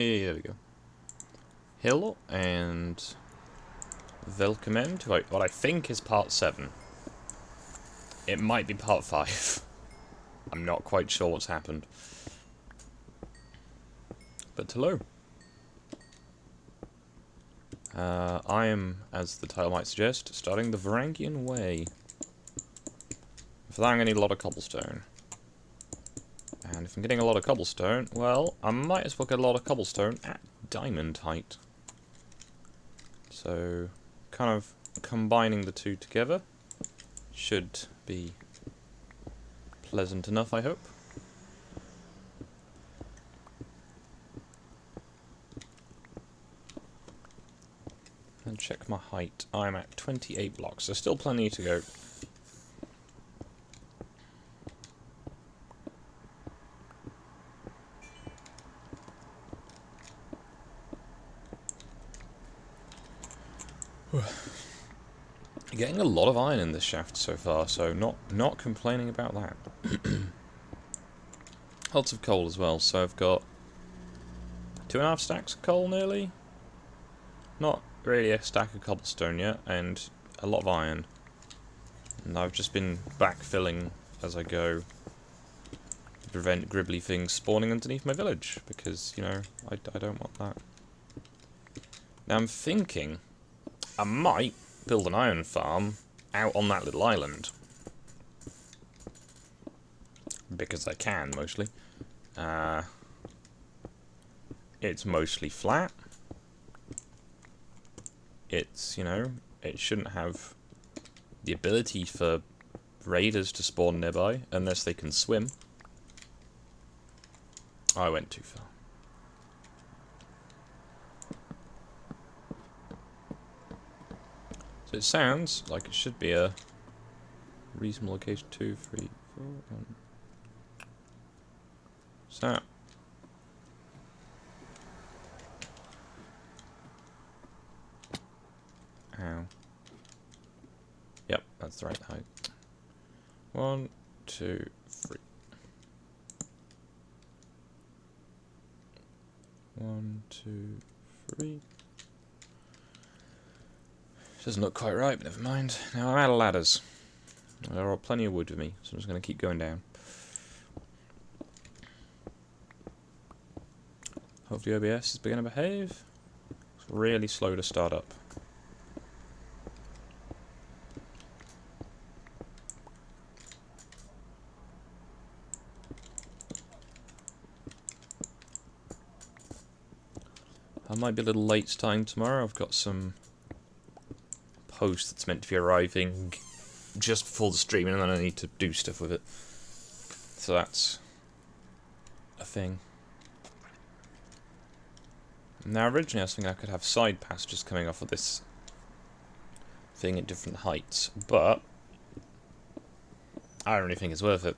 Here we go. Hello and welcome to what I think is part 7. It might be part 5. I'm not quite sure what's happened. But hello. I am, as the title might suggest, starting the Varangian way. For that I'm going to need a lot of cobblestone. And if I'm getting a lot of cobblestone, well, I might as well get a lot of cobblestone at diamond height. So, kind of combining the two together should be pleasant enough, I hope. And check my height. I'm at 28 blocks, so still plenty to go. Getting a lot of iron in this shaft so far, so not complaining about that. Lots of coal as well, so I've got 2.5 stacks of coal nearly. Not really a stack of cobblestone yet, and a lot of iron. And I've just been backfilling as I go to prevent gribbly things spawning underneath my village, because, you know, I don't want that. Now I'm thinking I might build an iron farm out on that little island. Because I can, mostly. It's mostly flat. It's, you know, it shouldn't have the ability for raiders to spawn nearby, unless they can swim. I went too far. So it sounds like it should be a reasonable location. 2, 3, 4, 1. So. Ow. Yep, that's the right height. 1, 2, 3. 1, 2, 3. Doesn't look quite right, but never mind. Now I'm out of ladders. There are plenty of wood with me, so I'm just going to keep going down. Hopefully OBS is beginning to behave. It's really slow to start up. I might be a little late starting tomorrow. I've got some post that's meant to be arriving just before the stream, and then I need to do stuff with it. So that's a thing. Now originally I was thinking I could have side passages coming off of this thing at different heights, but I don't really think it's worth it.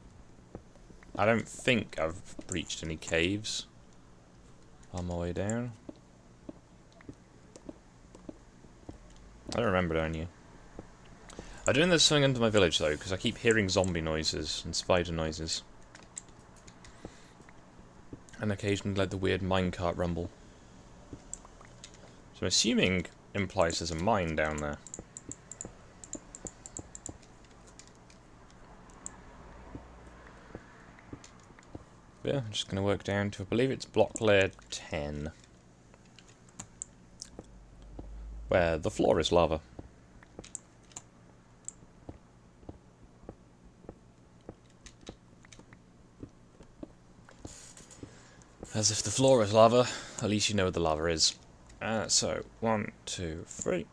I don't think I've breached any caves on my way down. I don't remember, don't you? I don't know there's something under my village, though, because I keep hearing zombie noises and spider noises. And occasionally, like, the weird minecart rumble. So I'm assuming implies there's a mine down there. But yeah, I'm just going to work down to, I believe it's block layer 10. Where the floor is lava. As if the floor is lava, at least you know where the lava is. So, 1, 2, 3.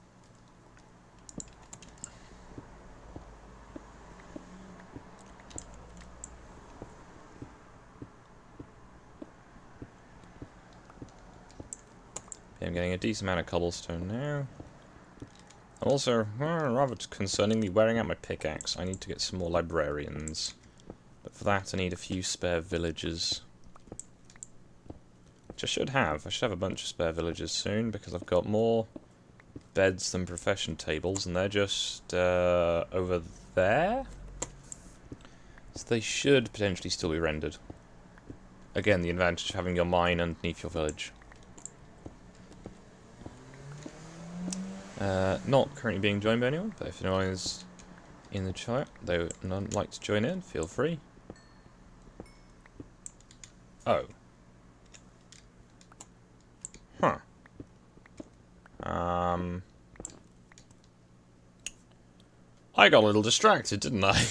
I'm getting a decent amount of cobblestone now. I'm also rather concerningly wearing out my pickaxe. I need to get some more librarians. But for that I need a few spare villagers. Which I should have. I should have a bunch of spare villagers soon, because I've got more beds than profession tables, and they're just over there. So they should potentially still be rendered. Again, the advantage of having your mine underneath your village. Not currently being joined by anyone, but if anyone is in the chat, they would like to join in, feel free. Oh. Huh. I got a little distracted, didn't I?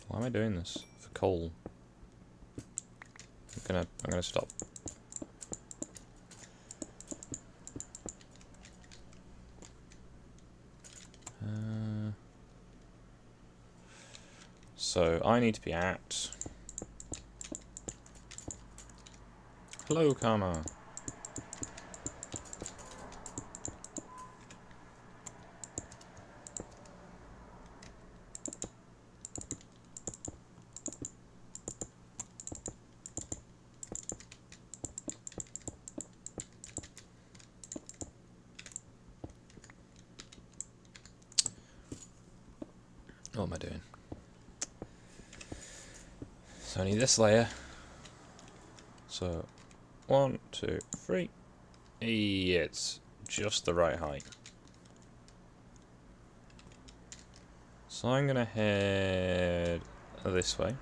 Why am I doing this? For coal. I'm gonna stop. So I need to be at. Hello, Karma. What am I doing? So I need this layer. So 1, 2, 3. It's just the right height. So I'm gonna head this way.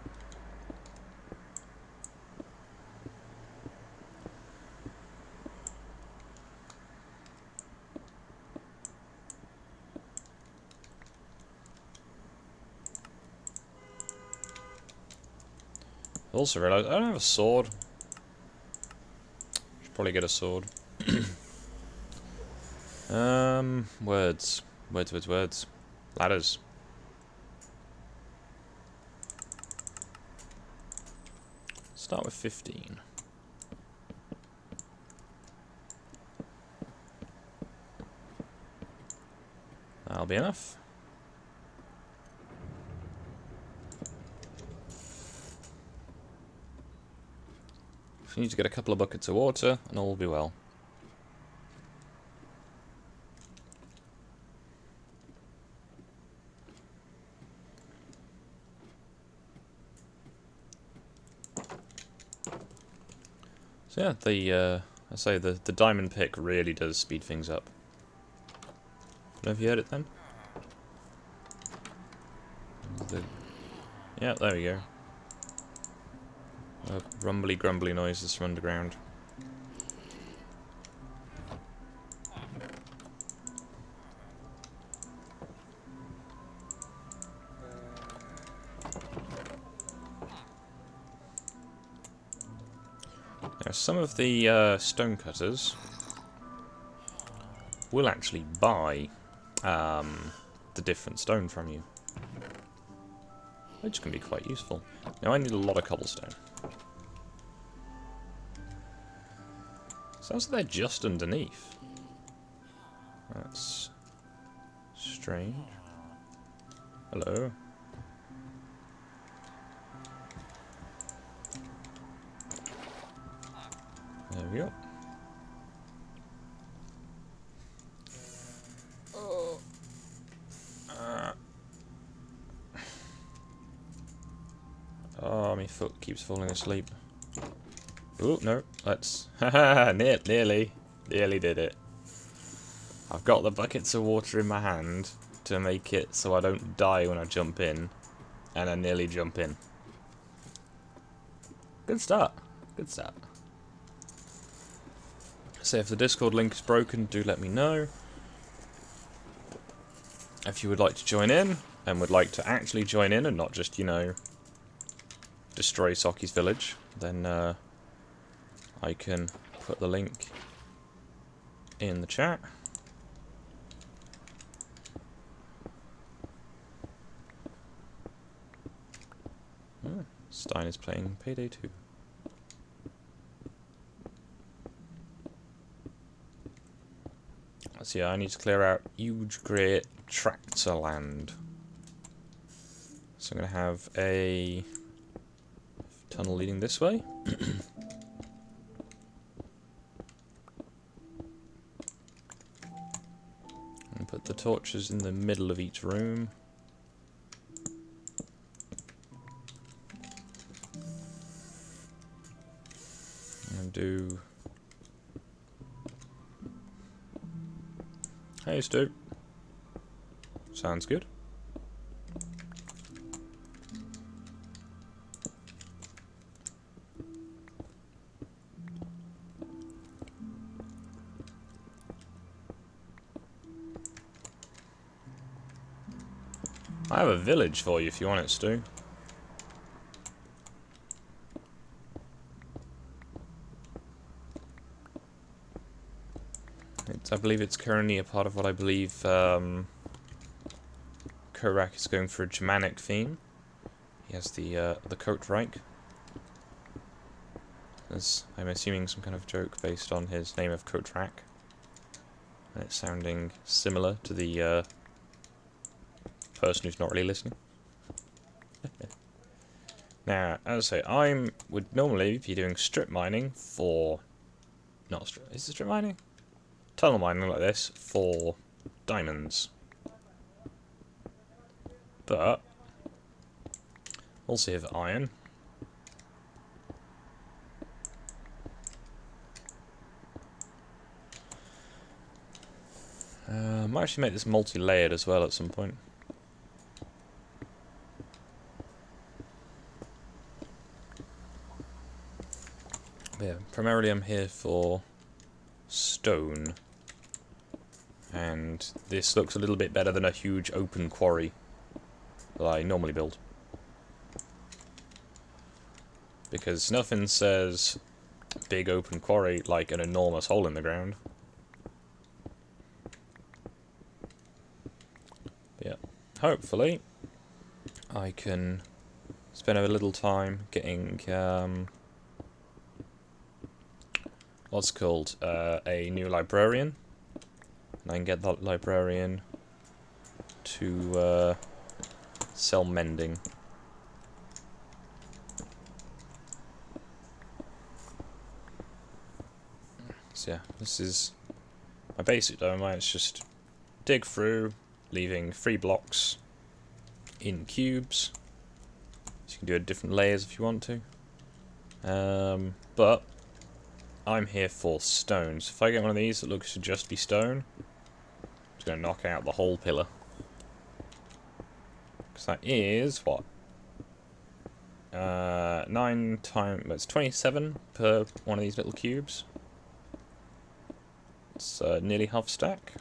Also realised I don't have a sword. Should probably get a sword. Words. Words. Ladders. Start with 15. That'll be enough. We need to get a couple of buckets of water and all will be well. So yeah, I say the diamond pick really does speed things up. Have you heard it then? Yeah, there we go. Rumbly grumbly noises from underground. Now some of the stone cutters will actually buy the different stone from you, which can be quite useful. Now I need a lot of cobblestone. Sounds like they're just underneath. That's strange. Hello. There we go. Oh, my foot keeps falling asleep. Oh, no, let's... Haha, nearly did it. I've got the buckets of water in my hand to make it so I don't die when I jump in, and I nearly jump in. Good start. Good start. So if the Discord link is broken, do let me know. If you would like to join in, and would like to actually join in and not just, you know, destroy Soki's village, then I can put the link in the chat. Oh, Stein is playing Payday 2. So yeah, I need to clear out huge great tracts of land. So I'm going to have a tunnel leading this way. And put the torches in the middle of each room. And do... Hey, Stu. Sounds good. I have a village for you if you want it, Stu. I believe it's currently a part of what I believe Kurak is going for a Germanic theme. He has the Coatreich. As I'm assuming some kind of joke based on his name of Coatreich. And it's sounding similar to the person who's not really listening. Now, as I say, would normally be doing strip mining for... Not strip... Is it strip mining? Tunnel mining like this for diamonds. But we'll see if iron. Might actually make this multi-layered as well at some point. But yeah, primarily I'm here for stone. And this looks a little bit better than a huge open quarry that I normally build. Because nothing says big open quarry like an enormous hole in the ground. But yeah, hopefully I can spend a little time getting what's called a new librarian. And I can get that librarian to sell mending. So yeah, this is my basic domain. It's just dig through, leaving 3 blocks in cubes. So you can do it different layers if you want to. But I'm here for stone. So if I get one of these that looks to just be stone, it's going to knock out the whole pillar. Because that is, what? 9 times... It's 27 per one of these little cubes. It's nearly half stack.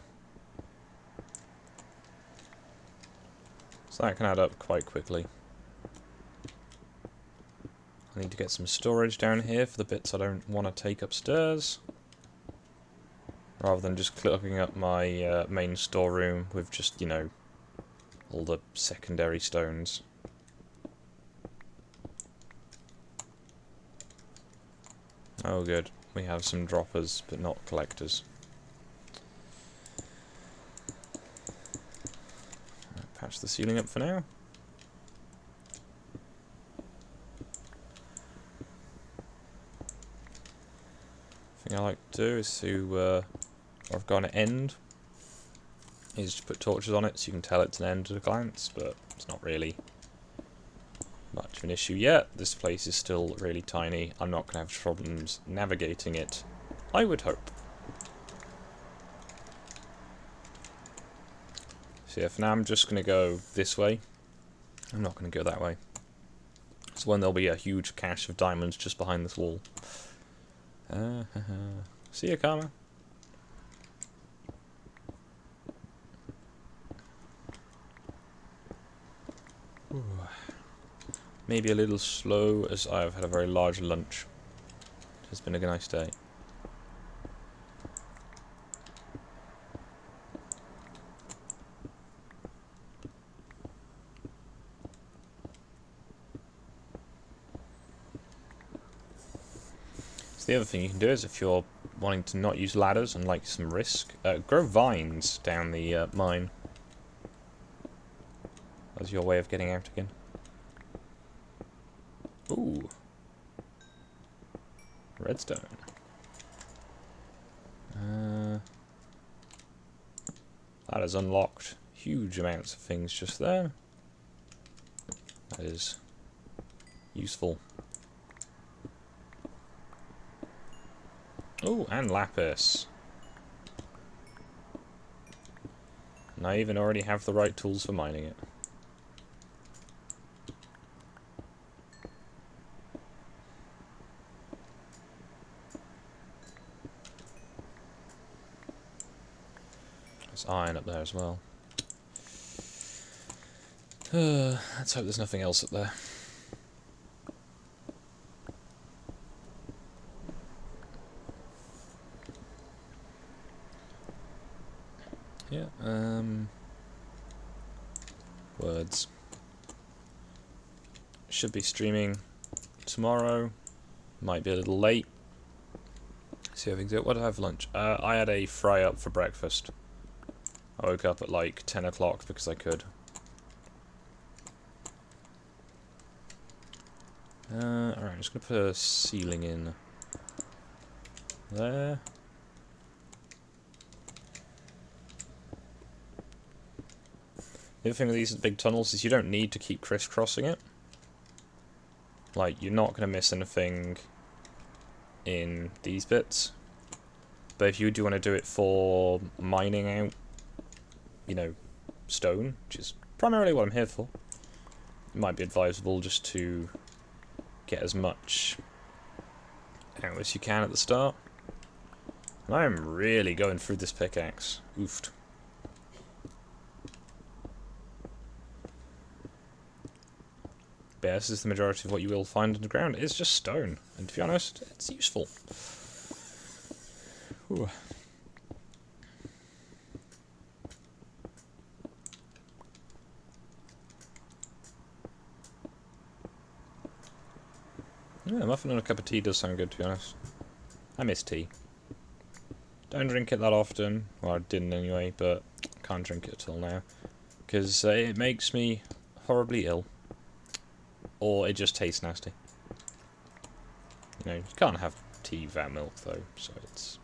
So that can add up quite quickly. I need to get some storage down here for the bits I don't want to take upstairs. Rather than just clogging up my main storeroom with just, you know, all the secondary stones. Oh good, we have some droppers, but not collectors. Patch the ceiling up for now. Thing I like to do is to, where I've got an end, is to put torches on it so you can tell it's an end at a glance, but it's not really much of an issue yet. This place is still really tiny. I'm not going to have problems navigating it, I would hope. So yeah, for now I'm just going to go this way. I'm not going to go that way. So when there'll be a huge cache of diamonds just behind this wall. See ya, Karma. Ooh. Maybe a little slow as I've had a very large lunch. It's been a nice day. The other thing you can do is, if you're wanting to not use ladders and like some risk, grow vines down the mine. That's your way of getting out again. Ooh. Redstone. That has unlocked huge amounts of things just there. That is useful. Oh, and lapis. And I even already have the right tools for mining it. There's iron up there as well. Let's hope there's nothing else up there. Yeah, words. Should be streaming tomorrow. Might be a little late. See how things go. What did I have for lunch? I had a fry up for breakfast. I woke up at like 10 o'clock because I could. Alright, I'm just going to put a ceiling in there. The other thing with these big tunnels is you don't need to keep crisscrossing it. Like, you're not going to miss anything in these bits. But if you do want to do it for mining out, you know, stone, which is primarily what I'm here for, it might be advisable just to get as much out as you can at the start. And I am really going through this pickaxe. Oofed. But yeah, this is the majority of what you will find underground. It's just stone. And to be honest, it's useful. Ooh. Yeah, a muffin and a cup of tea does sound good, to be honest. I miss tea. Don't drink it that often. Well, I didn't anyway, but can't drink it till now. Because it makes me horribly ill. Or it just tastes nasty. You know, you can't have tea without milk, though, so it's...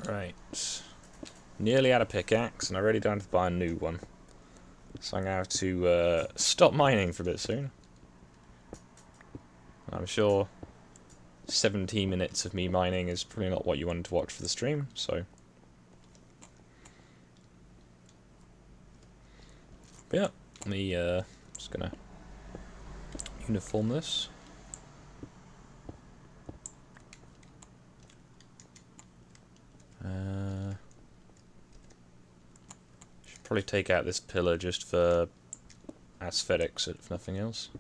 Right. Nearly out of pickaxe, and I really don't have to buy a new one. So I'm going to have to stop mining for a bit soon. I'm sure 17 minutes of me mining is probably not what you wanted to watch for the stream, so... But yeah, me just going to uniform this. Should probably take out this pillar just for aesthetics, if nothing else.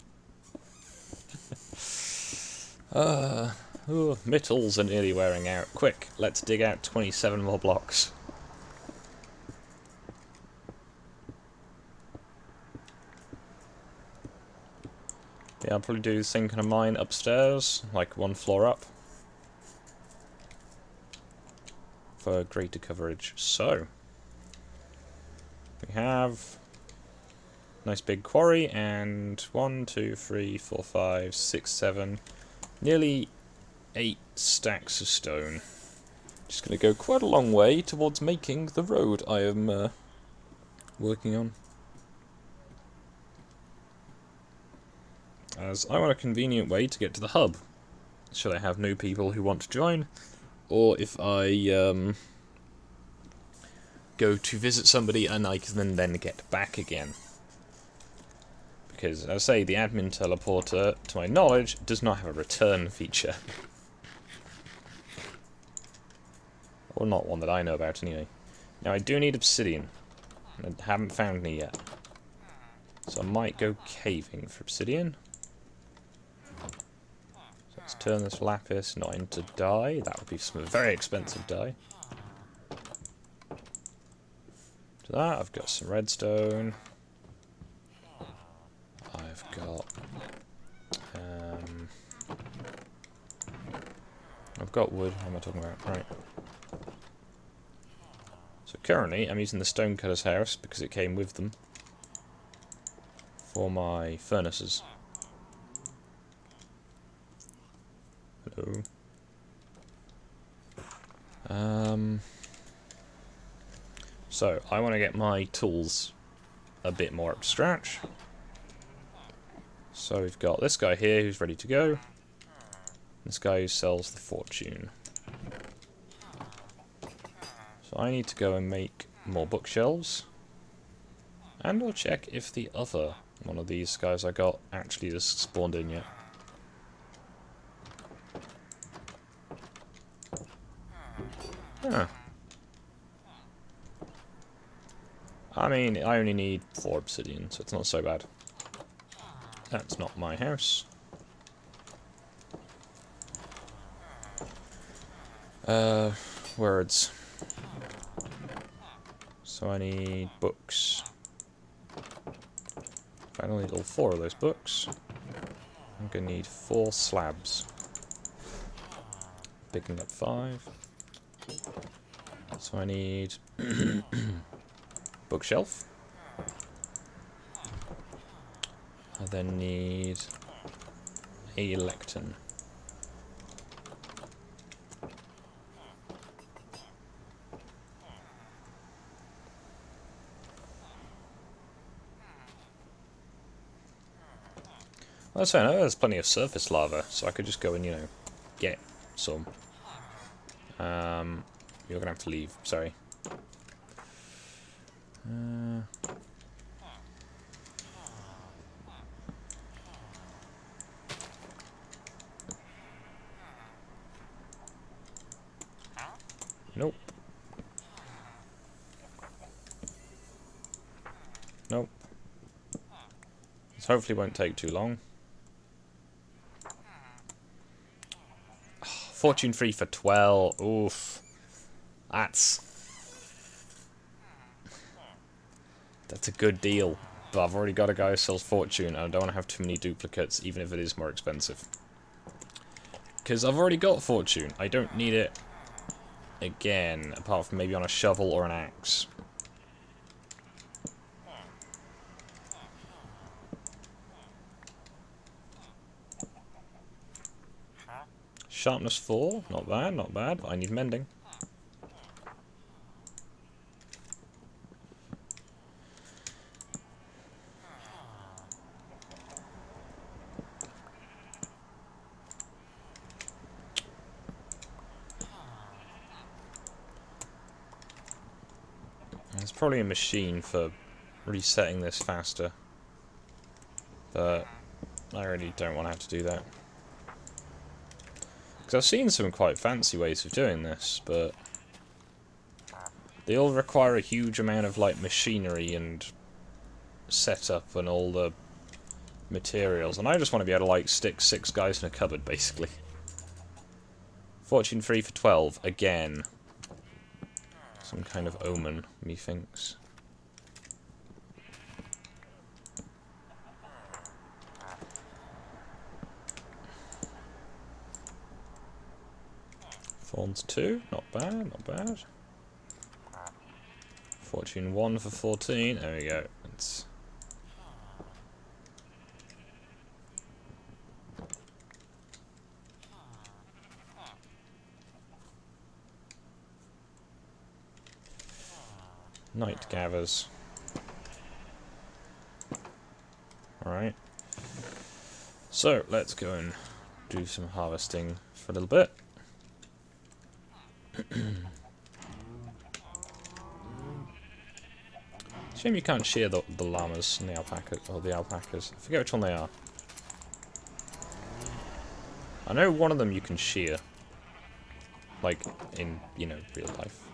Ooh, mittals are nearly wearing out. Quick, let's dig out 27 more blocks. Yeah, I'll probably do the same kind of mine upstairs, like one floor up, for greater coverage. So, we have a nice big quarry, and 1, 2, 3, 4, 5, 6, 7, nearly 8 stacks of stone. Just going to go quite a long way towards making the road I am working on. As I want a convenient way to get to the hub, should I have new people who want to join, or if I go to visit somebody and I can then get back again. Because, as I say, the admin teleporter, to my knowledge, does not have a return feature. Or not one that I know about, anyway. Now, I do need obsidian. I haven't found any yet. So I might go caving for obsidian. So let's turn this lapis not into dye. That would be some very expensive dye. To that, I've got some redstone. I've got... I've got wood. What am I talking about? Right. So currently, I'm using the stonecutter's house because it came with them for my furnaces. Hello. So, I want to get my tools a bit more up to scratch. So we've got this guy here who's ready to go. This guy who sells the fortune. So I need to go and make more bookshelves. And we'll check if the other one of these guys I got actually has spawned in yet. Huh. I mean, I only need 4 obsidian, so it's not so bad. That's not my house. Words. So I need books. I don't need all 4 of those books. I'm gonna need 4 slabs. Picking up 5. So I need bookshelf. I then need a lectern. Well, so I know there's plenty of surface lava, so I could just go and, you know, get some. You're gonna have to leave, sorry. Nope. Nope. This hopefully won't take too long. Fortune free for 12. Oof. That's a good deal. But I've already got a guy who sells fortune, and I don't want to have too many duplicates, even if it is more expensive. Because I've already got fortune. I don't need it again, apart from maybe on a shovel or an axe. Sharpness 4, not bad, not bad, but I need mending. There's probably a machine for resetting this faster, but I really don't want to have to do that. Because I've seen some quite fancy ways of doing this, but they all require a huge amount of like machinery and setup and all the materials, and I just want to be able to like stick 6 guys in a cupboard basically. Fortune free for 12 again. Some kind of omen, methinks. Thorns 2, not bad, not bad. Fortune 1 for 14, there we go. It's night gathers. Alright. So, let's go and do some harvesting for a little bit. Shame you can't shear the llamas and the alpacas, or the alpacas. I forget which one they are. I know one of them you can shear. Like, in, you know, real life.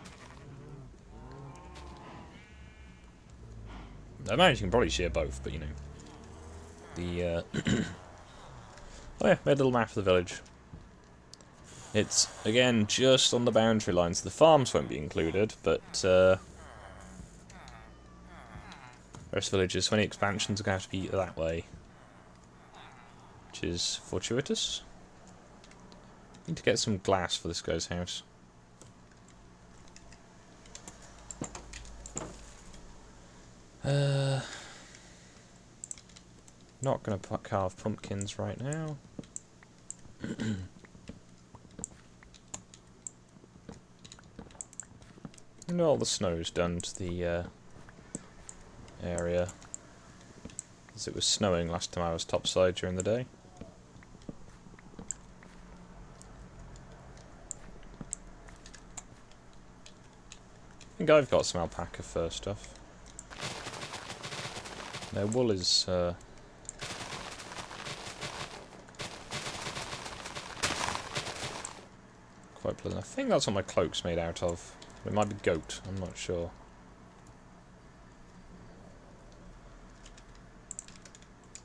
I imagine you can probably shear both, but you know. The, oh yeah, made a little map of the village. It's, again, just on the boundary lines. The farms won't be included, but, rest villages, so any expansions are going to have to be that way. Which is fortuitous. Need to get some glass for this guy's house. Not going to carve pumpkins right now. And all the snow's done to the area. as it was snowing last time I was topside during the day. I think I've got some alpaca fur stuff. Their wool is quite pleasant. I think that's what my cloak's made out of. It might be goat, I'm not sure.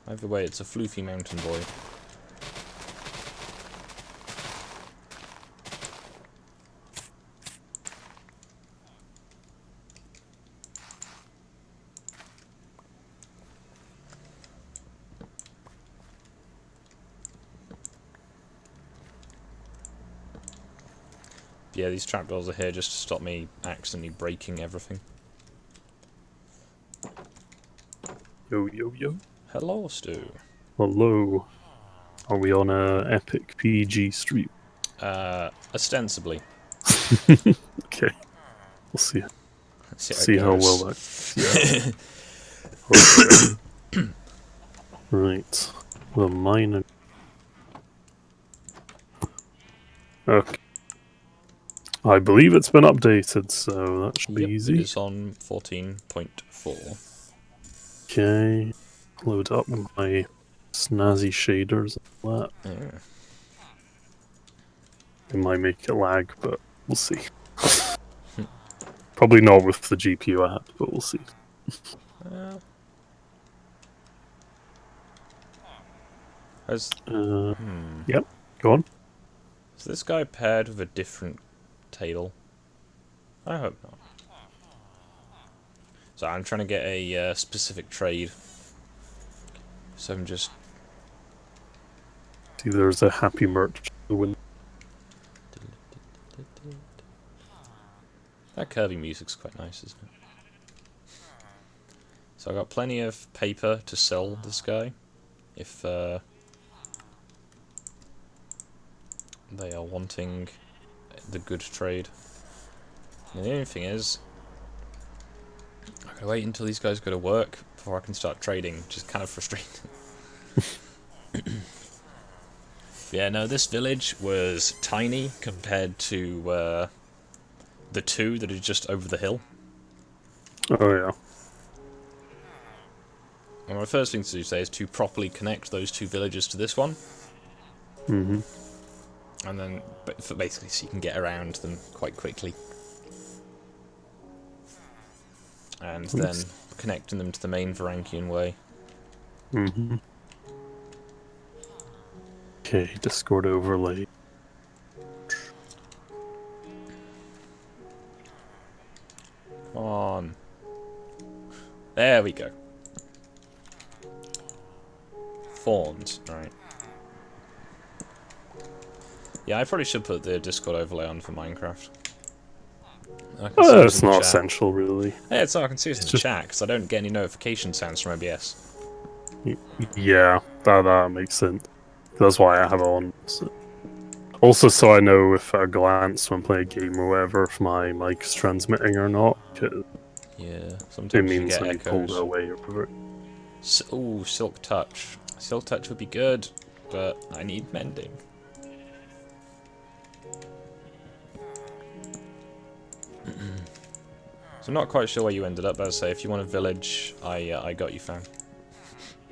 Either way, it's a floofy mountain boy. Yeah, these trapdoors are here just to stop me accidentally breaking everything. Yo, yo, yo. Hello, Stu. Hello. Are we on a epic PG stream? Ostensibly. Okay. We'll see. See How well that. Yeah. Okay. Right. The mine. Okay. I believe it's been updated, so that should be easy. It's on 14.4. Okay. Load up my snazzy shaders and all that. Yeah. It might make it lag, but we'll see. Probably not with the GPU app, but we'll see. Yep, go on. Is this guy paired with a different table? I hope not. So I'm trying to get a specific trade. So I'm just... See, there's a happy merch in the window. That curvy music's quite nice, isn't it? So I got plenty of paper to sell this guy, if they are wanting the good trade. And the only thing is, I gotta wait until these guys go to work before I can start trading, which is kind of frustrating. Yeah, no, this village was tiny compared to the two that are just over the hill. Oh, yeah. And my first thing to do today is to properly connect those two villages to this one. Mm-hmm. And then, basically, so you can get around them quite quickly. And then connecting them to the main Varangian way. Mm-hmm. Okay, Discord overlay. Come on. There we go. Fawns, right. Yeah, I probably should put the Discord overlay on for Minecraft. It's not essential, really. Yeah, it's not, I can see it in the chat, because I don't get any notification sounds from OBS. Yeah, that makes sense. That's why I have it on. So. Also, so I know if I glance when playing a game or whatever, if my mic's transmitting or not. Yeah, sometimes it means you get when echoes. you pull it away or whatever. Ooh, Silk Touch. Silk Touch would be good, but I need mending. So I'm not quite sure where you ended up, but I'd say if you want a village, I got you, fam.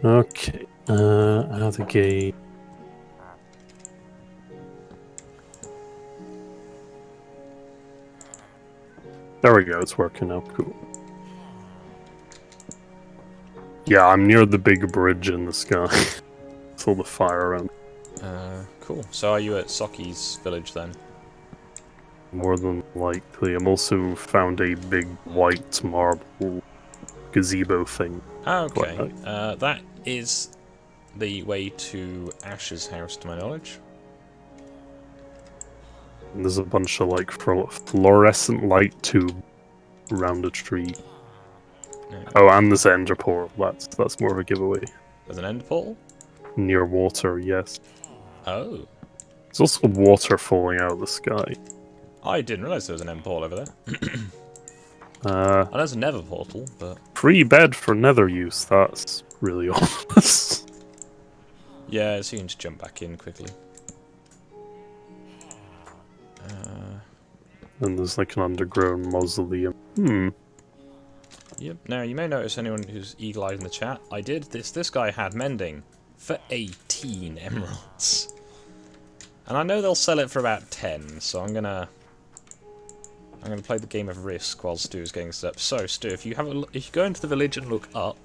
Okay, add a game. There we go, it's working now, cool. Yeah, I'm near the big bridge in the sky. It's all the fire around. Cool. So are you at Soki's village then? More than likely. I'm also found a big white marble gazebo thing. Ah, okay. That is the way to Ash's house, to my knowledge. And there's a bunch of like fluorescent light tube around a tree. Yeah. Oh, and there's an ender portal. That's more of a giveaway. There's an end portal? Near water, yes. Oh. There's also water falling out of the sky. I didn't realise there was an end portal over there. And there's a nether portal, but... Free bed for nether use, that's really ominous. Yeah, so you can just jump back in quickly. And there's like an underground mausoleum. Yep. Now, you may notice, anyone who's eagle-eyed in the chat, I did this. This guy had mending for 18 emeralds. And I know they'll sell it for about 10, so I'm gonna play the game of Risk while Stu is getting set up. So, Stu, if you go into the village and look up,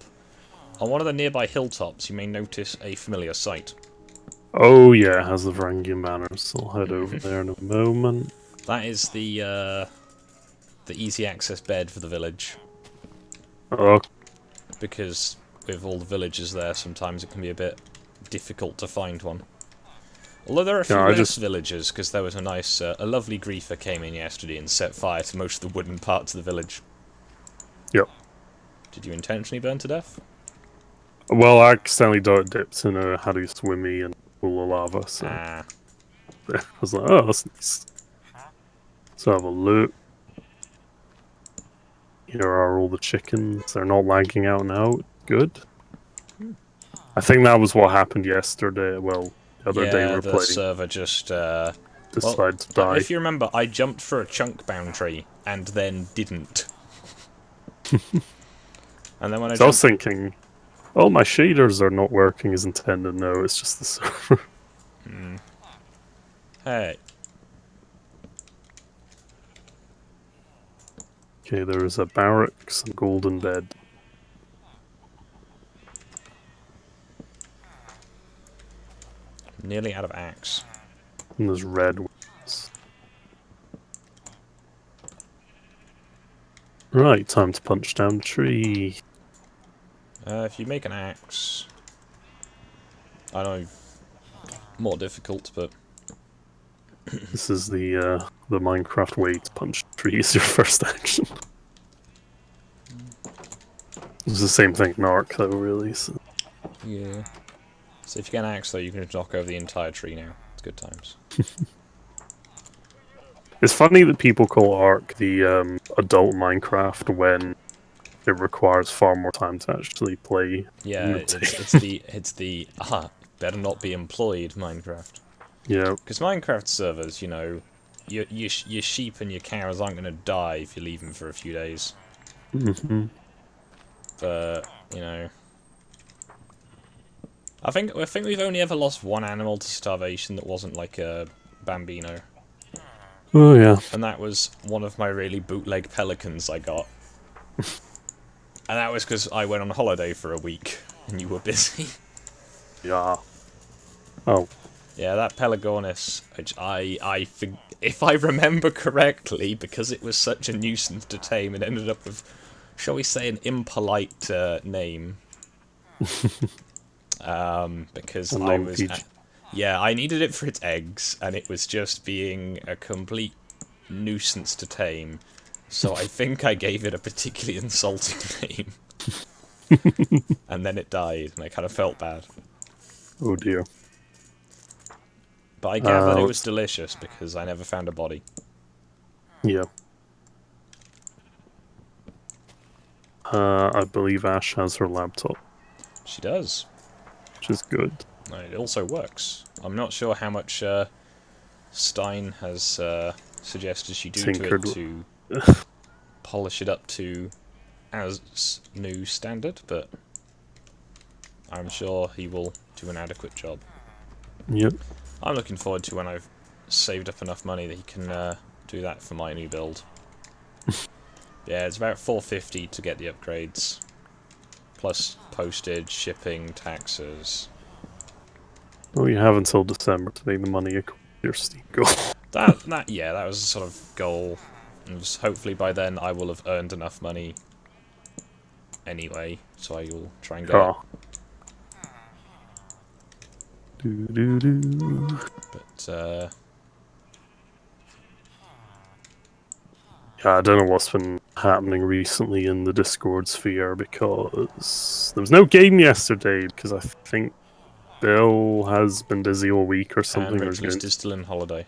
on one of the nearby hilltops, you may notice a familiar sight. Oh yeah, it has the Varangian banners, so I'll head over there in a moment. That is the easy access bed for the village. Oh, Because with all the villagers there, sometimes it can be a bit difficult to find one. Although there are a few less villagers, because there was a nice, a lovely griefer came in yesterday and set fire to most of the wooden parts of the village. Yep. Did you intentionally burn to death? Well, I accidentally dipped in a how do you swimmy and full of lava, so I was like, oh, that's nice. So have a look. Here are all the chickens. They're not lagging out now. Good. I think that was what happened yesterday. Well, the other day we were playing. The server just decided to die. If you remember, I jumped for a chunk boundary and then didn't. And then when I was thinking, oh, my shaders are not working as intended. No, it's just the server. Hey. Okay, there is a barracks and golden bed. Nearly out of axe. And there's red ones. Right, time to punch down the tree. If you make an axe, I know, more difficult, but This is the Minecraft way to punch trees. Your first action. It's the same thing in Ark, though, really. So. Yeah. So if you get an axe, though, you can just knock over the entire tree now. It's good times. It's funny that people call Ark the adult Minecraft when it requires far more time to actually play. Yeah, it's the better not be employed Minecraft. Yeah. Because Minecraft servers, you know, your sheep and your cows aren't going to die if you leave them for a few days. But you know, I think we've only ever lost one animal to starvation that wasn't like a bambino. Oh yeah. And that was one of my really bootleg pelicans I got. And that was because I went on holiday for a week and you were busy. Yeah. Oh. Yeah, that Pelagornis, which if I remember correctly, because it was such a nuisance to tame, it ended up with, shall we say, an impolite name. Because I was... yeah, I needed it for its eggs, and it was just being a complete nuisance to tame. So I think I gave it a particularly insulting name. And then it died, and I kind of felt bad. Oh dear. But I gathered it was delicious, because I never found a body. Yeah. I believe Ash has her laptop. She does. Which is good. It also works. I'm not sure how much Stein has suggested she do Tinkered. to it to polish it up to as new standard, but I'm sure he will do an adequate job. Yep. I'm looking forward to when I've saved up enough money that he can do that for my new build. Yeah, it's about $450 to get the upgrades, plus postage, shipping, taxes. Well, you have until December to make the money according to your Steam goal. That was a sort of goal. And hopefully by then I will have earned enough money anyway, so I will try and get it. But yeah, I don't know what's been happening recently in the Discord sphere, because there was no game yesterday because I think Bill has been busy all week or something. And Rich is still in holiday.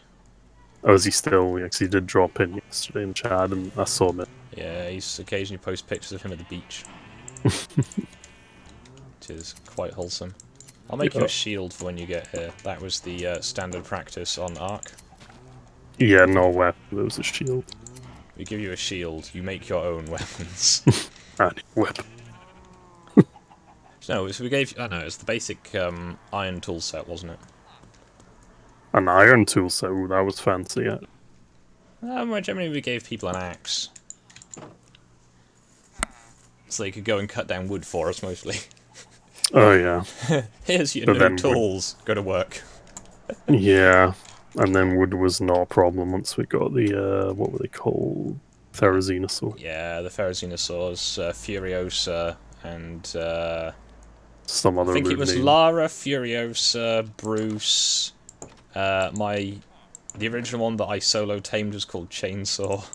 Oh, is he still? Yes, he did drop in yesterday in chat, and I saw him. Yeah, he's occasionally posts pictures of him at the beach. which is quite wholesome. I'll make you Yeah. a shield for when you get here. That was the standard practice on Ark. Yeah, no weapon. There was a shield. We give you a shield, you make your own weapons. And whip. No, so we gave. I know, it's the basic iron tool set, wasn't it? An iron tool set. Ooh, that was fancy. Yeah. Well, generally we gave people an axe. So they could go and cut down wood for us, mostly. Oh yeah. Here's your But new then tools. Go to work. Yeah. And then wood was not a problem once we got the what were they called? Therizinosaur. Yeah, the Ferrozinosaurs, Furiosa, and Some I other think it weird was name. Lara, Furiosa, Bruce. The original one that I solo tamed was called Chainsaw.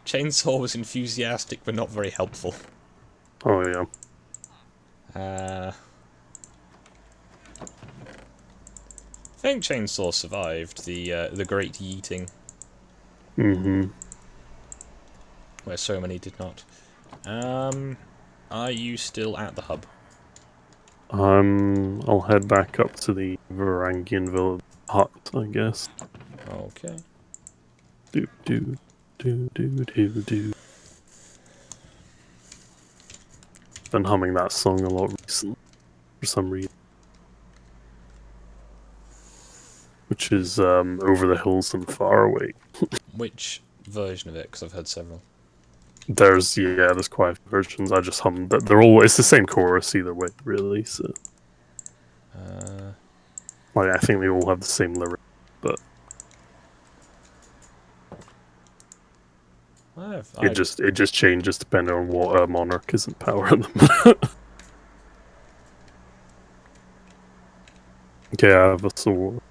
Chainsaw was enthusiastic but not very helpful. Oh yeah. I think Chainsaw survived the Great Yeeting, Mm-hmm. where so many did not. Are you still at the hub? I'll head back up to the Varangian village hut, I guess. Okay. Do do do do do do. Been humming that song a lot recently, for some reason. Which is over the hills and far away. Which version of it? Because I've heard several. There's quite a few versions. I just hummed. They're all. It's the same chorus either way, really. So, like, I think they all have the same lyric, but it just changes depending on what monarch is in power at the moment. Okay, I have a sword.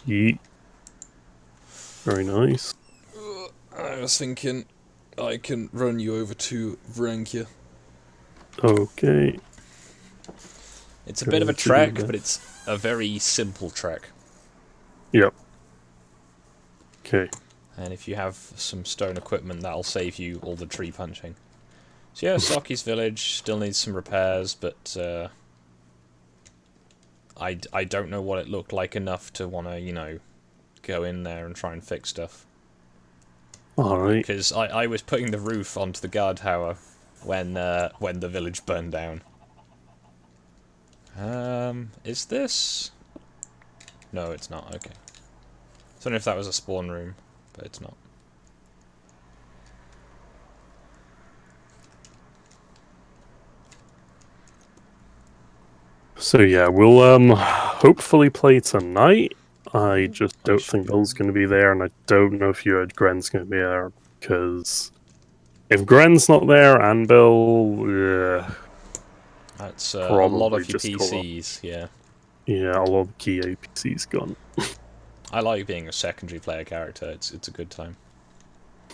Yeet. Very nice. I was thinking I can run you over to Varangian. Okay. It's a bit of a trek, but it's a very simple trek. Yep. Okay. And if you have some stone equipment, that'll save you all the tree punching. So yeah, Soki's village still needs some repairs, but I don't know what it looked like enough to want to, you know, go in there and try and fix stuff. Alright. Because I was putting the roof onto the guard tower when the village burned down. Is this? No, it's not. Okay. I don't know if that was a spawn room, but it's not. So yeah, we'll hopefully play tonight. I just don't think Bill's going to be there, and I don't know if Gren's going to be there, because if Gren's not there and Bill, That's a lot of your PCs, yeah. Yeah, a lot of the key APCs gone. I like being a secondary player character. It's a good time.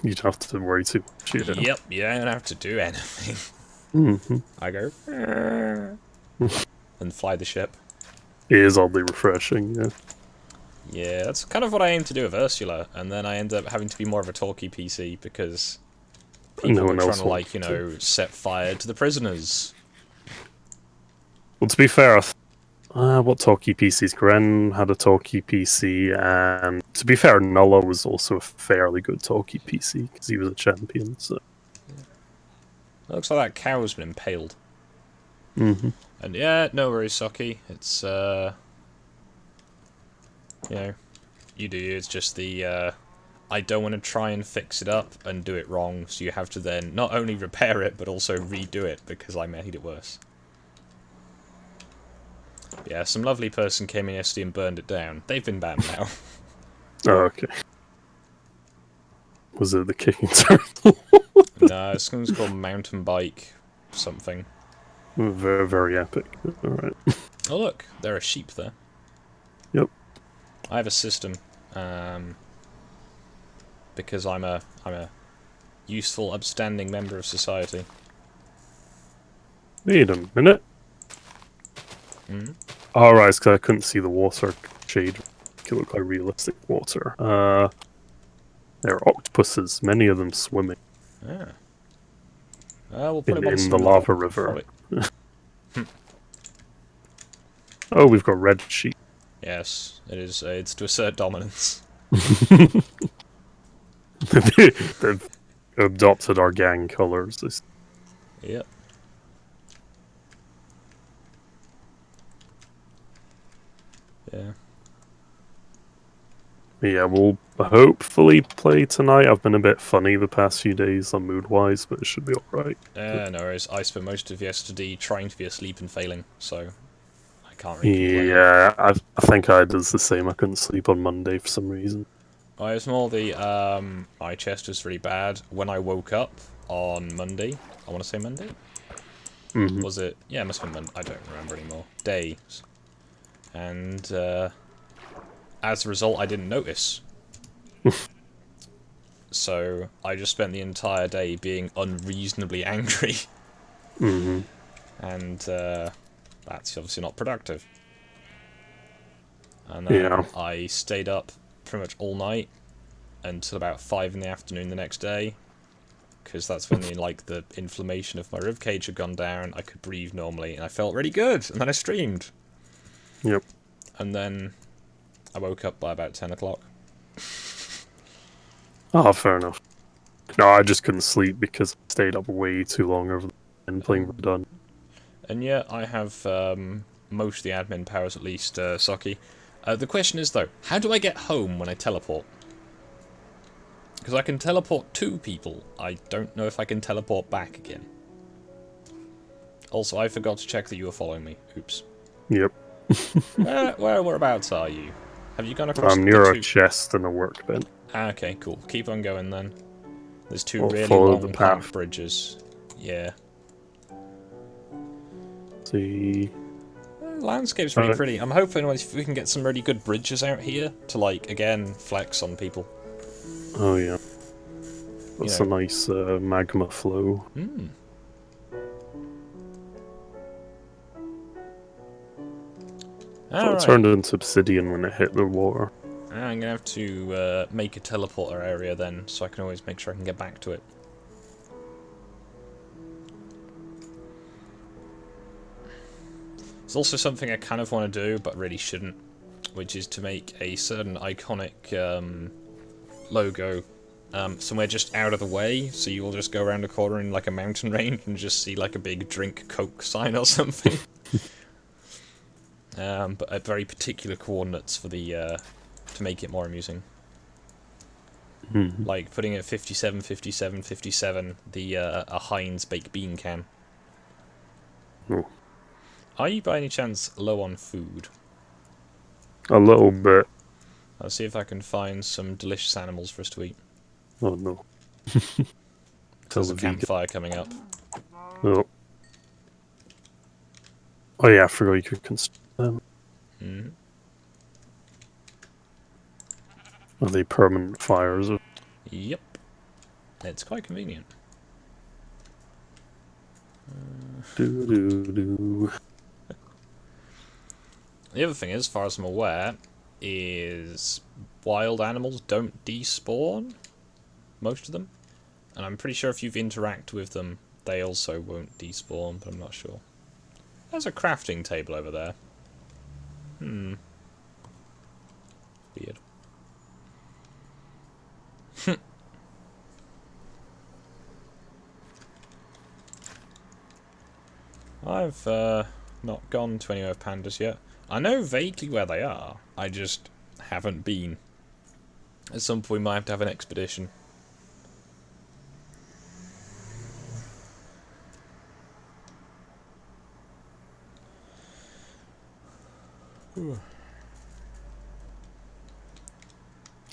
You don't have to worry too much. Yep, you don't have to do anything. Mm-hmm. I go and fly the ship. It is oddly refreshing, yeah. Yeah, that's kind of what I aim to do with Ursula, and then I end up having to be more of a talky PC because people are trying to, like, you know, set fire to the prisoners. Well, to be fair, what talkie PCs? Gren had a talkie PC, and to be fair, Nulla was also a fairly good talkie PC because he was a champion. So It looks like that cow's been impaled. Mm-hmm. And yeah, no worries, Soki. It's you know, you do you. It's just the I don't want to try and fix it up and do it wrong, so you have to then not only repair it but also redo it because I made it worse. Yeah, some lovely person came in yesterday and burned it down. They've been banned now. Oh, okay. Was it the kicking turtle? No, this one's called mountain bike something. Very, very epic. Alright. Oh look, there are sheep there. Yep. I have a system, because I'm a useful, upstanding member of society. Wait a minute. Mm-hmm. Alright, it's because I couldn't see the water shade. It looked like realistic water. There are octopuses, many of them swimming. Ah. We'll put him on in some the lava river. Oh, we've got red sheep. Yes, it is. It's to assert dominance. They've adopted our gang colours. Yep. Yeah. Yeah, we'll hopefully play tonight. I've been a bit funny the past few days on mood-wise, but it should be alright. No worries. I spent most of yesterday trying to be asleep and failing, so I can't really complain. Yeah, I think I did the same. I couldn't sleep on Monday for some reason. Oh, it was more the, my chest was really bad. When I woke up on Monday, I want to say Monday? Mm-hmm. Was it? Yeah, it must have been Monday. I don't remember anymore. Days. And, as a result, I didn't notice. So, I just spent the entire day being unreasonably angry. Mm-hmm. And, that's obviously not productive. And then Yeah. I stayed up pretty much all night until about 5 in the afternoon the next day, because that's when the inflammation of my ribcage had gone down. I could breathe normally, and I felt really good. And then I streamed. Yep. And then I woke up by about 10 o'clock. Oh, fair enough. No, I just couldn't sleep because I stayed up way too long over and playing Verdun. And yeah, I have most of the admin powers, at least, Saki. The question is, though, how do I get home when I teleport? Because I can teleport to people. I don't know if I can teleport back again. Also, I forgot to check that you were following me. Oops. Yep. Whereabouts are you? Have you gone across I'm near a chest and a workbench. Ah, okay, cool. Keep on going then. There's two I'll really follow long the plank path. bridges. Yeah. See. Landscape's really pretty. I'm hoping if we can get some really good bridges out here to, like, again, flex on people. Oh yeah. That's You a know. nice magma flow. Hmm. So it turned into obsidian when it hit the water. I'm gonna have to make a teleporter area then, so I can always make sure I can get back to it. There's also something I kind of want to do, but really shouldn't, which is to make a certain iconic logo somewhere just out of the way, so you'll just go around a corner in like a mountain range and just see like a big drink Coke sign or something. But at very particular coordinates for the to make it more amusing. Like putting it 57, 57, 57, the a Heinz baked bean can. Oh. Are you by any chance low on food? A little bit. I'll see if I can find some delicious animals for us to eat. Oh no. There's a campfire coming up. Oh. Oh yeah, I forgot you could construct them. Mm-hmm. Are they permanent fires? Yep. It's quite convenient. Do. The other thing is, as far as I'm aware, is wild animals don't despawn. Most of them. And I'm pretty sure if you've interacted with them, they also won't despawn, but I'm not sure. There's a crafting table over there. Weird. I've not gone to anywhere with pandas yet. I know vaguely where they are. I just haven't been. At some point we might have to have an expedition.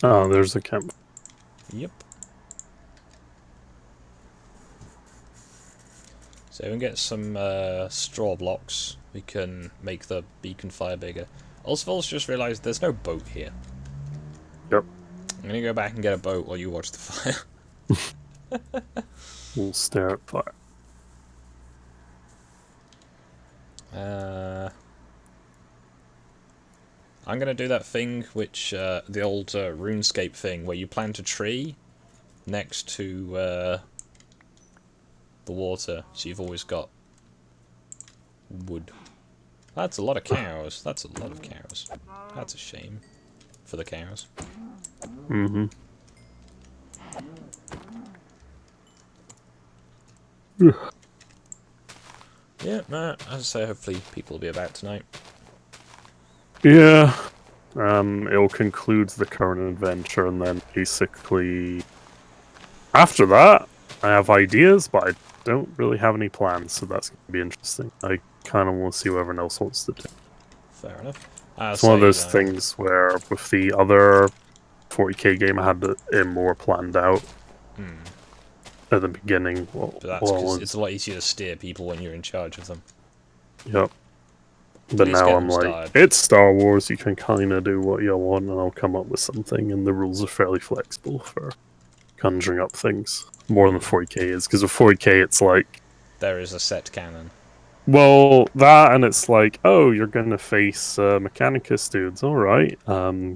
Oh, there's a camp. Yep. So if we can get some straw blocks, we can make the beacon fire bigger. Also, I've also just realised there's no boat here. Yep. I'm going to go back and get a boat while you watch the fire. We'll stare at fire. I'm going to do that thing which, the old RuneScape thing, where you plant a tree next to the water, so you've always got wood. That's a lot of cows. That's a lot of cows. That's a shame for the cows. Mm-hmm. Yeah, no, as I say, hopefully people will be about tonight. Yeah. It'll conclude the current adventure, and then basically after that, I have ideas, but I don't really have any plans, so that's going to be interesting. I kind of want to see what everyone else wants to do. Fair enough. I'll It's one of say, those things where with the other 40k game, I had it more planned out at the beginning. but that's because it's a lot easier to steer people when you're in charge of them. Yep. At But least now get I'm them like, started. it's Star Wars, you can kind of do what you want, and I'll come up with something, and the rules are fairly flexible for conjuring up things. More than 40k is, because with 40k, it's like, There is a set canon. well, that, and it's like, oh, you're gonna face Mechanicus dudes, alright.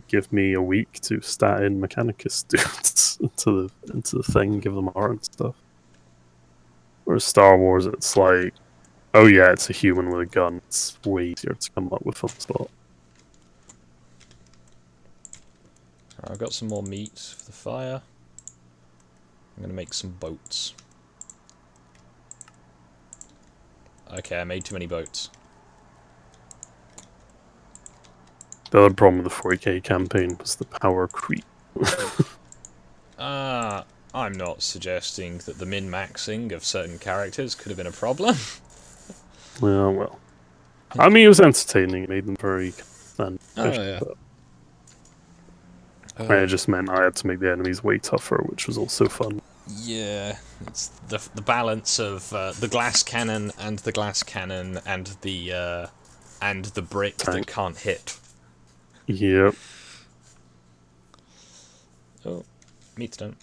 Give me a week to stat in Mechanicus dudes into the thing, give them art and stuff. Whereas Star Wars, it's like, oh yeah, it's a human with a gun. It's way easier to come up with fun stuff. I've got some more meat for the fire. I'm going to make some boats. Okay, I made too many boats. The other problem with the 40k campaign was the power creep. I'm not suggesting that the min-maxing of certain characters could have been a problem. Well. I mean, it was entertaining. It made them very efficient. Yeah. And it just meant I had to make the enemies way tougher, which was also fun. Yeah, it's the balance of the glass cannon and the glass cannon and the brick that can't hit. Yep. Oh, meat's done.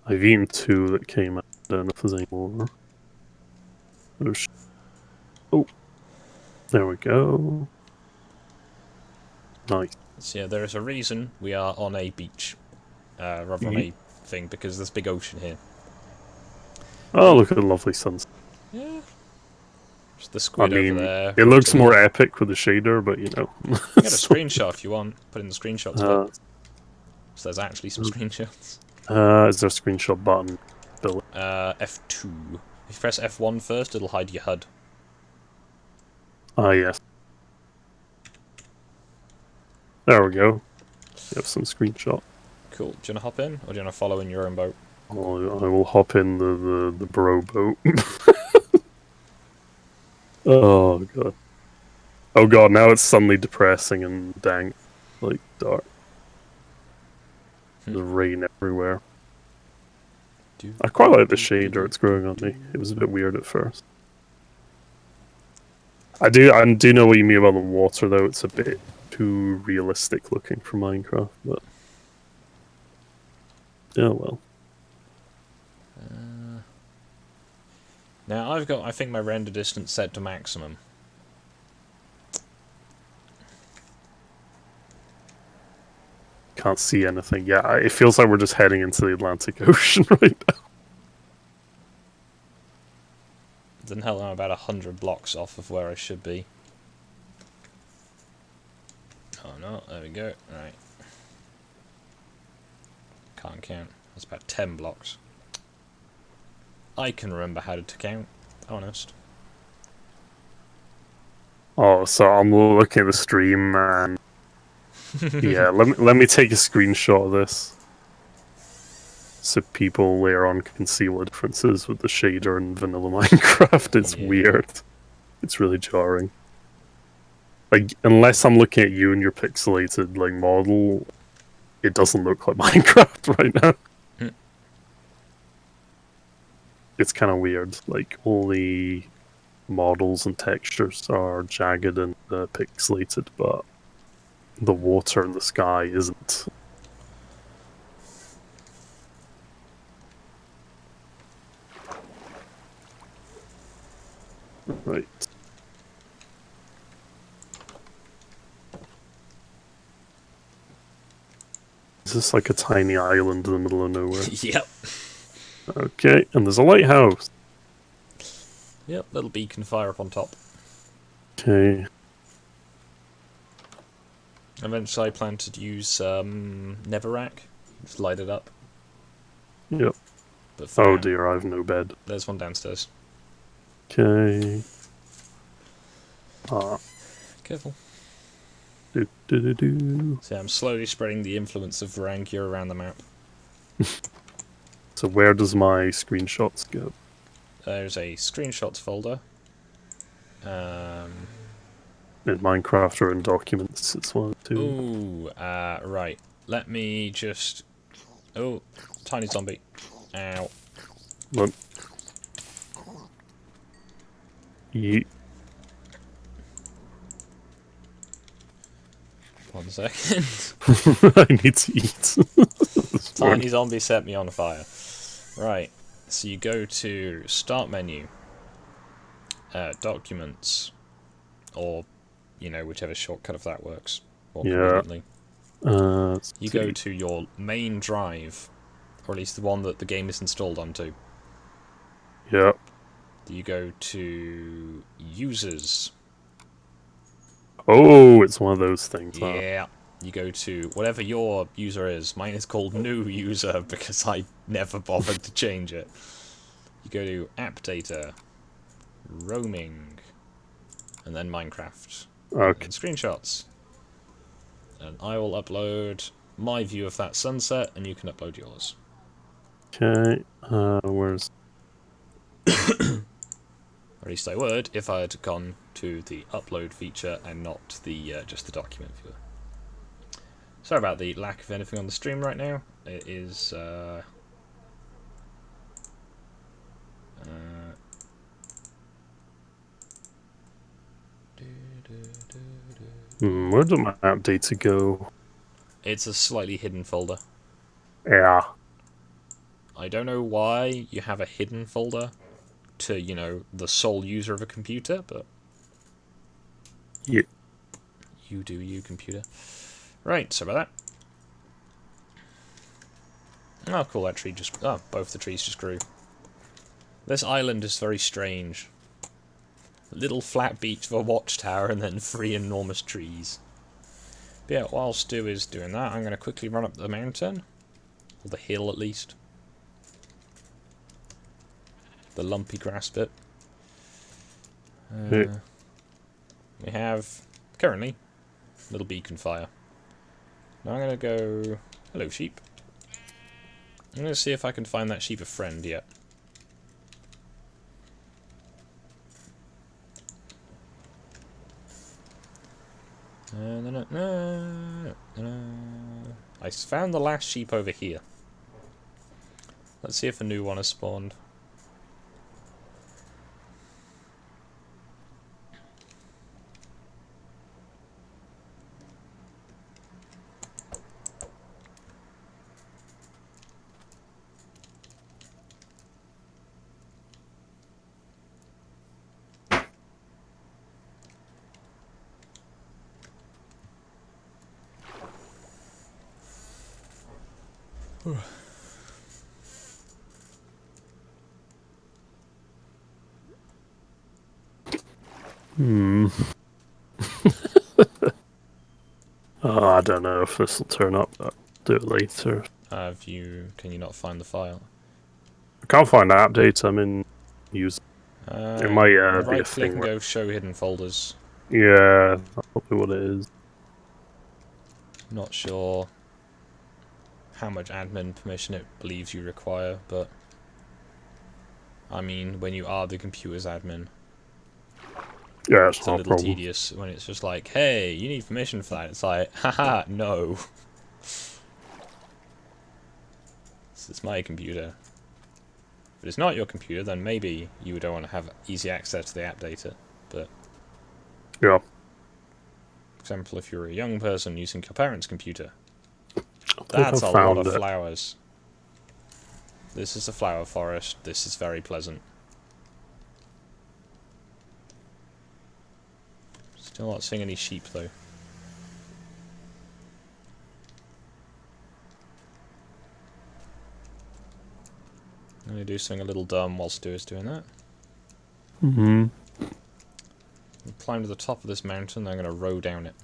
I've eaten 2 that came out. I don't know if there's any more. Oh, there we go. Nice. So yeah, there is a reason we are on a beach, rather on a thing, because there's a big ocean here. Oh, look at the lovely sunset. Yeah. There's the squid over there. It looks more epic with the shader, but you know. You get a screenshot if you want. Put in the screenshots button. So there's actually some screenshots. Is there a screenshot button? F2. If you press F1 first, it'll hide your HUD. Ah, yes. There we go. You have some screenshot. Cool. Do you want to hop in, or do you want to follow in your own boat? Oh, I will hop in the bro boat. Oh god. Oh god, now it's suddenly depressing and dank. Like dark. There's rain everywhere. I quite like the shader it's growing on me. It was a bit weird at first. I do know what you mean about the water though, it's a bit too realistic looking for Minecraft, but yeah, well. Now I've got, I think, my render distance set to maximum. Can't see anything. Yeah, it feels like we're just heading into the Atlantic Ocean right now. Doesn't help I'm about 100 blocks off of where I should be. Oh no, there we go. Right. Can't count. That's about 10 blocks. I can remember how to count, honest. Oh, so I'm looking at the stream and yeah, let me take a screenshot of this so people later on can see what the difference is with the shader and vanilla Minecraft. It's weird. It's really jarring. Like, unless I'm looking at you and your pixelated like model, it doesn't look like Minecraft right now. It's kind of weird. Like, all the models and textures are jagged and pixelated, but the water in the sky isn't. Right. Is this like a tiny island in the middle of nowhere? Yep. Okay, and there's a lighthouse. Yep, little beacon fire up on top. Okay. Eventually I plan to use Netherrack. Just light it up. Yep. But for Oh now, dear, I have no bed. there's one downstairs. Okay. Ah. Careful. Do. So I'm slowly spreading the influence of Varangian around the map. So where does my screenshots go? There's a screenshots folder. In Minecraft or in documents, it's one too. Ooh, right. Let me just... Oh, tiny zombie. Ow. Look. Yeet. 1 second. I need to eat. Tiny zombie set me on fire. Right. So you go to Start menu. Documents. Or, you know, whichever shortcut of that works more conveniently. You go to your main drive. Or at least the one that the game is installed onto. Yep. You go to Users. Oh, it's one of those things. Yeah. You go to whatever your user is. Mine is called new user because I never bothered to change it. You go to app data, roaming, and then Minecraft. Okay. And screenshots. And I will upload my view of that sunset, and you can upload yours. Okay. Where's... Or at least I would if I had gone to the upload feature and not the just the document viewer. Sorry about the lack of anything on the stream right now. It is where did my app data go? it's a slightly hidden folder. Yeah. I don't know why you have a hidden folder to, you know, the sole user of a computer, but Yeah. you do you, computer. Right, sorry about that. Oh, cool, that tree just... Oh, both the trees just grew. This island is very strange. A little flat beach with a watchtower and then 3 enormous trees. But yeah, while Stu is doing that, I'm going to quickly run up the mountain. Or the hill, at least. The lumpy grass bit. We have, currently, a little beacon fire. Now I'm going to go... Hello, sheep. I'm going to see if I can find that sheep a friend yet. I found the last sheep over here. Let's see if a new one has spawned. I don't know if this will turn up. I'll do it later. Can you not find the file? I can't find the app data. I'm in use. It might be a right click thing. and go show hidden folders. Yeah, that's probably what it is. Not sure how much admin permission it believes you require, but I mean, when you are the computer's admin, Yeah, it's a not a little problem. tedious when it's just like, hey, you need permission for that. It's like, haha, no. This is my computer. If it's not your computer, then maybe you don't want to have easy access to the app data. But Yeah. for example, if you're a young person using your parents' computer, I that's a lot found of it. flowers. This is a flower forest. This is very pleasant. Still not seeing any sheep, though. I'm going to do something a little dumb while Stu is doing that. Mm-hmm. Climb to the top of this mountain, then I'm going to row down it.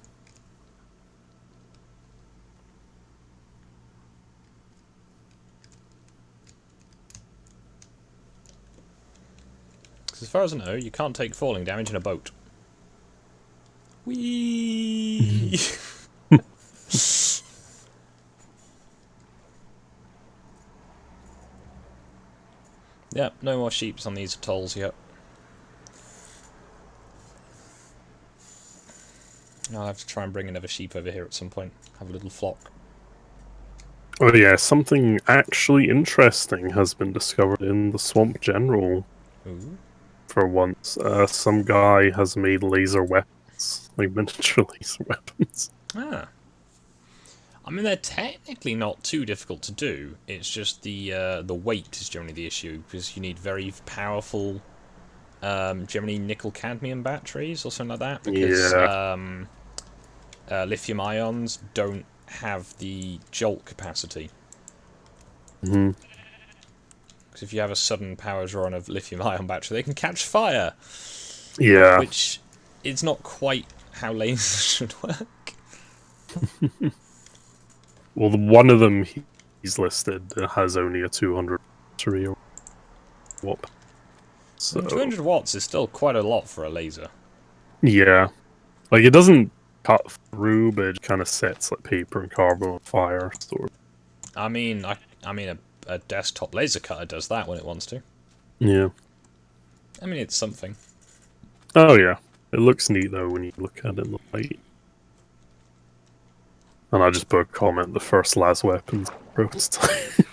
Because as far as I know, you can't take falling damage in a boat. Whee! Yep, no more sheeps on these atolls yet. I'll have to try and bring another sheep over here at some point. Have a little flock. Oh yeah, something actually interesting has been discovered in the Swamp General. Ooh. For once, some guy has made laser weapons, like miniature laser weapons. Ah. I mean, they're technically not too difficult to do. It's just the weight is generally the issue, because you need very powerful, generally nickel-cadmium batteries or something like that, because Yeah. lithium ions don't have the jolt capacity. Mm-hmm. Because if you have a sudden power draw on a lithium-ion battery, they can catch fire. Yeah. Which is not quite how lasers should work. Well, one of them he's listed has only a 200 battery or what. So 200 watts is still quite a lot for a laser. yeah, like it doesn't cut through, but it kind of sets like paper and cardboard on fire. Sort of. I mean, a desktop laser cutter does that when it wants to. Yeah. I mean, it's something. Oh yeah, it looks neat though when you look at it in the light. And I just put a comment: the first las weapons prototype.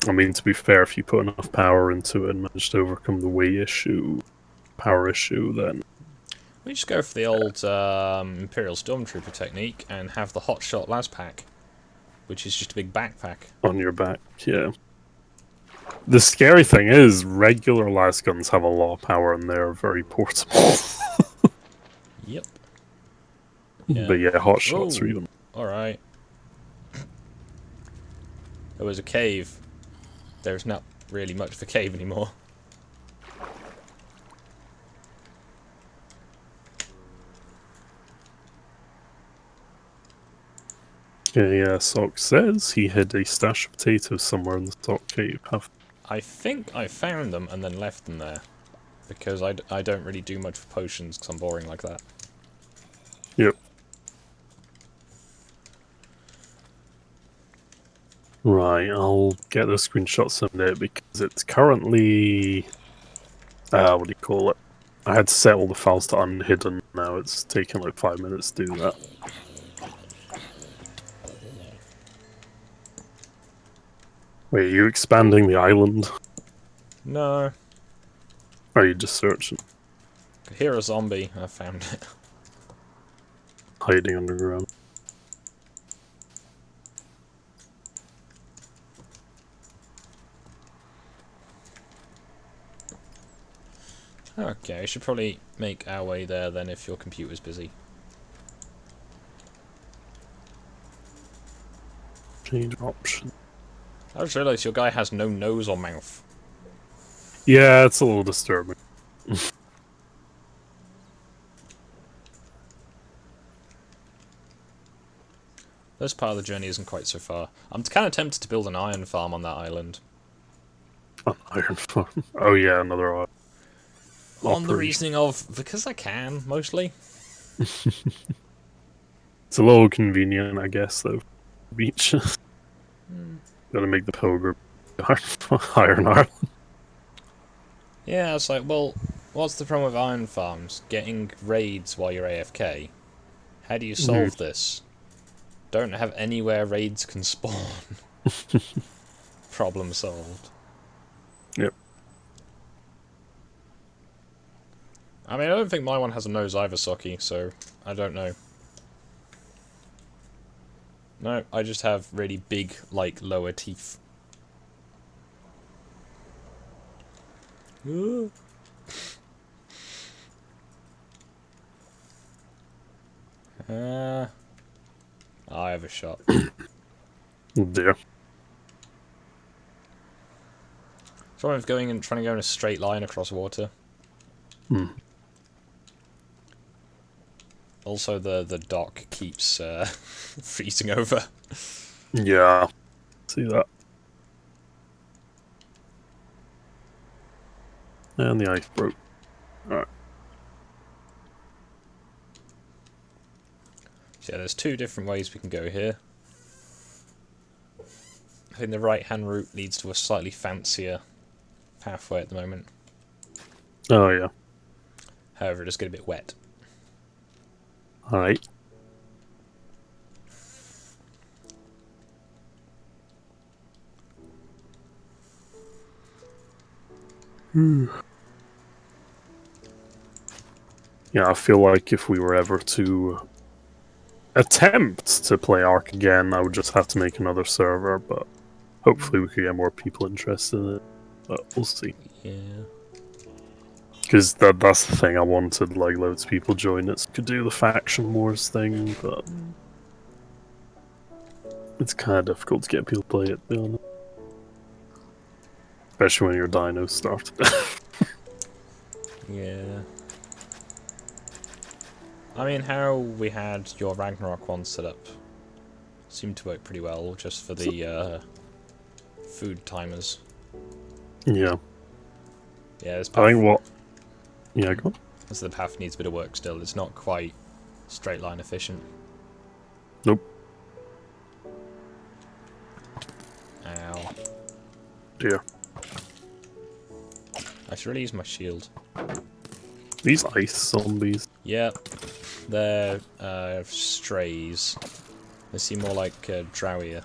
I mean, to be fair, if you put enough power into it and manage to overcome the weight issue, power issue, then We just go for the old Imperial Stormtrooper technique and have the hotshot las pack, which is just a big backpack. on your back, yeah. The scary thing is, regular las guns have a lot of power and they're very portable. Yep. Yeah. But yeah, hot shots Whoa. are even. Alright. There was a cave. There's not really much of a cave anymore. Yeah, Sock says he hid a stash of potatoes somewhere in the Sock cave. I think I found them and then left them there. Because I don't really do much with potions because I'm boring like that. Yep. Right, I'll get those screenshots someday because it's currently... what do you call it? I had to set all the files to unhidden, now it's taking like 5 minutes to do that. Wait, are you expanding the island? No. Or are you just searching? Could hear a zombie. I found it. Hiding underground. Okay, I should probably make our way there then if your computer's busy. Change option. I just realised your guy has no nose or mouth. Yeah, it's a little disturbing. This part of the journey isn't quite so far. I'm kind of tempted to build an iron farm on that island. An iron farm. Oh yeah, another iron. On the reasoning of, because I can, mostly. It's a little convenient, I guess, though. Beach. Gotta make the pilgrim iron Ireland. Yeah, it's like, well, what's the problem with iron farms? Getting raids while you're AFK. How do you solve this? Don't have anywhere raids can spawn. Problem solved. Yep. I mean, I don't think my one has a nose either, Socky, so I don't know. No, I just have really big, like, lower teeth. I have a shot. Dear. So I'm going and trying to go in a straight line across water. Hmm. Also, the dock keeps freezing over. Yeah. See that. And the ice broke. Alright. So yeah, there's two different ways we can go here. I think the right-hand route leads to a slightly fancier pathway at the moment. Oh, yeah. However, it does get a bit wet. Alright. Yeah, I feel like if we were ever to attempt to play Ark again, I would just have to make another server, but hopefully we could get more people interested in it. But we'll see. Yeah. Because that's the thing, I wanted like loads of people join it so could do the faction wars thing, but it's kind of difficult to get people to play it, to be honest. Especially when your dinos starve to death. Yeah. I mean, how we had your Ragnarok one set up seemed to work pretty well, just for the food timers. Yeah. Yeah, this I path, think what... Yeah, go on. this the path needs a bit of work still. It's not quite straight line efficient. Nope. Ow. Dear. I should really use my shield. These ice zombies. Yep. They're strays. They seem more like drowier.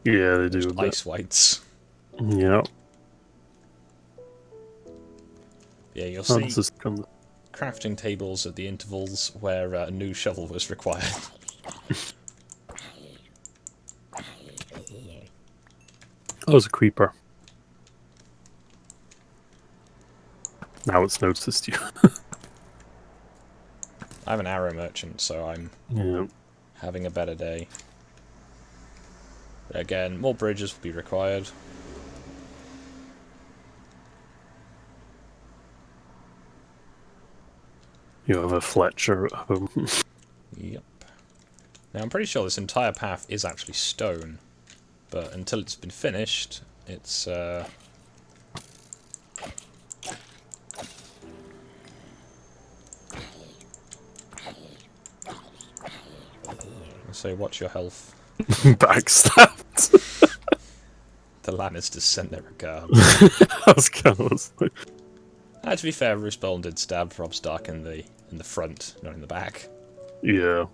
Yeah, they do a bit. Ice whites. Yeah. Yeah, you'll Oh, see this is kind of... crafting tables at the intervals where a new shovel was required. Oh, it's a creeper. Now it's noticed you. I'm an arrow merchant, so I'm Yeah. having a better day. But again, more bridges will be required. You have a Fletcher at home. Yep. Now I'm pretty sure this entire path is actually stone, but until it's been finished, it's so watch your health. Backstabbed. The Lannisters sent their regards. I was kind of like... To be fair, Roose Bolton did stab Robb Stark in the front, not in the back. Yeah.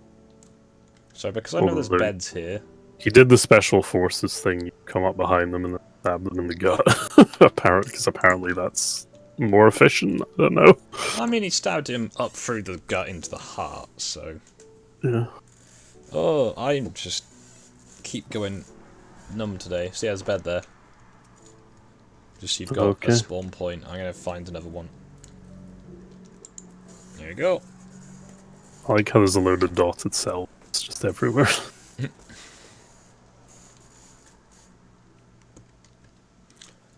So because I know there's Probably. beds here. He did the special forces thing. You come up behind them and stab them in the gut. Because apparently that's more efficient. I don't know. I mean, he stabbed him up through the gut into the heart, so... Yeah. Oh, I just keep going numb today. See, there's a bed there. Just so you've got Okay. a spawn point. I'm going to find another one. There you go. I like how there's a load of dotted cells just everywhere.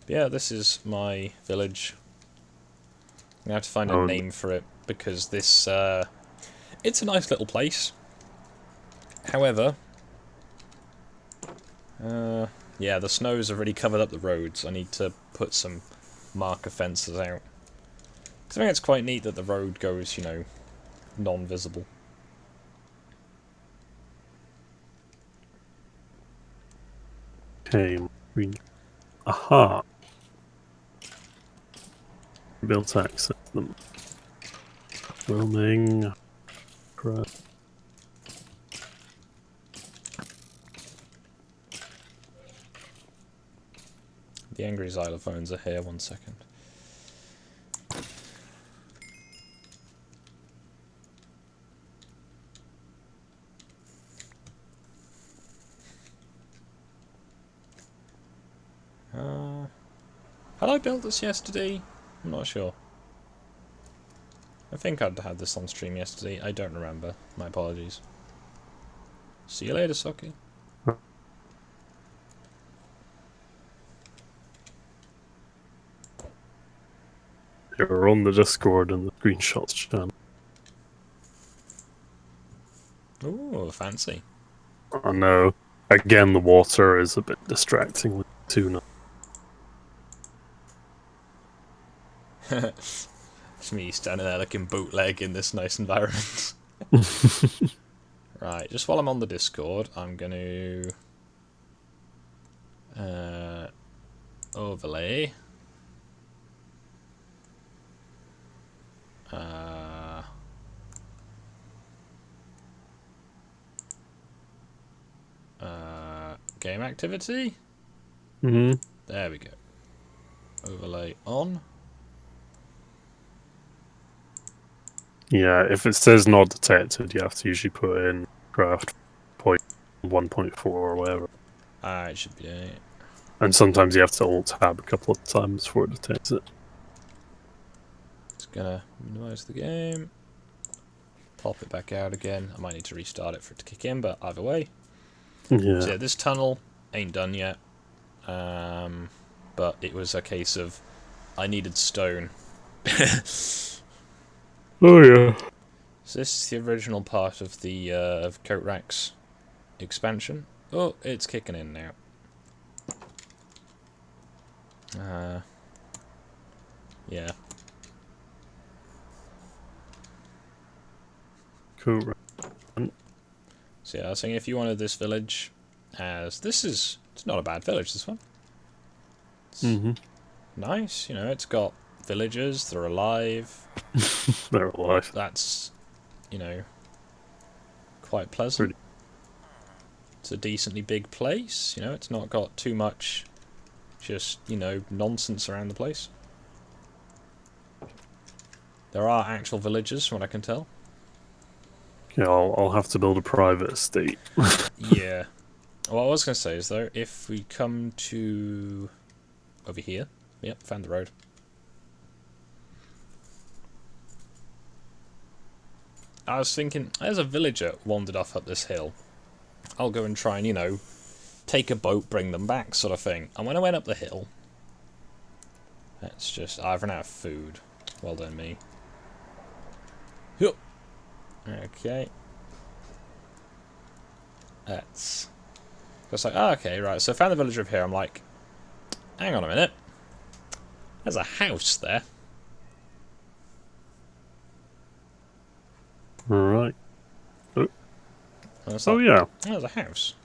Yeah, this is my village. I'm going to have to find a name for it, because this, it's a nice little place. However, yeah, the snows have really covered up the roads. I need to put some marker fences out. Because I think it's quite neat that the road goes, you know, non-visible. Okay. Aha. Built access them. Roaming. Crap. The angry xylophones are here, 1 second. Had I built this yesterday? I'm not sure. I think I'd had this on stream yesterday. I don't remember. My apologies. See you later, Socky. They're on the Discord and the screenshots channel. Ooh, fancy. I know. Again, the water is a bit distracting with tuna. It's me standing there looking bootleg in this nice environment. Right, just while I'm on the Discord, I'm going to overlay. Game activity. There we go. Overlay on. Yeah, if it says not detected, you have to usually put in craft point 1.4 or whatever. It should be doing it. And sometimes you have to alt tab a couple of times before it detects it. Just gonna minimize the game. Pop it back out again. I might need to restart it for it to kick in, but either way. Yeah. So yeah, this tunnel ain't done yet. But it was a case of I needed stone. Oh yeah. So this is the original part of the of Coat Rack's expansion. Oh, it's kicking in now. Yeah. Cool. So yeah, I was saying if you wanted this village as it's not a bad village, this one. It's nice, you know, it's got villagers, they're alive. They're alive. That's, you know, quite pleasant. Pretty. It's a decently big place, you know, it's not got too much just, you know, nonsense around the place. There are actual villagers from what I can tell. Yeah, I'll have to build a private estate. Yeah. What I was going to say is, though, if we come to over here, yep, found the road. I was thinking, there's a villager wandered off up this hill. I'll go and try and, you know, take a boat, bring them back, sort of thing. And when I went up the hill, I've run out of food. Well done, me. Yup. Okay. That's just like, oh, okay, right. So I found the villager up here. I'm like, hang on a minute. There's a house there. Alright. Oh, yeah. There's a house.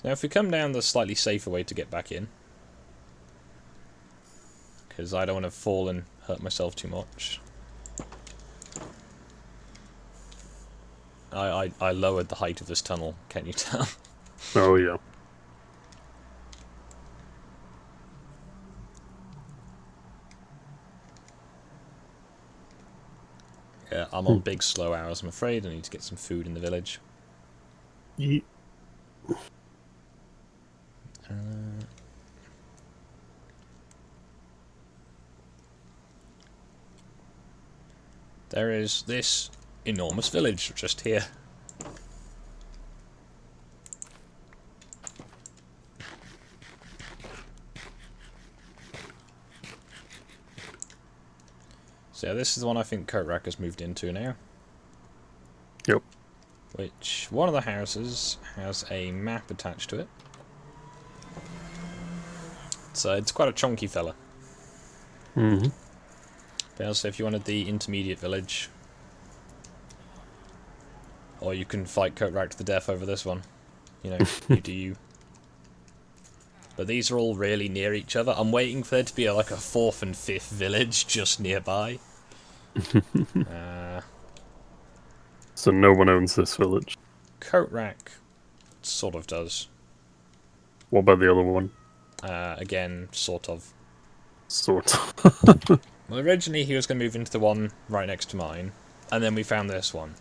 Now, if we come down the slightly safer way to get back in, because I don't want to fall and hurt myself too much. I lowered the height of this tunnel, can you tell? Oh yeah. Yeah, I'm on big slow hours, I'm afraid. I need to get some food in the village. Yeet. There is this enormous village just here. So yeah, this is the one I think Korak has moved into now. Yep. Which, one of the houses has a map attached to it. So it's quite a chunky fella. But also, if you wanted the intermediate village, or you can fight Korak to the death over this one. You know, you do you. But these are all really near each other. I'm waiting for there to be like a fourth and fifth village just nearby. So no one owns this village. Korak sort of does. What about the other one? Again, sort of. Sort of. Well, originally he was going to move into the one right next to mine, and then we found this one.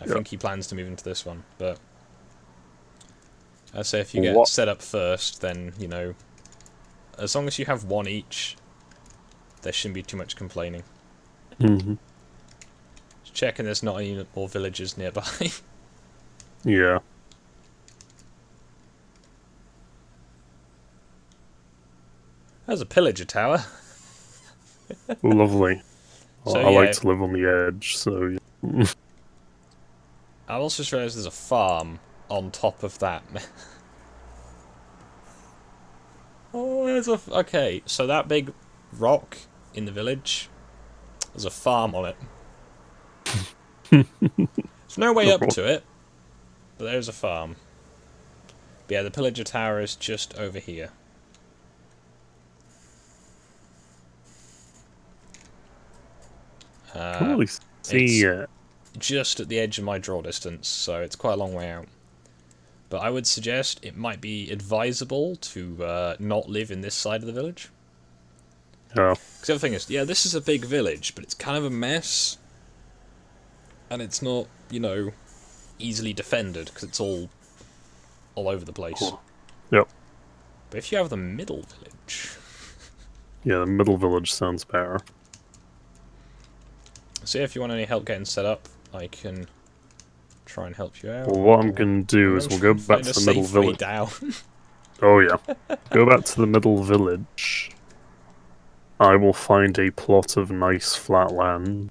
I think he plans to move into this one, but I'd say if you get set up first, then, you know, as long as you have one each, there shouldn't be too much complaining. Just checking there's not any more villages nearby. Yeah. There's a pillager tower. Lovely. So I like yeah, to live on the edge, so yeah. I also just realised there's a farm on top of that. Oh, there's a... Okay, so that big rock in the village, there's a farm on it. There's no way up to it, but there's a farm. But yeah, the pillager tower is just over here. Can't really see It's it. just at the edge of my draw distance, so it's quite a long way out. But I would suggest it might be advisable to not live in this side of the village. Yeah. Because the other thing is, yeah, this is a big village, but it's kind of a mess. And it's not, you know, easily defended, because it's all over the place. Cool. Yep. But if you have the middle village... Yeah, the middle village sounds better. So yeah, if you want any help getting set up, I can try and help you out. Well, what I'm going to do is we'll go back to the middle village. Down. Oh yeah. Go back to the middle village. I will find a plot of nice flat land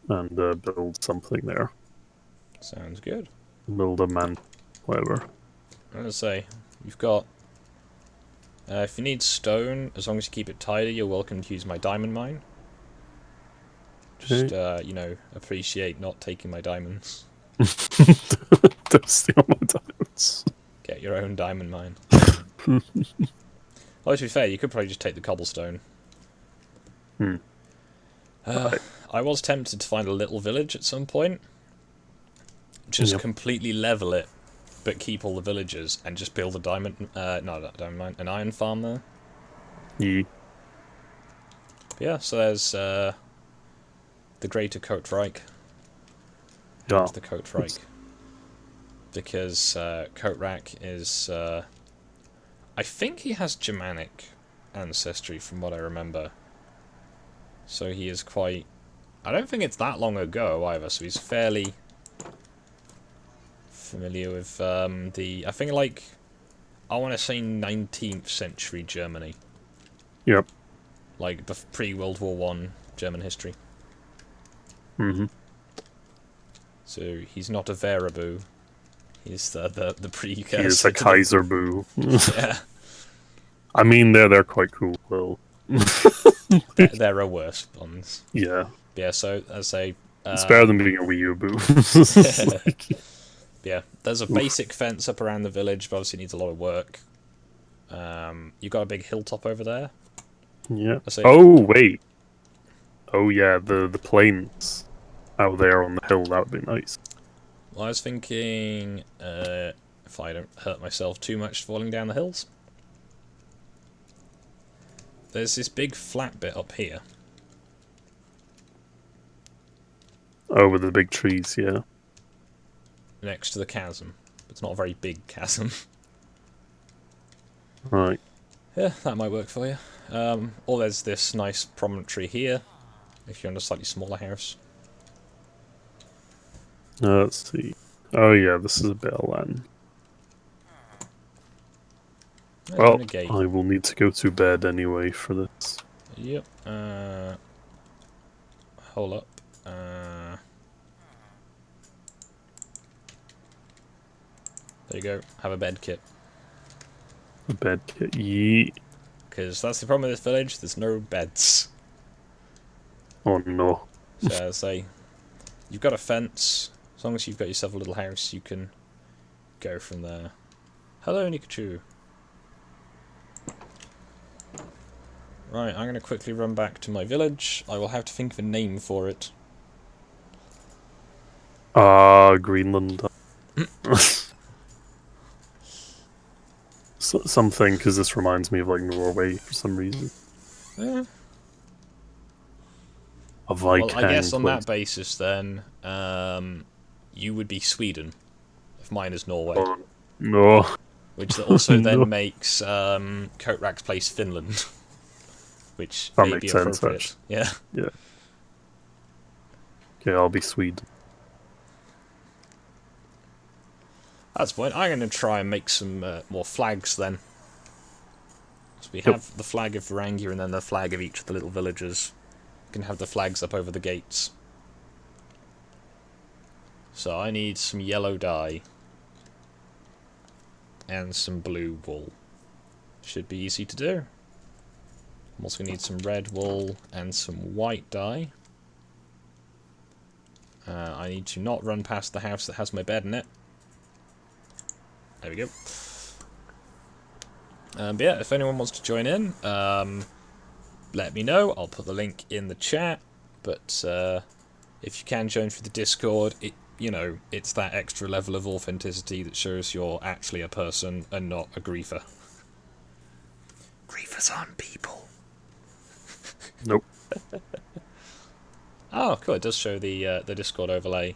and build something there. Sounds good. Build a man, whatever. I'm gonna say, you've got... if you need stone, as long as you keep it tidy, you're welcome to use my diamond mine. Just, you know, appreciate not taking my diamonds. Don't steal my diamonds. Get your own diamond mine. Well, to be fair, you could probably just take the cobblestone. I was tempted to find a little village at some point. Just completely level it, but keep all the villagers, and just build a diamond... no, not a diamond mine, an iron farm there. Yeah. But yeah, so there's the Greater Coatreich. Yeah. The Coatreich. Because Coatreich is... I think he has Germanic ancestry, from what I remember. So he is quite... I don't think it's that long ago, either, so he's fairly familiar with the... I think, like... I want to say 19th century Germany. Yep. Like, pre-World War One German history. Mm-hmm. So he's not a Wehraboo. He's the precursor. He is a Kaiser Boo. Yeah. I mean, they're quite cool, though. There are worse ones. Yeah. Yeah, so, as I say... It's better than being a Wii U Boo. Like... Yeah, there's a basic fence up around the village, but obviously it needs a lot of work. You got a big hilltop over there? Yeah. Oh, wait. Oh, yeah, the plains out there on the hill, that would be nice. Well, I was thinking, if I don't hurt myself too much falling down the hills. There's this big flat bit up here. Oh, with the big trees, yeah. Next to the chasm. It's not a very big chasm. Right. Yeah, that might work for you. Or there's this nice promontory here, if you're in a slightly smaller house. Let's see. Oh, yeah, this is a bit of land. Well, I will need to go to bed anyway for this. Yep. Hold up. There you go. Have a bed kit. A bed kit, yeet. Because that's the problem with this village. There's no beds. Oh no. So, say, you've got a fence. As long as you've got yourself a little house, you can go from there. Hello, Nikachu. Right, I'm going to quickly run back to my village. I will have to think of a name for it. Greenland. Something, because this reminds me of, like, Norway for some reason. Yeah. A Viking. Well, I guess on that basis, then, you would be Sweden, if mine is Norway. No. Which also then makes Coatreich's place Finland. Which that may be makes sense, appropriate. actually. Yeah. Yeah. Okay, I'll be Sweden. That's the point. I'm going to try and make some more flags then. So we have the flag of Varangian and then the flag of each of the little villages. We can have the flags up over the gates. So I need some yellow dye. And some blue wool. Should be easy to do. I'm also going to need some red wool and some white dye. I need to not run past the house that has my bed in it. There we go. But yeah, if anyone wants to join in, let me know. I'll put the link in the chat. But if you can join through the Discord, it's that extra level of authenticity that shows you're actually a person and not a griefer. Griefers aren't people. Nope. Oh, cool. It does show the Discord overlay.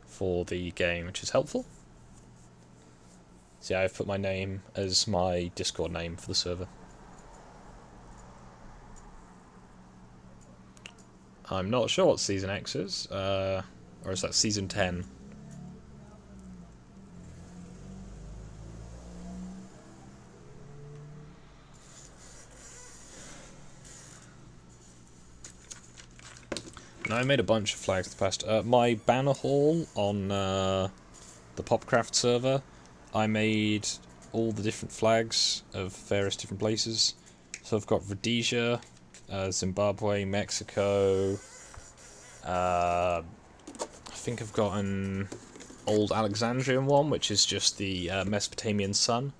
For the game, which is helpful. See, I've put my name as my Discord name for the server. I'm not sure what Season X is, or is that Season 10? Now, I made a bunch of flags in the past. My banner hall on the Popcraft server, I made all the different flags of various different places. So I've got Rhodesia, Zimbabwe, Mexico. I think I've got an old Alexandrian one, which is just the Mesopotamian sun.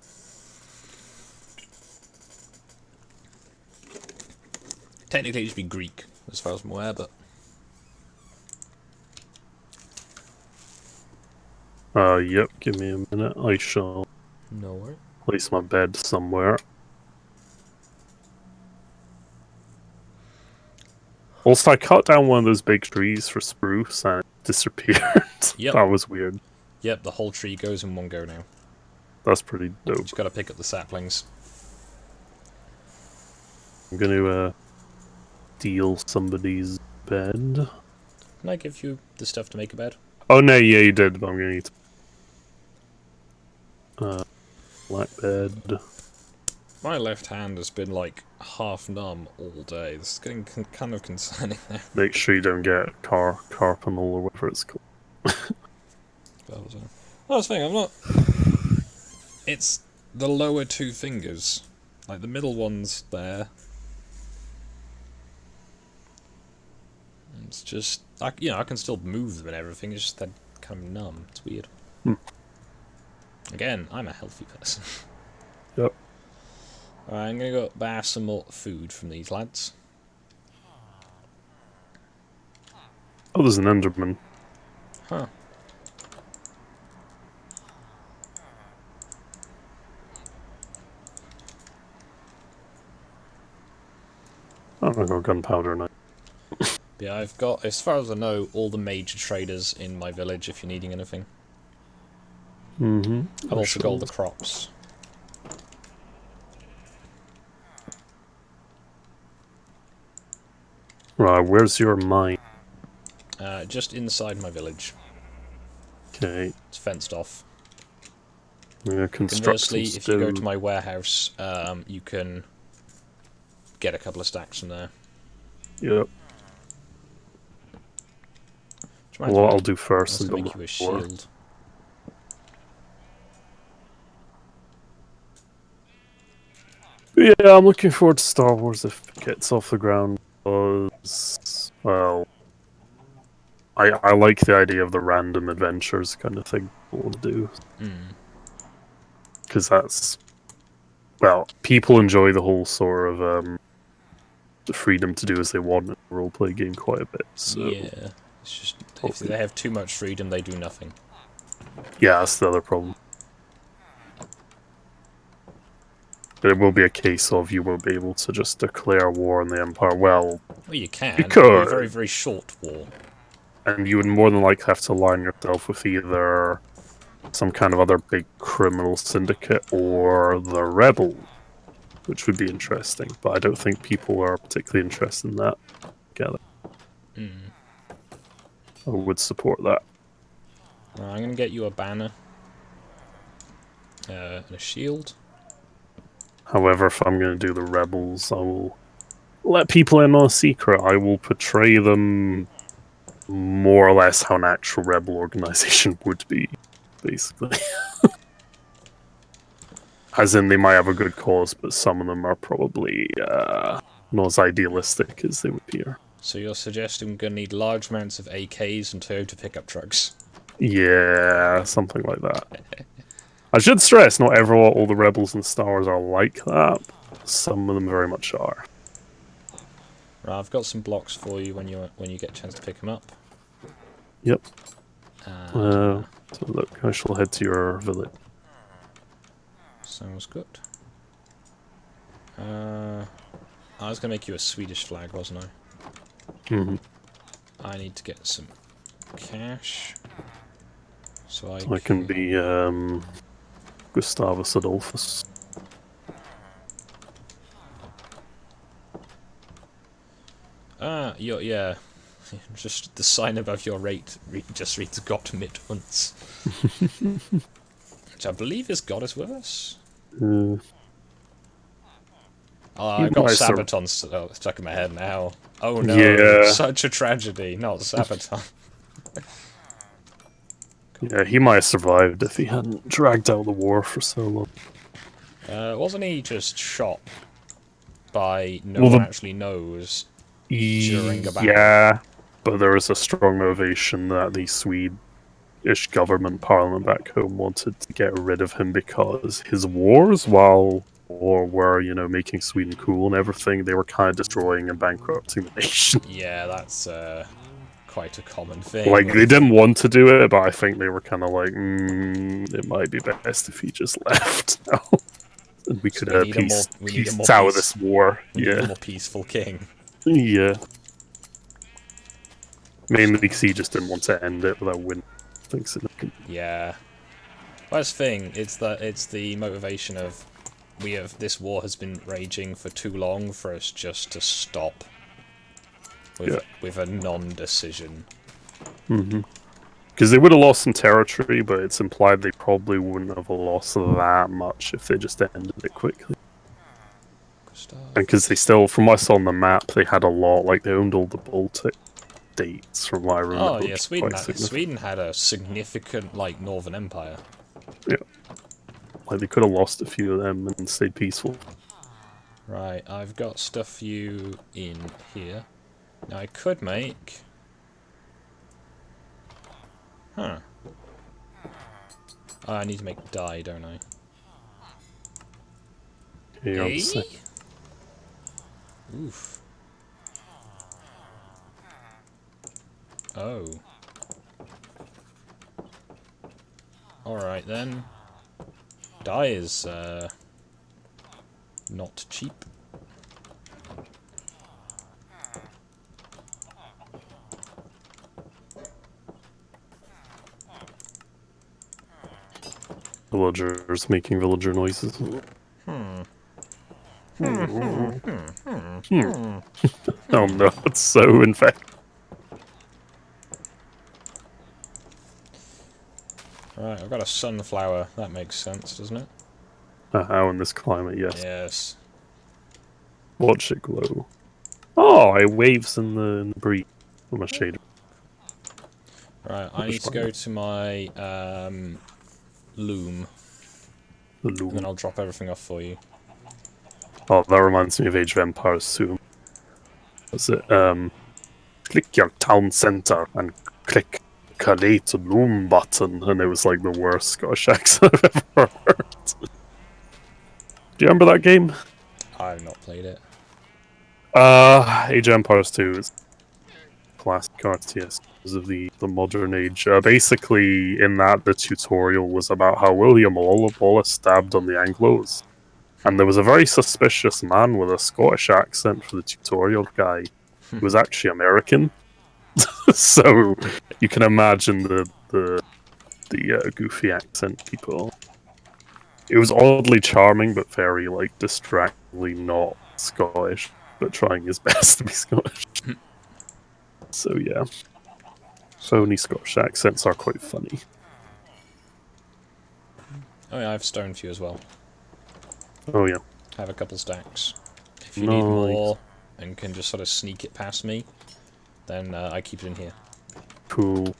Technically, it should be Greek, as far as I'm aware, but. Yep, give me a minute. I shall place my bed somewhere. Also, I cut down one of those big trees for spruce and it disappeared. Yep. That was weird. Yep, the whole tree goes in one go now. That's pretty dope. Just gotta pick up the saplings. I'm gonna steal somebody's bed. Can I give you the stuff to make a bed? Oh no, yeah, you did, but I'm gonna need to... black bed. My left hand has been like half numb all day. This is getting kind of concerning now. Make sure you don't get carpal or whatever it's called. That's the thing, I'm not... It's the lower two fingers. Like, the middle one's there. It's just... I can still move them and everything, it's just that kind of numb. It's weird. Again, I'm a healthy person. Yep. Alright, I'm gonna go buy some more food from these lads. Oh, there's an Enderman. Huh. Oh, I've got gunpowder now. Yeah, I've got, as far as I know, all the major traders in my village if you're needing anything. I've also got all the crops. Right, where's your mine? Just inside my village. Okay. It's fenced off. I'm gonna construct Conversely, some if you go to my warehouse, you can get a couple of stacks from there. Yep. What I'll do first is make you a shield. Yeah, I'm looking forward to Star Wars if it gets off the ground. Because, well, I like the idea of the random adventures kind of thing people want to do. Because that's, well, people enjoy the whole sort of the freedom to do as they want in a roleplay game quite a bit. So. Yeah, it's just if they have too much freedom, they do nothing. Yeah, that's the other problem. But it will be a case of you won't be able to just declare war on the Empire. Well, you can. You It'll be a could. very, very short war. And you would more than likely have to align yourself with either some kind of other big criminal syndicate or the rebel, which would be interesting. But I don't think people are particularly interested in that together. I would support that. I'm going to get you a banner. And a shield. However, if I'm going to do the rebels, I will let people in on a secret. I will portray them more or less how an actual rebel organization would be, basically. As in, they might have a good cause, but some of them are probably not as idealistic as they would appear. So you're suggesting we're going to need large amounts of AKs and Toyota pickup trucks? Yeah, something like that. I should stress, not all the rebels and Star Wars are like that. Some of them very much are. Right, I've got some blocks for you when you get a chance to pick them up. Yep. So look, I shall head to your village. Sounds good. I was going to make you a Swedish flag, wasn't I? Mm-hmm. I need to get some cash. So I can be Gustavus Adolphus. Yeah. Just the sign above your rate just reads "Got Midlands," which I believe is Goddess with us. I got Sabaton stuck in my head now. Oh no, yeah. Such a tragedy, not Sabaton. Yeah, he might have survived if he hadn't dragged out the war for so long. Wasn't he just shot by no one actually knows during a battle? Yeah, but there was a strong motivation that the Swedish government parliament back home wanted to get rid of him because his wars, while were, making Sweden cool and everything, they were kind of destroying and bankrupting the nation. Yeah, that's quite a common thing. Like, they didn't want to do it, but I think they were kind of like, it might be best if he just left now. And we could have peace out of this war. We need a more peaceful king. Yeah. Mainly because he just didn't want to end it without winning. Yeah. Well, that's the thing. It's the motivation of this war has been raging for too long for us just to stop with a non-decision. Mm-hmm. Because they would have lost some territory, but it's implied they probably wouldn't have lost that much if they just ended it quickly. And because they still, from what I saw on the map, they had a lot, like they owned all the Baltic states, from what I remember. Oh yeah, Sweden had a significant, northern empire. Yeah. Like, they could have lost a few of them and stayed peaceful. Right, I've got stuff for you in here. Now I could make... Huh. Oh, I need to make dye, don't I? Yeah, Oof. Oh. Alright then. Dye is, not cheap. Villagers making villager noises. Oh no, it's so infected. Right, I've got a sunflower. That makes sense, doesn't it? How in this climate, yes. Yes. Watch it glow. Oh, it waves in the breeze from a shader. Right, I need to go to my loom. The loom. And then I'll drop everything off for you. Oh, that reminds me of Age of Empires soon. Was it, click your town centre and click collate loom button, and it was like the worst Scottish accent I've ever heard. Do you remember that game? I've not played it. Age of Empires 2 is classic RTS because of the modern age. Basically, in that, the tutorial was about how William Wallace stabbed on the Anglos. And there was a very suspicious man with a Scottish accent for the tutorial guy who was actually American. So you can imagine the goofy accent people. It was oddly charming, but very distractingly not Scottish, but trying his best to be Scottish. So yeah, phony Scottish accents are quite funny. Oh yeah, I have stone for you as well. Oh yeah. I have a couple stacks. If you need Nice. more and can just sort of sneak it past me, then I keep it in here. Cool.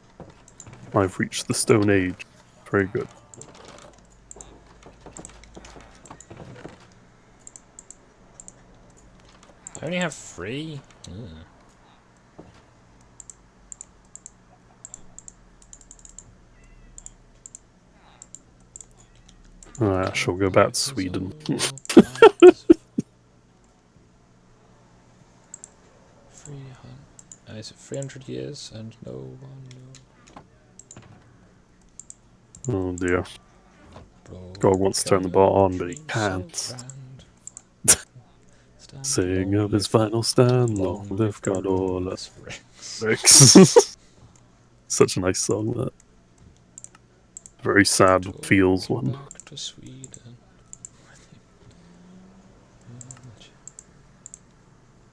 I've reached the Stone Age. Very good. I only have 3? Ugh. I shall go back to Sweden. Is it 300 years and no one Oh dear. knows? God wants to turn the bot on, but he can't. Sing of his final stand, long live Carola. Such a nice song, that. Very sad feels one. Back to Sweden.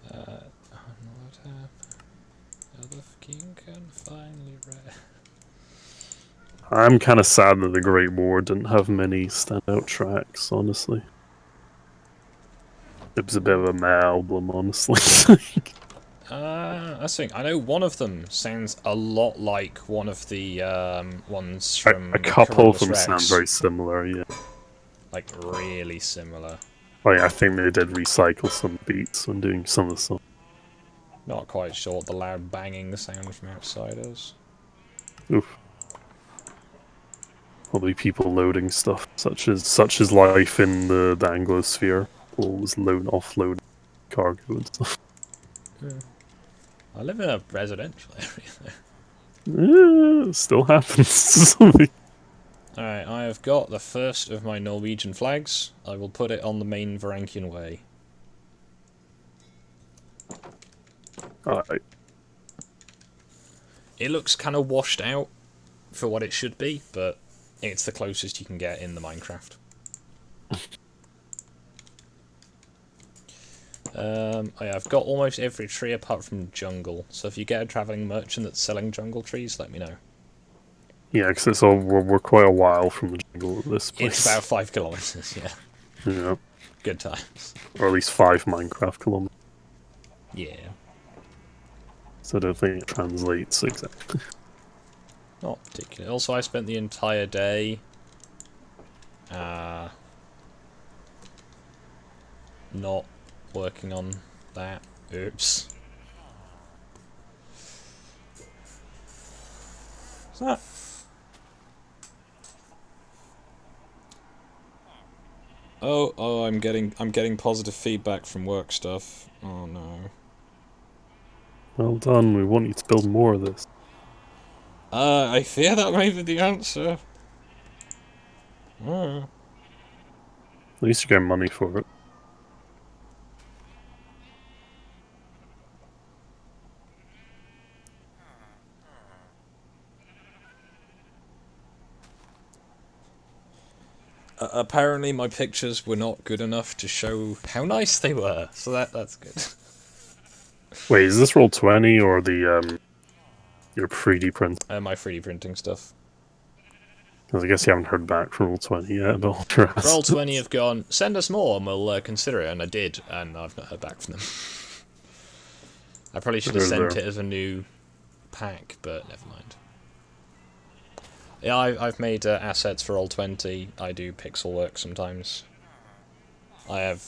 What happened? The king can finally rest. I'm kind of sad that the Great War didn't have many standout tracks, honestly. It was a bit of a meh album, honestly. That's the thing. I know one of them sounds a lot like one of the ones from a couple of Coronavirus them Rex. sound very similar, yeah. Like, really similar. Like, I think they did recycle some beats when doing some of the songs. Not quite sure what the loud banging sound from outside is. Oof. Probably people loading stuff, such as life in the Anglosphere. Always offload cargo and stuff. Yeah. I live in a residential area. It still happens. Alright, I have got the first of my Norwegian flags. I will put it on the main Varangian way. Alright. It looks kind of washed out for what it should be, but it's the closest you can get in the Minecraft. I've got almost every tree apart from jungle, so if you get a travelling merchant that's selling jungle trees, let me know. Yeah, because we're quite a while from the jungle at this place. It's about 5 kilometres, yeah. Yeah. Good times. Or at least 5 Minecraft kilometers. Yeah. So I don't think it translates exactly. Not particularly. Also, I spent the entire day not working on that. Oops. What's that? Oh, I'm getting positive feedback from work stuff. Oh no. Well done, we want you to build more of this. I fear that may be the answer. Oh. At least you're getting money for it. Apparently my pictures were not good enough to show how nice they were, so that's good. Wait, is this Roll20 or the your 3D print? My 3D printing stuff. Because I guess you haven't heard back from Roll20 yet about Roll20 have gone, send us more and we'll consider it, and I did, and I've not heard back from them. I probably should have sent it as a new pack, but never mind. Yeah, I've made assets for Roll20. I do pixel work sometimes. I have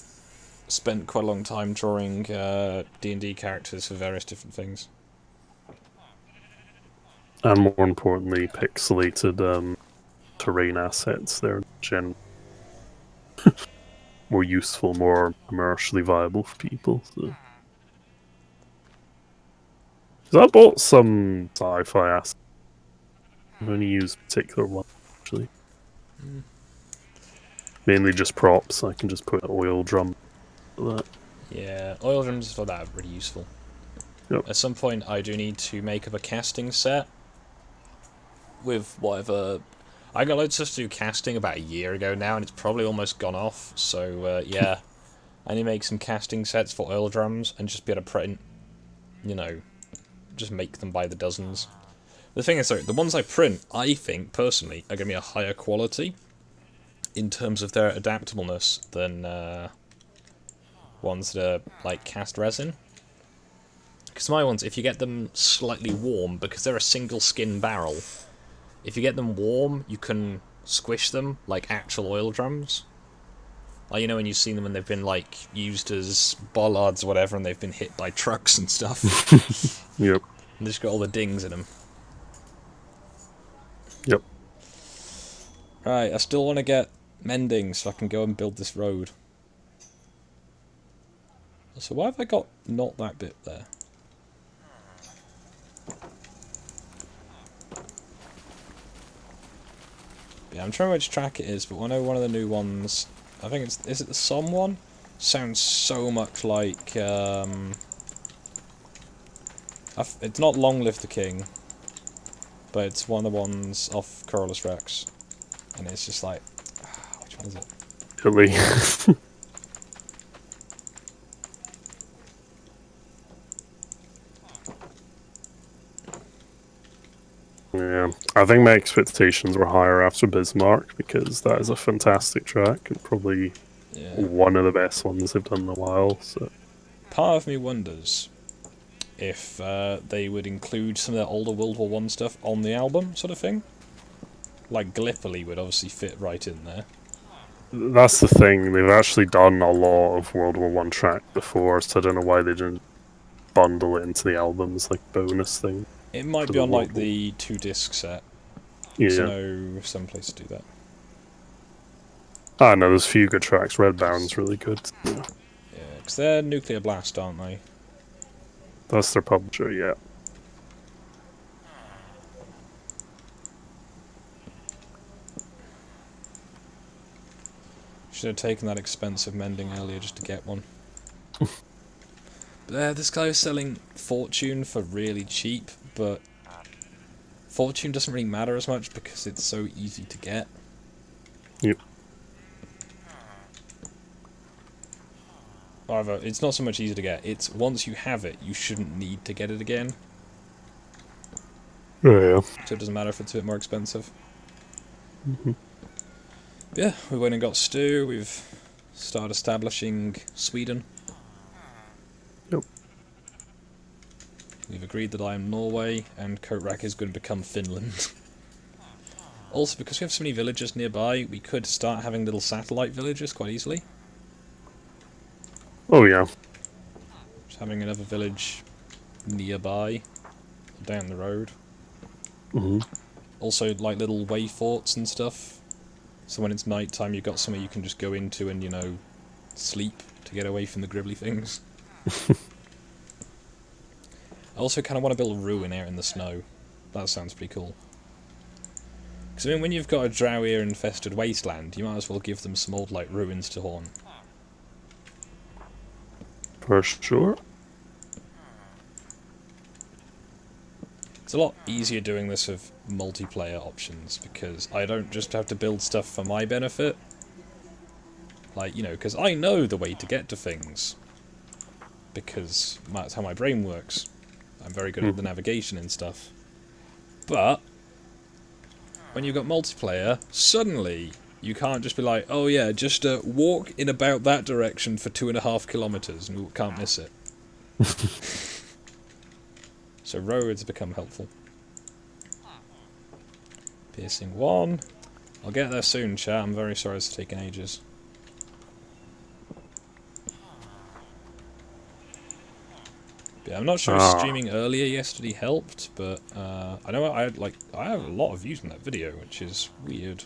spent quite a long time drawing D&D characters for various different things. And more importantly, pixelated terrain assets. They're generally more useful, more commercially viable for people. So. I bought some sci-fi assets. I've only used particular one, actually. Mainly just props. I can just put an oil drum for that. Yeah, oil drums for that are really useful. Yep. At some point, I do need to make up a casting set with whatever. I got loads of stuff to do casting about a year ago now, and it's probably almost gone off. So yeah, I need to make some casting sets for oil drums and just be able to print. You know, just make them by the dozens. The thing is, though, the ones I print, I think personally, are going to be a higher quality. in terms of their adaptableness than ones that are like cast resin. Because my ones, if you get them slightly warm, because they're a single skin barrel, if you get them warm, you can squish them like actual oil drums. Like, you know, when you've seen them when they've been like used as bollards or whatever, and they've been hit by trucks and stuff. Yep. And they've just got all the dings in them. Yep. Right, I still want to get mending so I can go and build this road. So why have I got not that bit there? Yeah, I'm trying which track it is, but I know one of the new ones, I think it's, is it the Somme one? Sounds so much like, it's not Long Live the King, but it's one of the ones off Corollas Rex. And it's just like, which one is it? Italy. Yeah, I think my expectations were higher after Bismarck, because that is a fantastic track and probably one of the best ones they've done in a while. So part of me wonders if they would include some of their older World War I stuff on the album, sort of thing. Like Gallipoli would obviously fit right in there. that's the thing, they've actually done a lot of World War One track before, so I don't know why they didn't bundle it into the albums like bonus thing. It might be on like the 2-disc set. Yeah. So I know some place to do that. Ah, no, there's a few good tracks. Red Baron's really good. Yeah, because they're Nuclear Blast, aren't they? That's their publisher, yeah. Should have taken that expensive mending earlier just to get one. This guy was selling Fortune for really cheap, but Fortune doesn't really matter as much because it's so easy to get. Yep. However, it's not so much easy to get, it's once you have it, you shouldn't need to get it again. Oh, yeah. So it doesn't matter if it's a bit more expensive. Mm-hmm. Yeah, we went and got stew, we've started establishing Sweden. Yep. We've agreed that I am Norway, and Kotrak is going to become Finland. Also, because we have so many villages nearby, we could start having little satellite villages quite easily. Oh, yeah. Just having another village nearby, down the road. Mm-hmm. Also, like little way forts and stuff. So when it's night time, you've got somewhere you can just go into and, you know, sleep to get away from the gribbly things. I also kind of want to build a ruin out in the snow. That sounds pretty cool. Because, I mean, when you've got a drow-infested wasteland, you might as well give them some old, like, ruins to haunt. For sure. It's a lot easier doing this with multiplayer options, because I don't just have to build stuff for my benefit. Like, you know, because I know the way to get to things. Because that's how my brain works. I'm very good at the navigation and stuff. But when you've got multiplayer, suddenly you can't just be like, oh yeah, just walk in about that direction for 2.5 kilometers and you can't miss it. So roads become helpful. Piercing 1. I'll get there soon, chat. I'm very sorry it's taken ages. Yeah, I'm not sure if streaming earlier yesterday helped, but I know I have a lot of views on that video, which is weird.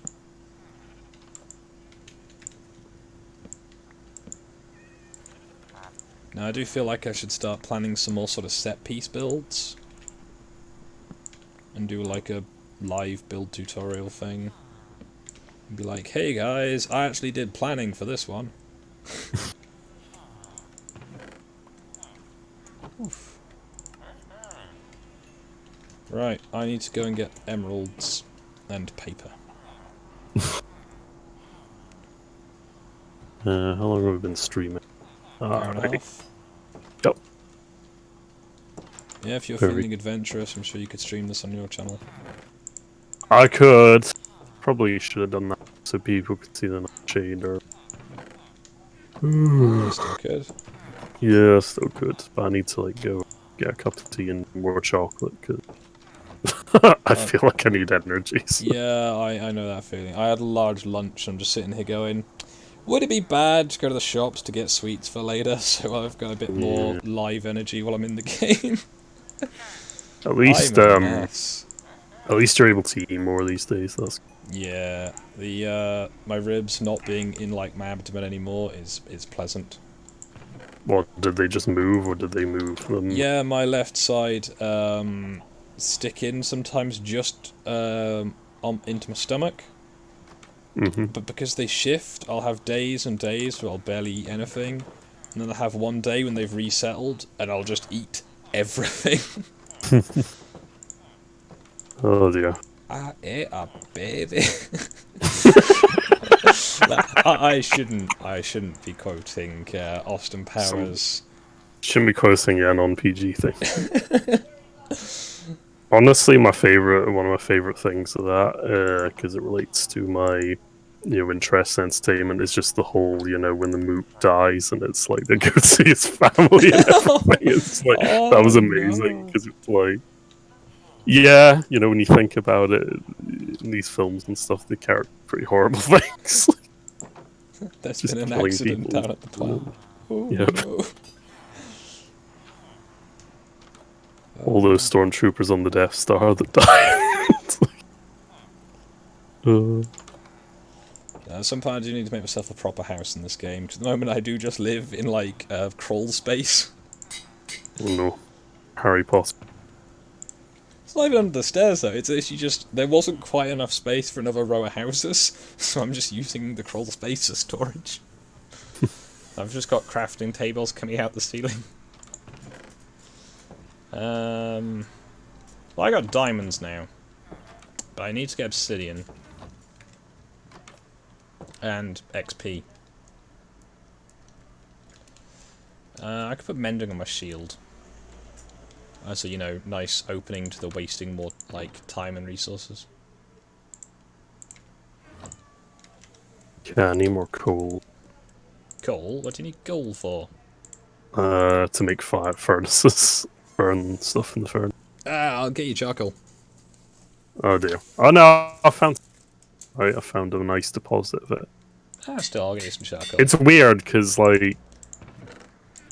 Now I do feel like I should start planning some more sort of set piece builds and do like a live build tutorial thing. And be like, hey guys, I actually did planning for this one. Oof. Right, I need to go and get emeralds and paper. How long have we been streaming? Hour and a half. Yep. Yeah, if you're feeling adventurous, I'm sure you could stream this on your channel. I could. Probably should have done that so people could see the nightshade. Or Still good. yeah, still good. But I need to like go get a cup of tea and more chocolate because I feel like I need energy. So. Yeah, I know that feeling. I had a large lunch. I'm just sitting here going, would it be bad to go to the shops to get sweets for later so I've got a bit more live energy while I'm in the game? At least, I'm a mess. at least you're able to eat more these days. That's Yeah, the my ribs not being in like my abdomen anymore is pleasant. what did they just move, or did they move them? Yeah, my left side stick in sometimes just into my stomach. But because they shift, I'll have days and days where I'll barely eat anything, and then I'll have one day when they've resettled, and I'll just eat everything. Oh dear. I ate a baby. I shouldn't be quoting Austin Powers. Shouldn't be quoting a non-PG thing. Honestly, one of my favorite things of that, because it relates to my, interest in entertainment, is just the whole, when the moop dies and it's like they go to see his family and everything. It's like that was amazing because it's like, yeah, when you think about it, in these films and stuff, they carry pretty horrible things. There's been an accident people. down at the plant. Yep. No. All those stormtroopers on the Death Star that died. Sometimes you need to make myself a proper house in this game. 'Cause at the moment I do just live in like crawl space. Oh no, Harry Potter. It's not even under the stairs though. It's actually just there wasn't quite enough space for another row of houses, so I'm just using the crawl space as storage. I've just got crafting tables coming out the ceiling. Well, I got diamonds now, but I need to get obsidian and XP. I could put mending on my shield. So, nice opening to the wasting more, like, time and resources. Yeah, I need more coal. Coal? What do you need coal for? To make fire furnaces. Burn stuff in the furnace. I'll get you charcoal. Oh dear. Oh no, I found a nice deposit of it. Still, I'll get you some charcoal. It's weird, because, like,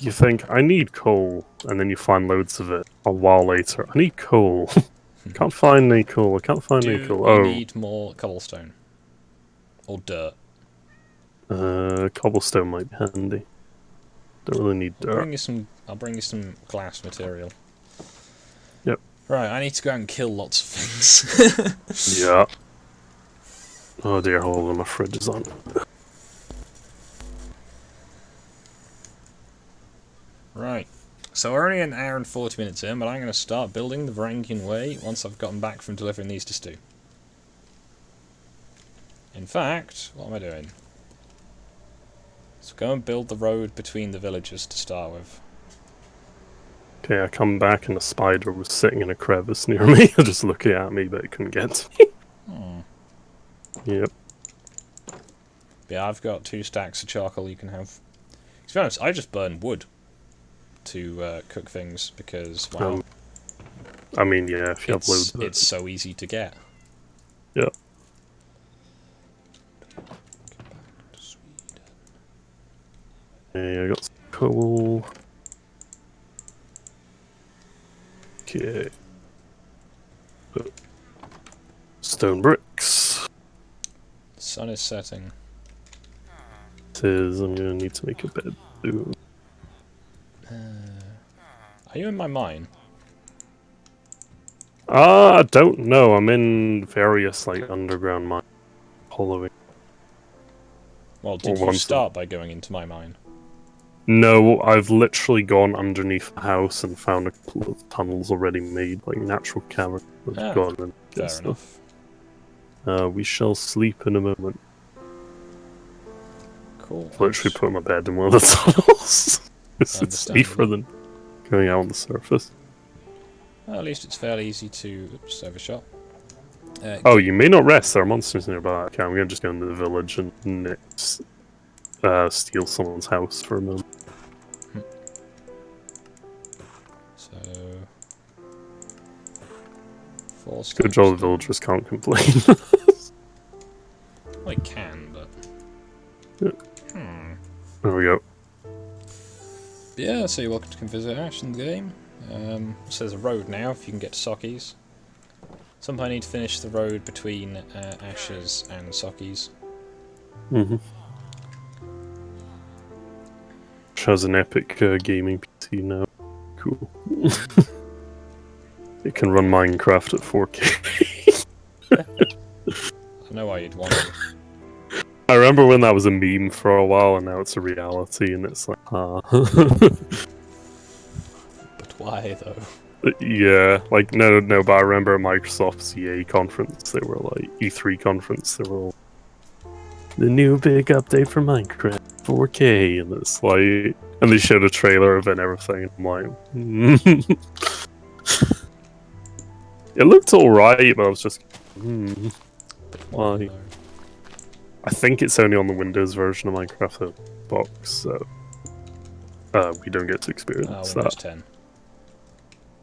you think, I need coal, and then you find loads of it a while later. I need coal. Can't find any coal. I can't find any coal. Do you need more cobblestone? Or dirt? Cobblestone might be handy. Don't really need dirt. I'll bring you some glass material. Yep. Right, I need to go out and kill lots of things. Yeah. Oh dear, hold on, my fridge is on. Right. So we're only an hour and 40 minutes in, but I'm going to start building the Varangian way once I've gotten back from delivering these to Stu. In fact, what am I doing? Let's go and build the road between the villages to start with. Okay, I come back and a spider was sitting in a crevice near me, just looking at me, but it couldn't get to me. Yep. Yeah, I've got 2 stacks of charcoal you can have. To be honest, I just burn wood to cook things because, wow. I mean, yeah, if you have loads of it. It's so easy to get. Yeah. Okay, I got some coal. Okay. Stone bricks. The sun is setting. It is. I'm gonna need to make a bed soon. Are you in my mine? I don't know. I'm in various like underground mines, hollowing. Well, did you start by going into my mine? No, I've literally gone underneath the house and found a couple of tunnels already made, like natural caverns. I've gone and fair stuff. enough. We shall sleep in a moment. Cool. I've literally put my bed in one of the tunnels. It's safer than going out on the surface. Well, at least it's fairly easy to... Oops, overshot. Oh, you may not rest. There are monsters nearby. Okay, I'm gonna just go into the village and steal someone's house for a moment. So... 4 stacks. Good job the villagers can't complain. Well, it can, but... Yeah. There we go. Yeah, so you're welcome to come visit Ash in the game. So there's a road now, if you can get to Sockies. Somehow I need to finish the road between Ash's and Sockies. Which has an epic gaming PC now. Cool. It can run Minecraft at 4K. I know why you'd want to. I remember when that was a meme for a while, and now it's a reality, and it's like, But why, though? Yeah, like, no, but I remember at Microsoft's EA conference, they were like, E3 conference, they were all, the new big update for Minecraft, 4K, and it's like, and they showed a trailer of it and everything, and I'm like, It looked alright, but I was just, why? I think it's only on the Windows version of Minecraft box, so we don't get to experience Windows that. 10.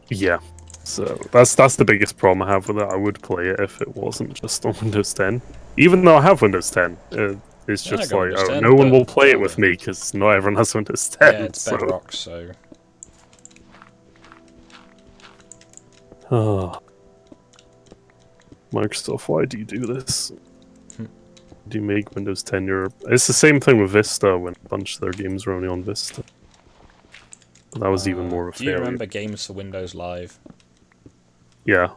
Yeah, so that's the biggest problem I have with it. I would play it if it wasn't just on Windows 10. Even though I have Windows 10, it's just like, Windows 10, no one will play it yeah. with me because not everyone has Windows 10. Yeah, it's Bedrock, so... Oh. Microsoft, why do you do this? Do you make Windows 10 your... It's the same thing with Vista when a bunch of their games were only on Vista. But that was even more of a Do you failure. remember Games for Windows Live? Yeah.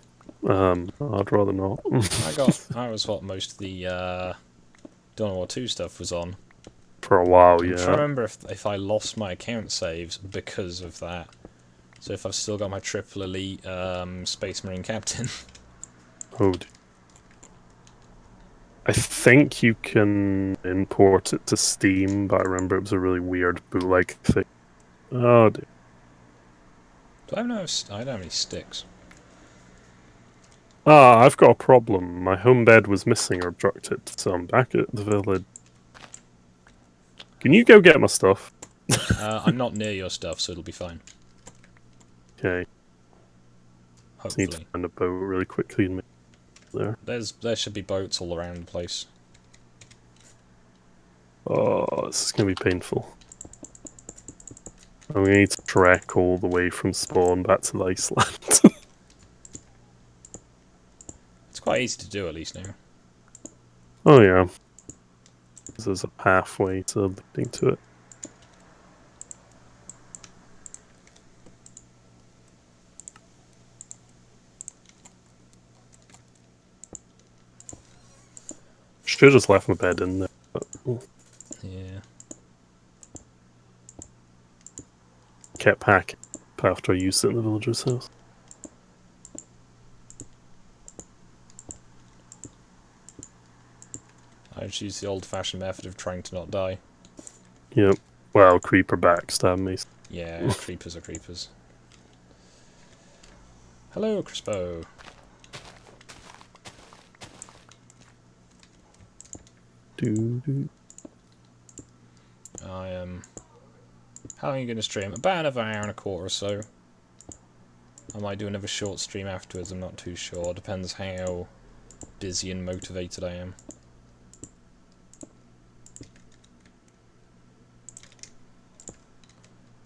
I'd rather not. I was what most of the Dawn of War 2 stuff was on. For a while, I'm yeah. trying to remember if I lost my account saves because of that. So if I've still got my Triple Elite Space Marine Captain. Oh, dear. I think you can import it to Steam, but I remember it was a really weird bootleg thing. Oh, dear. I don't have any sticks. Ah, I've got a problem. My home bed was missing or obstructed, so I'm back at the village. Can you go get my stuff? I'm not near your stuff, so it'll be fine. Okay. Hopefully. Need to find a boat really quickly and make it there. There should be boats all around the place. Oh, this is gonna be painful. I'm gonna need to trek all the way from spawn back to the Iceland. It's quite easy to do at least now. Oh yeah. There's a pathway to leading to it. Should have just left my bed in there. But, Yeah. kept packing after I used it in the villager's house. I just use the old-fashioned method of trying to not die. Yep. Well, creeper backstab me. Yeah, creepers are creepers. Hello, Crispo. I am... How long are you going to stream? About another hour and a quarter or so. I might do another short stream afterwards, I'm not too sure. Depends how busy and motivated I am.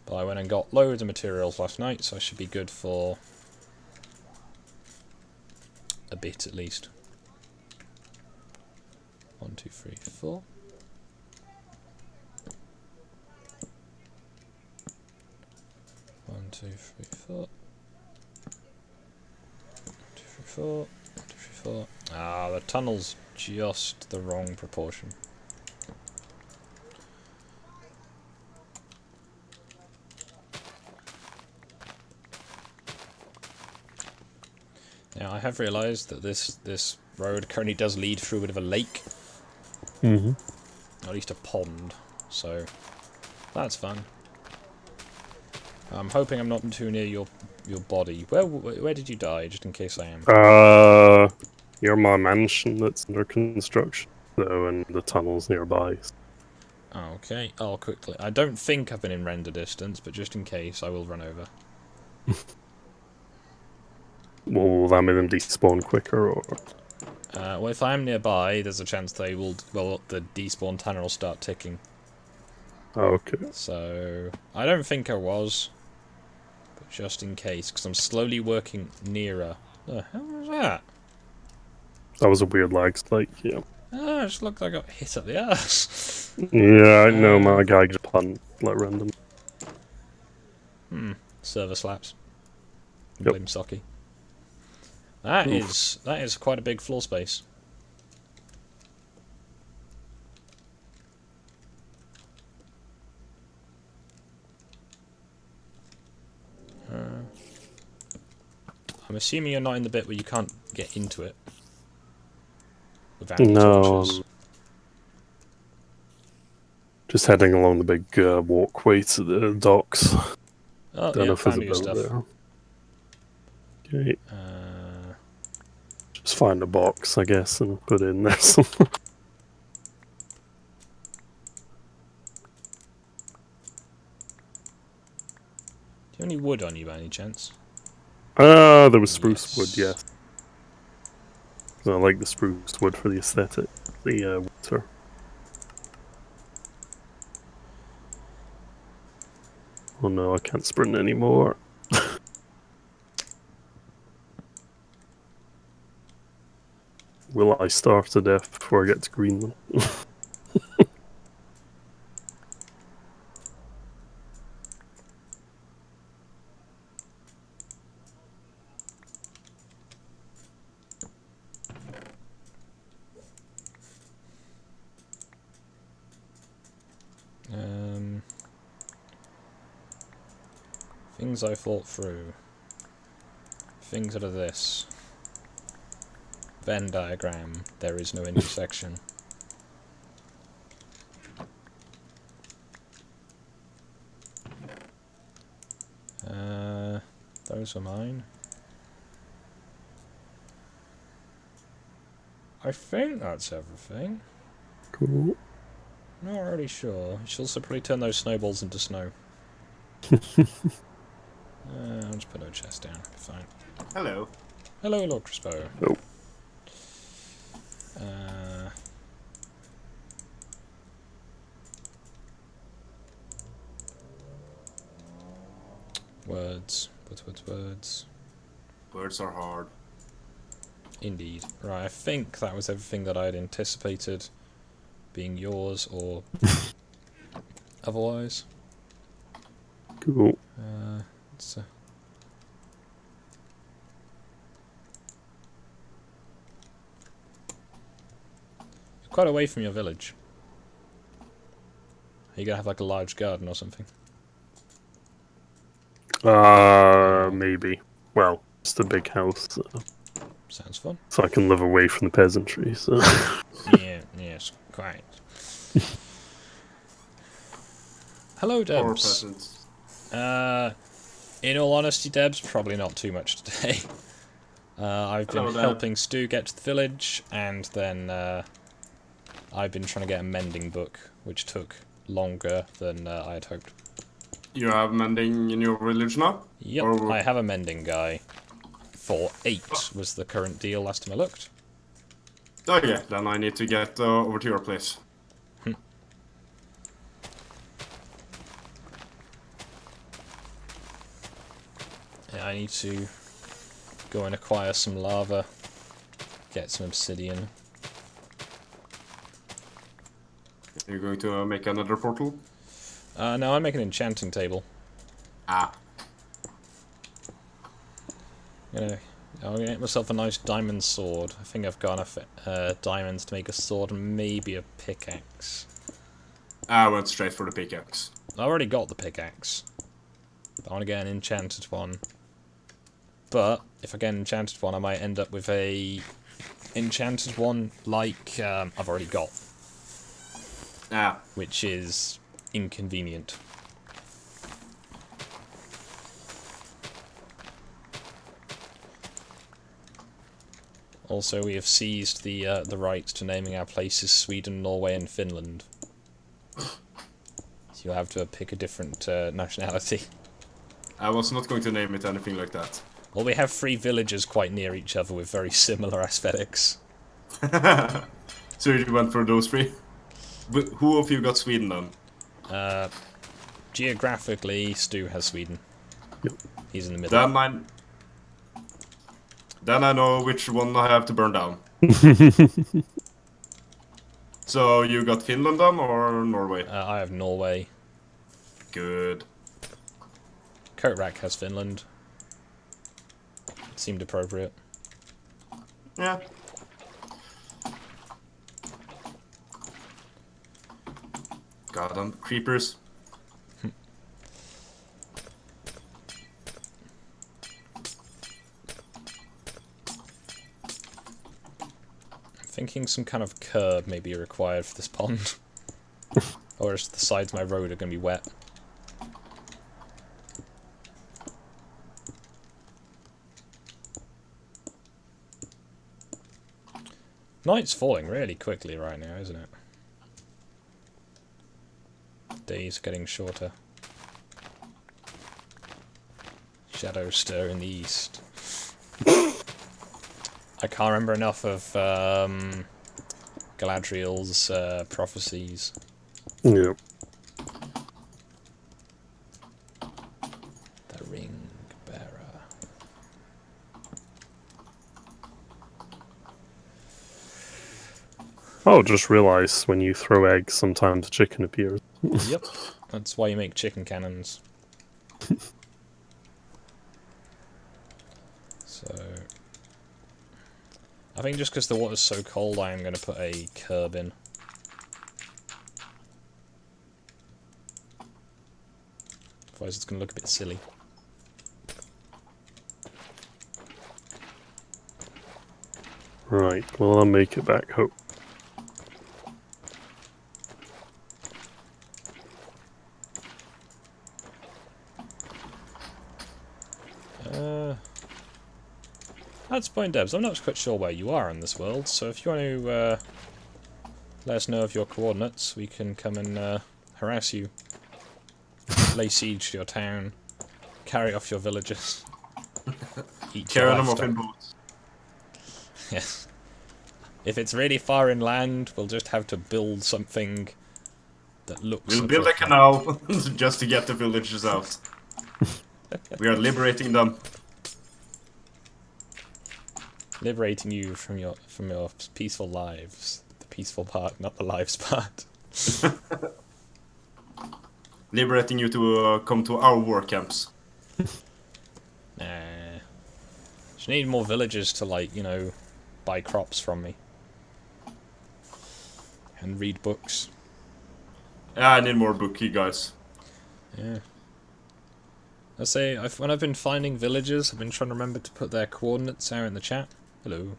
But I went and got loads of materials last night, so I should be good for a bit at least. 1, 2, 3, 4. 1, 2, 3, 4. 1, 2, 3, 4. 1, 2, 3, 4. Ah, the tunnel's just the wrong proportion. Now I have realised that this road currently does lead through a bit of a lake. Mm-hmm. Or at least a pond, so that's fun. I'm hoping I'm not too near your body. Where did you die, just in case I am? near my mansion that's under construction, so, and the tunnels nearby. Okay, I'll quickly... I don't think I've been in render distance, but just in case, I will run over. Will that make them despawn quicker, or...? Well, if I am nearby, there's a chance they will... Well, the despawn timer will start ticking. Okay. So, I don't think I was. But just in case, because I'm slowly working nearer. The hell was that? That was a weird lag spike, yeah. Oh, it just looked like I got hit up the ass. Yeah, no, my guy just punt, like, random. Server slaps. Yep. Blame Socky. That is quite a big floor space. I'm assuming you're not in the bit where you can't get into it. Without the torches. Just heading along the big walkway to the docks. Oh, Don't yeah, know if there's a found your boat stuff. there. Okay. Just find a box, I guess, and put it in there somewhere. Do you have any wood on you by any chance? There was spruce wood, yes. I like the spruce wood for the aesthetic. The winter. Oh no, I can't sprint anymore. Will I starve to death before I get to Greenland? Things I thought through. Things out of this. Venn diagram. There is no intersection. Those are mine. I think that's everything. Cool. Not really sure. You should also probably turn those snowballs into snow. I'll just put no chest down. Fine. Hello. Hello, Lord Crispo. Oh. Words. Words. Words are hard. Indeed. Right, I think that was everything that I had anticipated being yours or otherwise. Cool. It's you're quite away from your village. Are you gonna have like a large garden or something? Maybe. Well, just a big house. Sounds fun. So I can live away from the peasantry, so... Yeah, yes, quite. Hello, Debs. Poor peasants. In all honesty, Debs, probably not too much today. I've been Hello, Deb. helping Stu get to the village, and then I've been trying to get a mending book, which took longer than I had hoped. You have mending in your village now? Yep, Or... I have a mending guy. For 8 was the current deal last time I looked. Oh yeah, then I need to get over to your place. Yeah, I need to go and acquire some lava, get some obsidian. You're going to make another portal? No, I'm making an enchanting table. Ah. I'm gonna get myself a nice diamond sword. I think I've got enough diamonds to make a sword and maybe a pickaxe. I went straight for the pickaxe. I already got the pickaxe. But I want to get an enchanted one. But if I get an enchanted one, I might end up with a enchanted one like I've already got. Ah. Which is inconvenient. Also, we have seized the rights to naming our places Sweden, Norway, and Finland. So you'll have to pick a different nationality. I was not going to name it anything like that. Well, we have 3 villages quite near each other with very similar aesthetics. So you went for those 3? But who of you got Sweden then? Geographically, Stu has Sweden. Yep. He's in the middle. Then I know which one I have to burn down. So you got Finland then, or Norway? I have Norway. Good. Kotrak has Finland. Seemed appropriate. Yeah. Goddamn creepers. Thinking some kind of curb may be required for this pond. Or else the sides of my road are going to be wet. Night's falling really quickly right now, isn't it? Days are getting shorter. Shadows stir in the east. I can't remember enough of Galadriel's prophecies. Yep. The ring bearer. Oh, just realised when you throw eggs, sometimes chicken appears. Yep, that's why you make chicken cannons. So, I think just because the water's so cold, I am going to put a curb in. Otherwise it's going to look a bit silly. Right, well I'll make it back home. That's point, Debs. I'm not quite sure where you are in this world, so if you want to let us know of your coordinates, we can come and harass you, lay siege to your town, carry off your villagers, eat your Carry them off livestock. in boats. Yes. If it's really far inland, we'll just have to build something that looks... We'll build a canal just to get the villagers out. We are liberating them. Liberating you from your peaceful lives. The peaceful part, not the lives part. Liberating you to come to our war camps. Nah. Just need more villagers to, like, you know, buy crops from me. And read books. Yeah, I need more bookie guys. Yeah. I say, when I've been finding villagers, I've been trying to remember to put their coordinates out in the chat. Hello.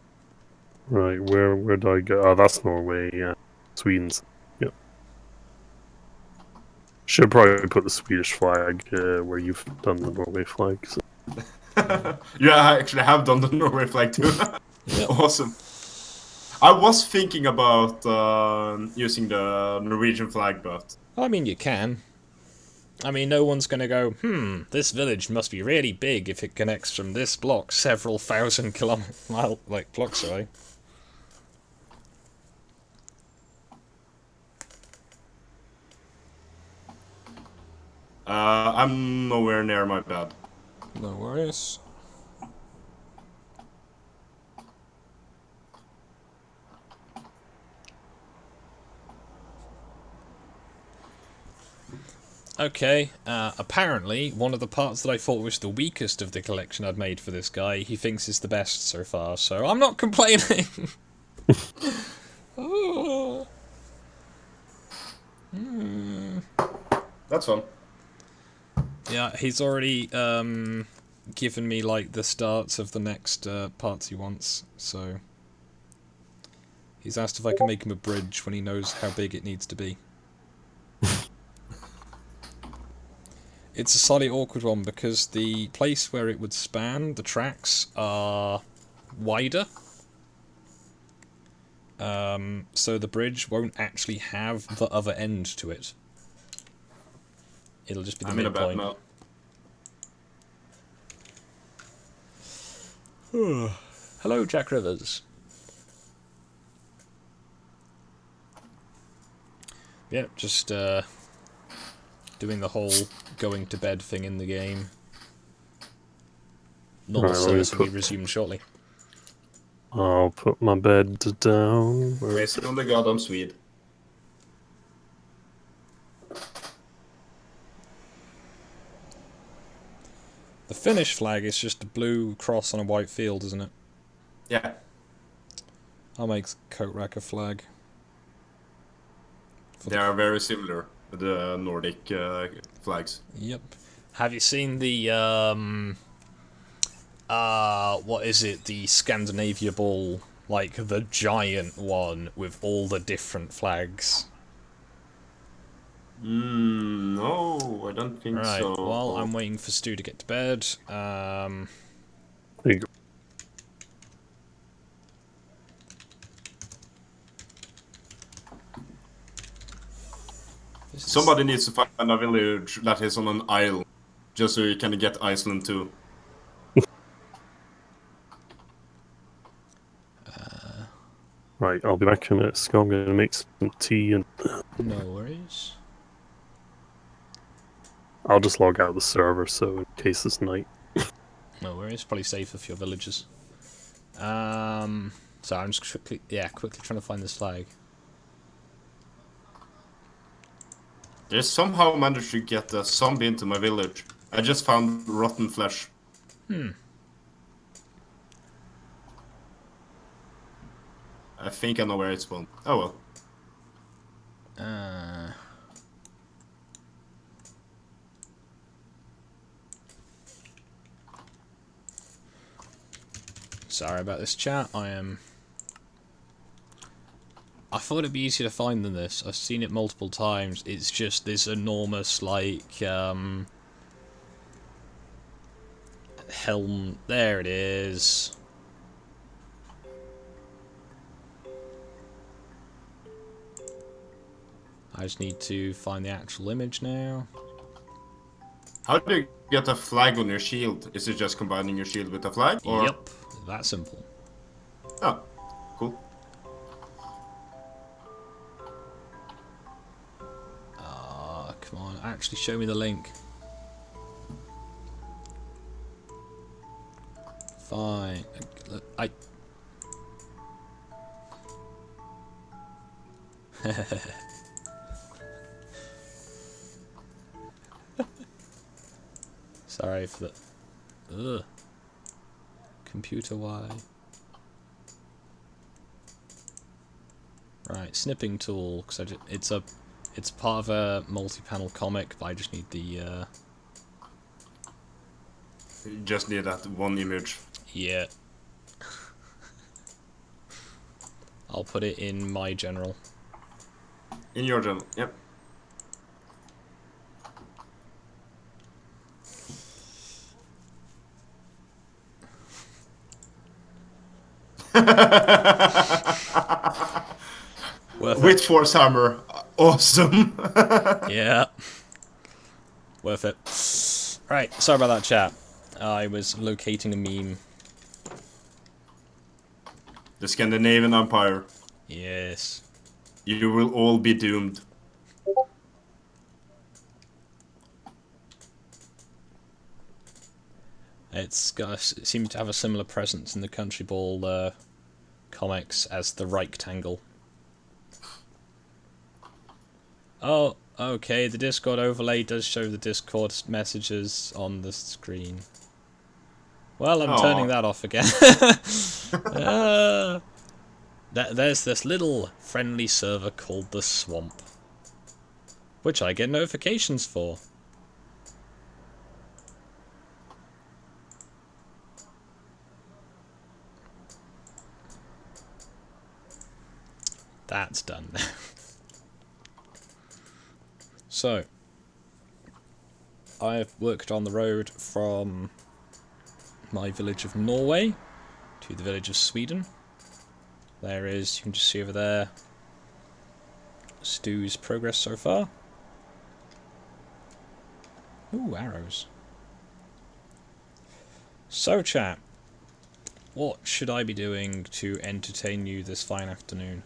Right, where do I go? Oh, that's Norway, yeah. Sweden's. Yep. Should probably put the Swedish flag where you've done the Norway flag. So. Yeah, I actually have done the Norway flag too. Yep. Awesome. I was thinking about using the Norwegian flag, but... I mean, you can. I mean, no one's going to go, this village must be really big if it connects from this block several thousand blocks away. I'm nowhere near my bed. No worries. Okay, apparently, one of the parts that I thought was the weakest of the collection I'd made for this guy, he thinks is the best so far, so I'm not complaining! Oh. That's fun. Yeah, he's already given me, like, the starts of the next parts he wants, so... He's asked if I can make him a bridge when he knows how big it needs to be. It's a slightly awkward one because the place where it would span, the tracks, are wider. So the bridge won't actually have the other end to it. It'll just be the I'm in a bad midpoint. mode. Hello, Jack Rivers. Yeah, just doing the whole going to bed thing in the game. Normal Right, service will be resumed shortly. I'll put my bed down. Crazy on the goddamn Swede. The Finnish flag is just a blue cross on a white field, isn't it? Yeah. I'll make Coat Rack a flag. They are very similar, the Nordic flags. Yep. Have you seen the what is it? The Scandinavia ball, like the giant one with all the different flags. No, I don't think Right. so. Well, I'm waiting for Stu to get to bed. There you go. Somebody needs to find a village that is on an isle, just so you can get Iceland too. Right, I'll be back in a minute. Skog, I'm going to make some tea and No worries. I'll just log out of the server so in case it's night. No worries. Probably safer for your villagers. So I'm just quickly trying to find this flag. They somehow managed to get a zombie into my village. I just found rotten flesh. I think I know where it spawned. Oh well. Sorry about this, chat. I thought it'd be easier to find than this. I've seen it multiple times. It's just this enormous, like, helm. There it is. I just need to find the actual image now. How do you get a flag on your shield? Is it just combining your shield with a flag? Or... Yep, that simple. Oh, cool. Come on, actually show me the link. Fine. I... Sorry for the... Ugh. Computer Y. Right, snipping tool, because it's part of a multi-panel comic, but I just need the, You just need that one image. yeah. I'll put it in my general. In your journal, yep. With Force Hammer, awesome. Yeah. Worth it. Right, sorry about that, chat. I was locating a meme. The Scandinavian Empire. Yes. You will all be doomed. It seems to have a similar presence in the Country Ball comics as the Rectangle. Oh, okay, the Discord overlay does show the Discord messages on the screen. Well, I'm turning that off again. There's this little friendly server called The Swamp, which I get notifications for. That's done now. So, I've worked on the road from my village of Norway to the village of Sweden. There is, you can just see over there, Stu's progress so far. Ooh, arrows. So chat, what should I be doing to entertain you this fine afternoon?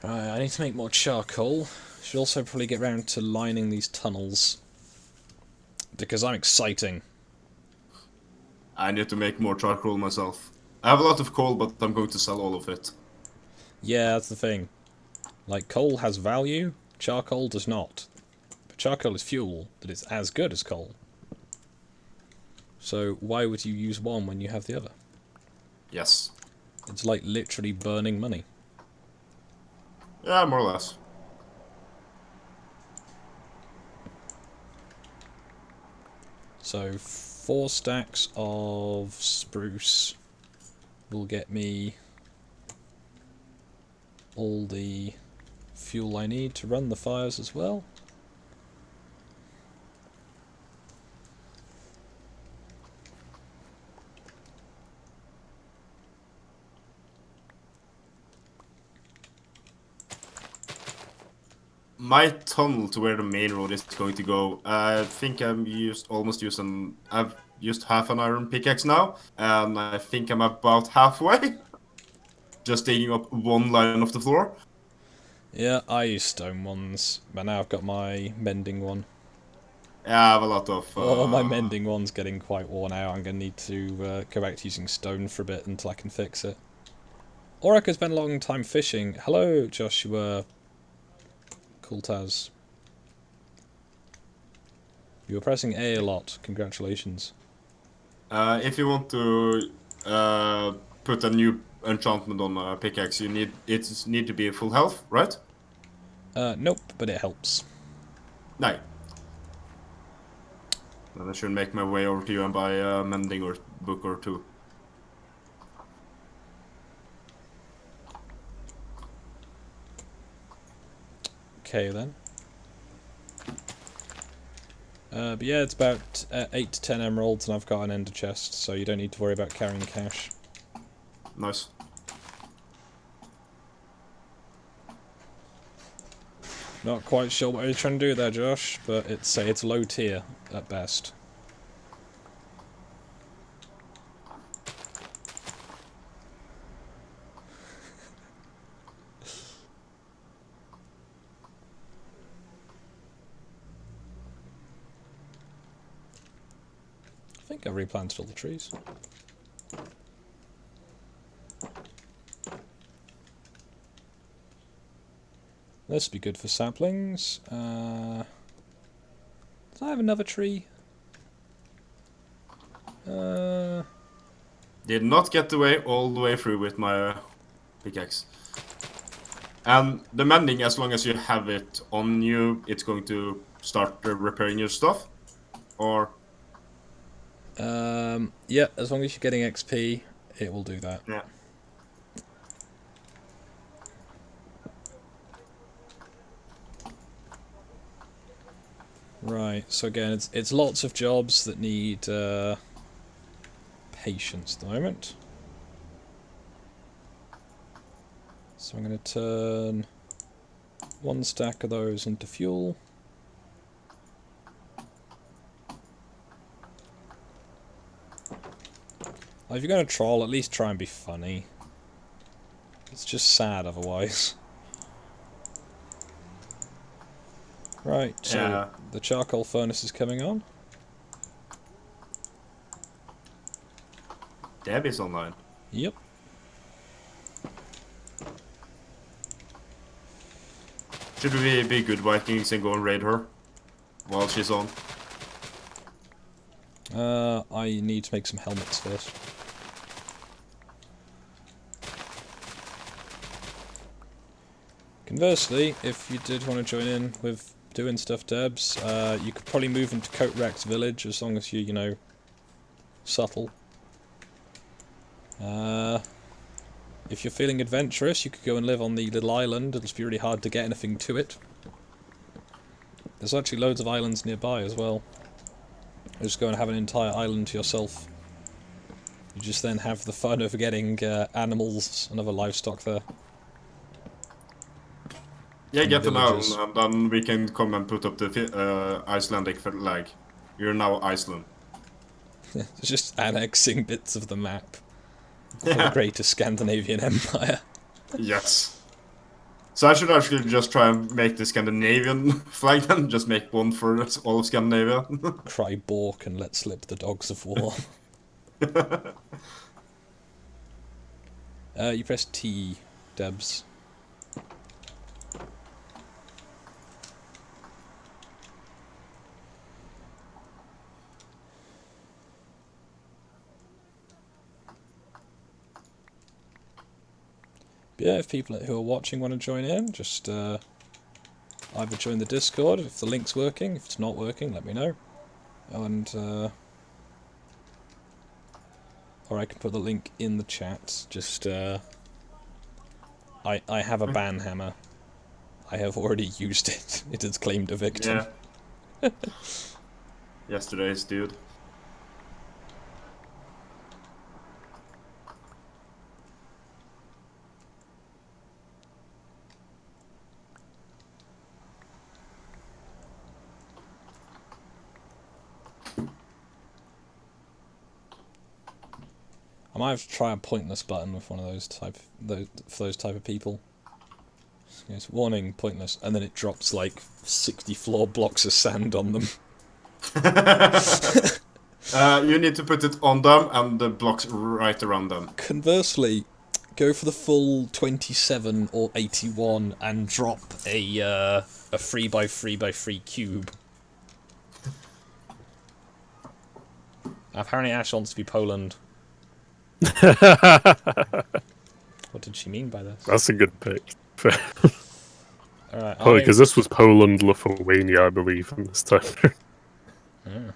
Right, I need to make more charcoal. Should also probably get round to lining these tunnels. Because I'm exciting. I need to make more charcoal myself. I have a lot of coal, but I'm going to sell all of it. Yeah, that's the thing. Like, coal has value, charcoal does not. But charcoal is fuel that is as good as coal. So why would you use one when you have the other? Yes. It's like literally burning money. Yeah, more or less. So 4 stacks of spruce will get me all the fuel I need to run the fires as well. My tunnel to where the main road is going to go, I think I've used half an iron pickaxe now, and I think I'm about halfway. Just digging up one line of the floor. Yeah, I use stone ones, but now I've got my mending one. Yeah, I have a lot of... Oh, my mending one's getting quite worn out. I'm going to need to go back to using stone for a bit until I can fix it. Or I could spend a long time fishing. Hello, Joshua. Cool Taz. You were pressing A lot. Congratulations. If you want to put a new enchantment on a pickaxe, you need to be full health, right? Nope, but it helps. No. Then I should make my way over to you and buy a mending or book or two. Okay then. But yeah, it's about 8 to 10 emeralds, and I've got an ender chest, so you don't need to worry about carrying cash. Nice. Not quite sure what you're trying to do there, Josh, but it's low tier at best. I think I've replanted all the trees. This would be good for saplings. Does I have another tree? Did not get the way all the way through with my pickaxe. And the mending, as long as you have it on you, it's going to start repairing your stuff? Or... Yeah, as long as you're getting XP, it will do that. Yeah. Right, so again, it's lots of jobs that need patience at the moment. So I'm going to turn 1 stack of those into fuel. If you're going to troll, at least try and be funny. It's just sad otherwise. Right, so Yeah. the charcoal furnace is coming on. Debbie's online. Yep. Should we be good Vikings and go and raid her while she's on? I need to make some helmets first. Conversely, if you did want to join in with doing stuff, Debs, you could probably move into Coat Rex village as long as you know, subtle. If you're feeling adventurous, you could go and live on the little island. It'll be really hard to get anything to it. There's actually loads of islands nearby as well. You just go and have an entire island to yourself. You just then have the fun of getting animals and other livestock there. Yeah, And get an villages. island, and then we can come and put up the Icelandic flag. You're now Iceland. It's just annexing bits of the map for the Yeah. greater Scandinavian Empire. Yes. So I should actually just try and make the Scandinavian flag then. Just make one for all of Scandinavia. Cry Bork and let slip the dogs of war. You press T, Debs. But yeah, if people who are watching want to join in, just either join the Discord if the link's working. If it's not working, let me know. And or I can put the link in the chat. Just I have a ban hammer. I have already used it. It has claimed a victim. Yeah. Yesterday's dude. I might have to try a pointless button with one of those for those type of people. It's warning, pointless, and then it drops like 60 floor blocks of sand on them. You need to put it on them and the blocks right around them. Conversely, go for the full 27 or 81 and drop a 3x3x3 cube. Apparently Ash wants to be Poland. What did she mean by this? That's a good pick. Alright, Because this was Poland, Lithuania, I believe, in this time. Yeah.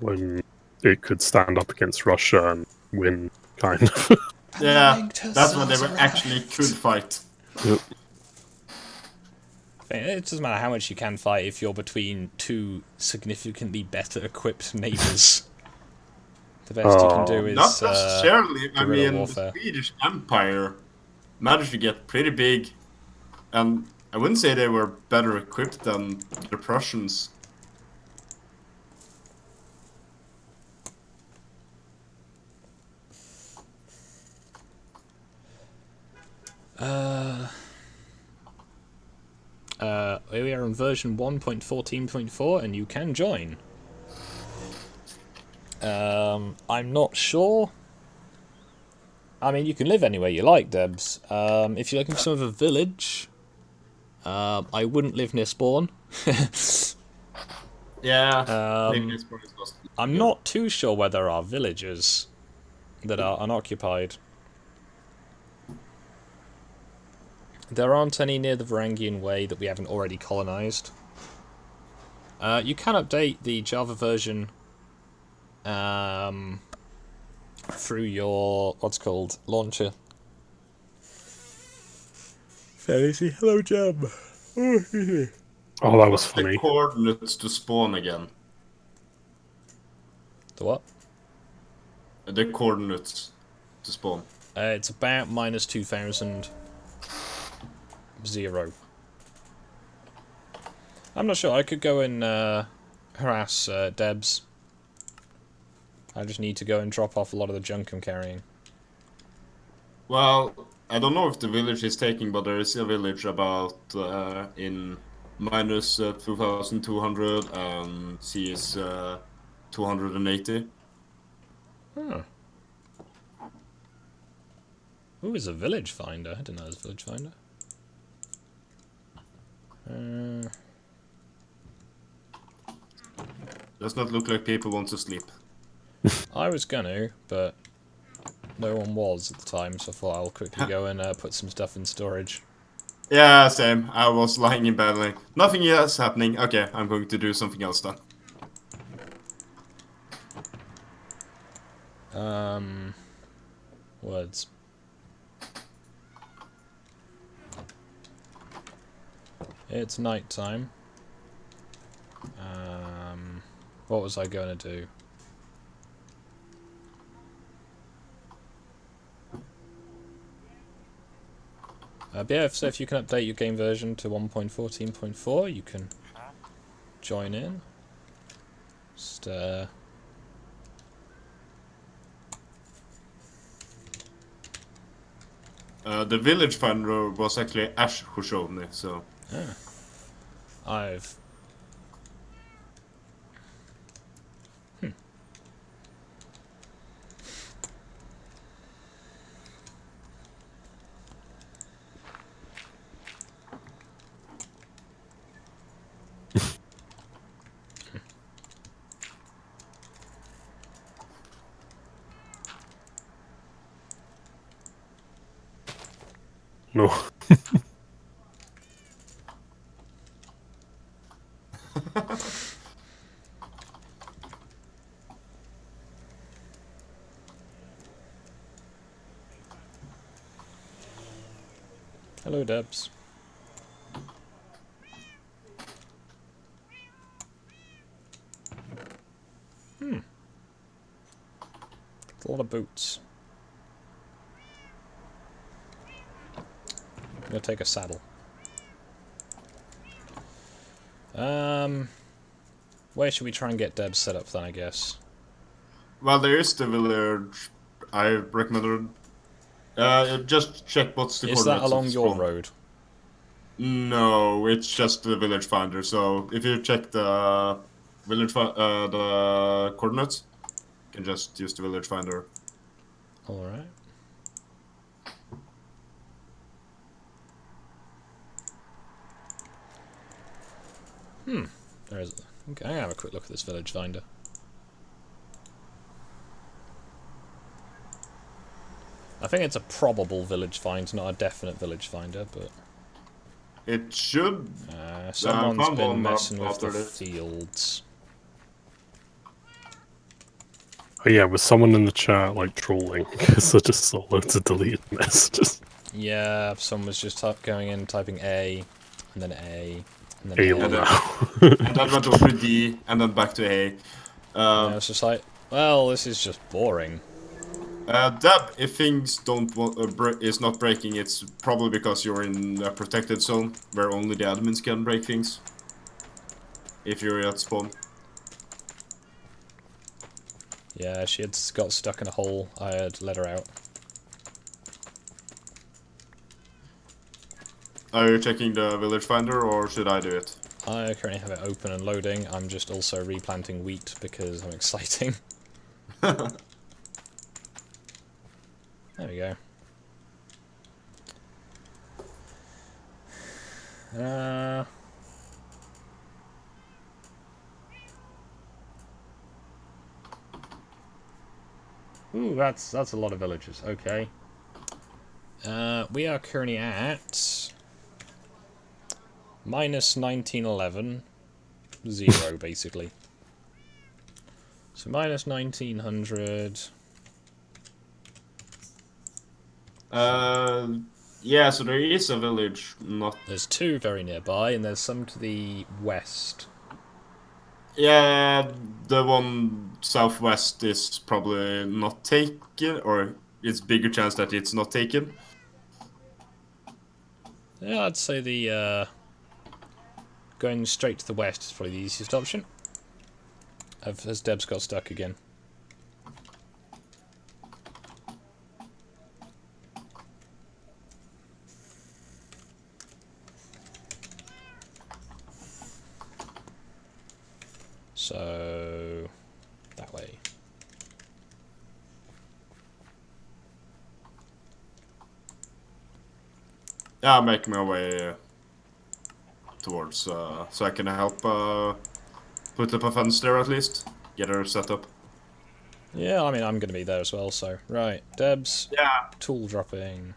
When it could stand up against Russia and win, kind of. Yeah, that's when they were actually could fight. Yep. It doesn't matter how much you can fight if you're between two significantly better equipped neighbours. The best you can do is Not necessarily. I guerrilla mean, warfare. the Swedish Empire managed to get pretty big, and I wouldn't say they were better equipped than the Prussians. We are on version 1.14.4 and you can join. I'm not sure. I mean, you can live anywhere you like, Debs. If you're looking for some of a village, I wouldn't live near spawn. Yeah. Maybe it's probably lost. I'm not too sure where there are villages that are unoccupied. There aren't any near the Varangian Way that we haven't already colonised. You can update the Java version through your, what's called, launcher. Fantasy, hello Jam. Oh, that was What's funny. the coordinates to spawn again? The what? The coordinates to spawn. It's about -2000 0. I'm not sure. I could go and harass Debs. I just need to go and drop off a lot of the junk I'm carrying. Well, I don't know if the village is taking, but there is a village about in -2200 and C is 280. Huh. Ooh, is a village finder. I didn't know it was a village finder. Does not look like people want to sleep. I was gonna, but no one was at the time, so I thought I'll quickly go and put some stuff in storage. Yeah, same. I was lying in bed like, nothing is happening. Okay, I'm going to do something else then. Words. It's night time. What was I going to do? But yeah, so if you can update your game version to 1.14.4, you can join in. Just, The village finder was actually Ash who showed me, so... I've... No. Hello, Debs. A lot of boots. I'm gonna take a saddle. Where should we try and get Debs set up then, I guess? Well, there is the village I recommended. Just check what's the Is coordinates that along of your spawn. road? No, it's just the village finder. So if you check the the coordinates, you can just use the village finder. Alright. There is... Okay, I'm gonna have a quick look at this village finder. I think it's a probable village find, not a definite village finder, but... It should. Someone's found been one messing with after the this. fields. Oh yeah, was someone in the chat like trolling? Because I just saw loads of deleted messages. Yeah, someone was just going in, typing A, and then A, and then A A. now. And then went over to D, and then back to A. And it's just like, well, this is just boring. Deb, if things don't want, is not breaking, it's probably because you're in a protected zone where only the admins can break things. If you're at spawn. Yeah, she had got stuck in a hole. I had let her out. Are you checking the village finder, or should I do it? I currently have it open and loading. I'm just also replanting wheat because I'm exciting. There we go. Ooh, that's a lot of villagers. Okay. We are currently at minus 1911, 0 basically. So minus 1900. Yeah, so there is a village, not... There's two very nearby, and there's some to the west. Yeah, the one southwest is probably not taken, or it's bigger chance that it's not taken. Yeah, I'd say the going straight to the west is probably the easiest option. As Deb's got stuck again. So that way. Yeah, I'm making my way towards, so I can help put up a fence there at least. Get her set up. Yeah, I mean, I'm going to be there as well, so... Right, Deb's Yeah. tool dropping.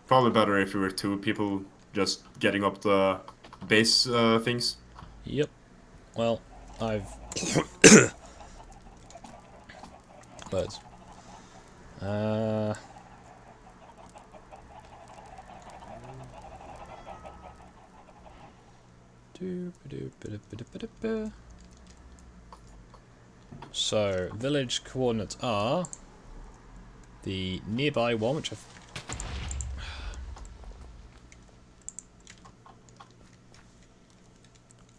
Probably better if we were two people just getting up the base things. Yep. Well, I've... birds. So, village coordinates are the nearby one, which I've...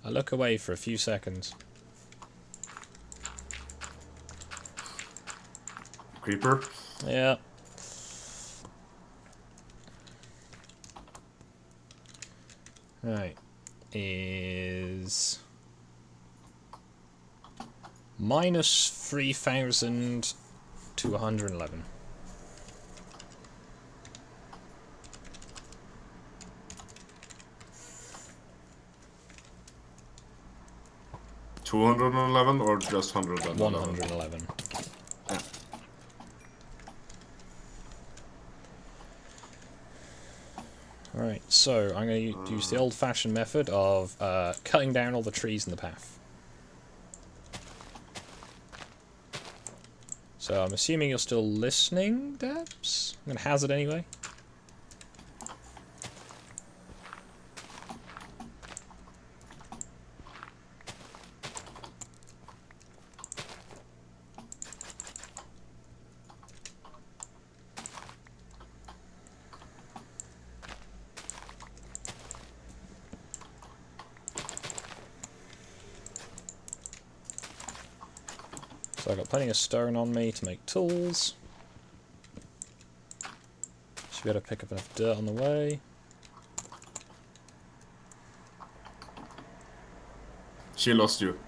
I look away for a few seconds. Creeper. Yeah. Right. Is... minus 3,000 to 111. $211 or just 111? 111. Yeah. Right, so I'm going to use the old-fashioned method of cutting down all the trees in the path. So I'm assuming you're still listening, Debs? I'm going to hazard anyway. So I've got plenty of stone on me to make tools. Should be able to pick up enough dirt on the way. She lost you.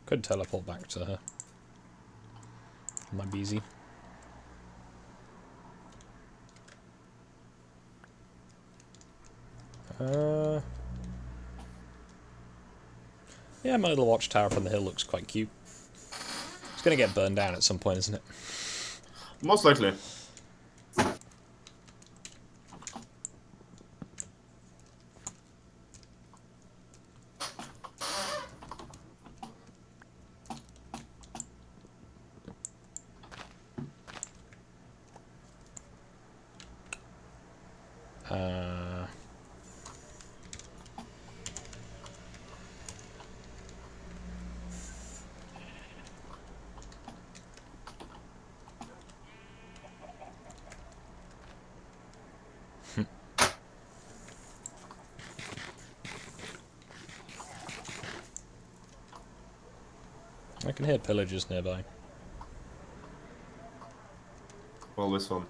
Could teleport back to her. Might be easy. Yeah, my little watchtower from the hill looks quite cute. It's going to get burned down at some point, isn't it? Most likely. I can hear pillagers nearby. Always fun.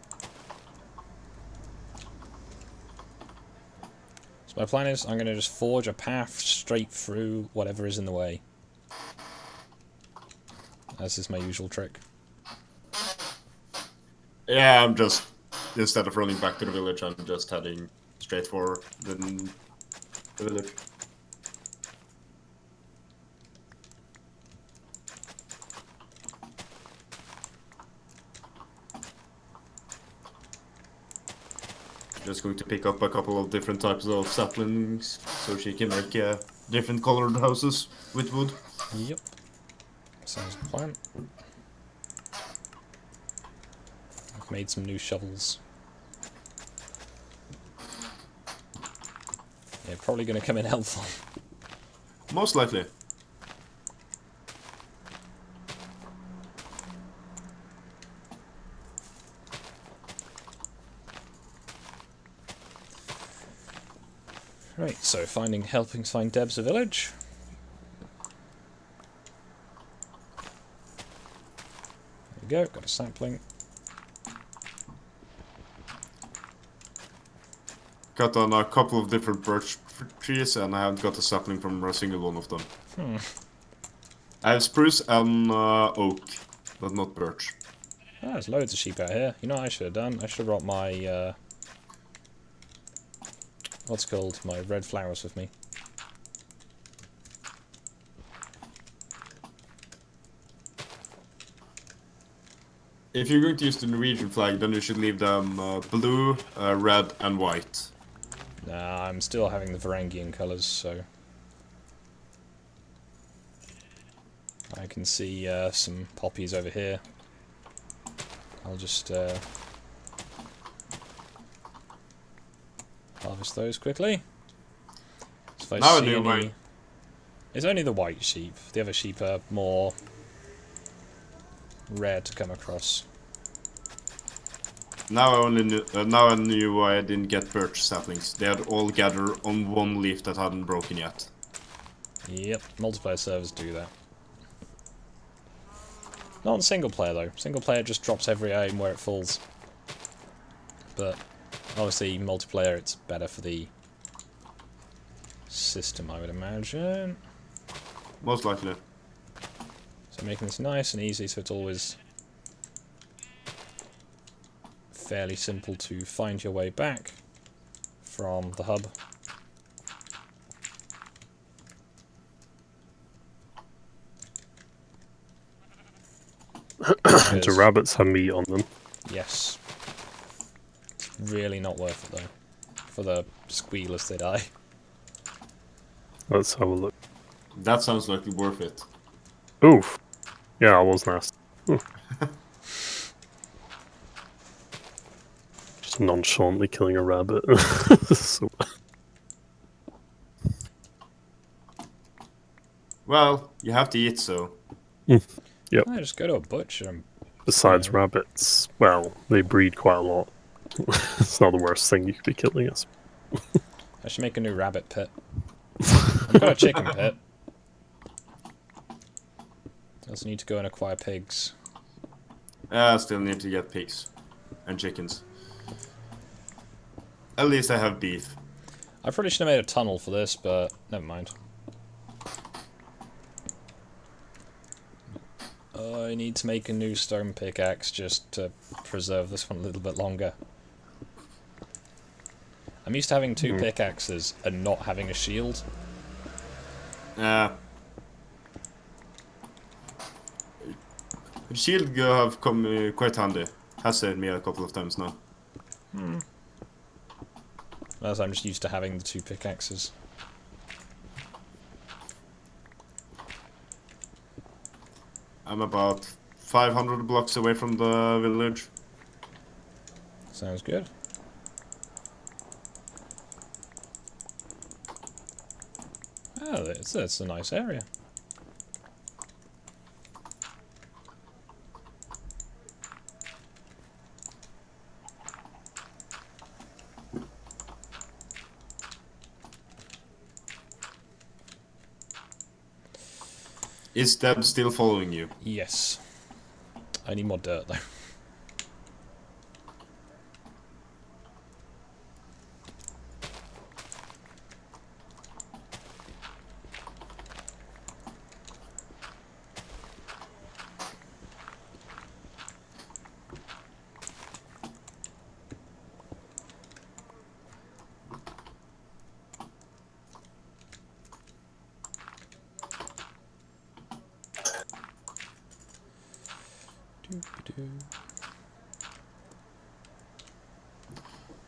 So my plan is I'm going to just forge a path straight through whatever is in the way. As is my usual trick. Yeah, I'm just, instead of running back to the village, I'm just heading straight for the village. Just going to pick up a couple of different types of saplings so she can make different colored houses with wood. Yep. Sounds like a plan. I've made some new shovels. Yeah, probably going to come in helpful. Most likely. Right, so helping find Deb's a village. There we go, got a sapling. cut on a couple of different birch trees, and I haven't got a sapling from a single one of them. I have spruce and oak, but not birch. Ah, there's loads of sheep out here. You know what I should have done? I should have brought my, what's it called? My red flowers with me. If you're going to use the Norwegian flag, then you should leave them blue, red, and white. Nah, I'm still having the Varangian colours, so... I can see some poppies over here. I'll just harvest those quickly. So if I see any... It's only the white sheep. The other sheep are more rare to come across. Now I knew why I didn't get birch saplings. They had all gathered on one leaf that hadn't broken yet. Yep, multiplayer servers do that. Not on single player though. Single player just drops every aim where it falls. But obviously multiplayer it's better for the system, I would imagine. Most likely. So making this nice and easy so it's always fairly simple to find your way back from the hub. Do rabbits have meat on them? Yes. It's really not worth it though. For the squealers they die. Let's have a look. That sounds like worth it. Oof. Yeah, I was nasty. Just nonchalantly killing a rabbit. So, Well, you have to eat, so... yep. I just go to a butcher and... Besides Yeah. rabbits, well, they breed quite a lot. It's not the worst thing you could be killing us. I should make a new rabbit pit. I've got a chicken pit. I also need to go and acquire pigs. I still need to get pigs. And chickens. At least I have beef. I probably should have made a tunnel for this, but never mind. I need to make a new stone pickaxe just to preserve this one a little bit longer. I'm used to having two pickaxes and not having a shield. Shield have come quite handy. Has saved me a couple of times now. As I'm just used to having the two pickaxes. I'm about 500 blocks away from the village. Sounds good. Oh, that's a nice area. Is Deb still following you? Yes. I need more dirt though.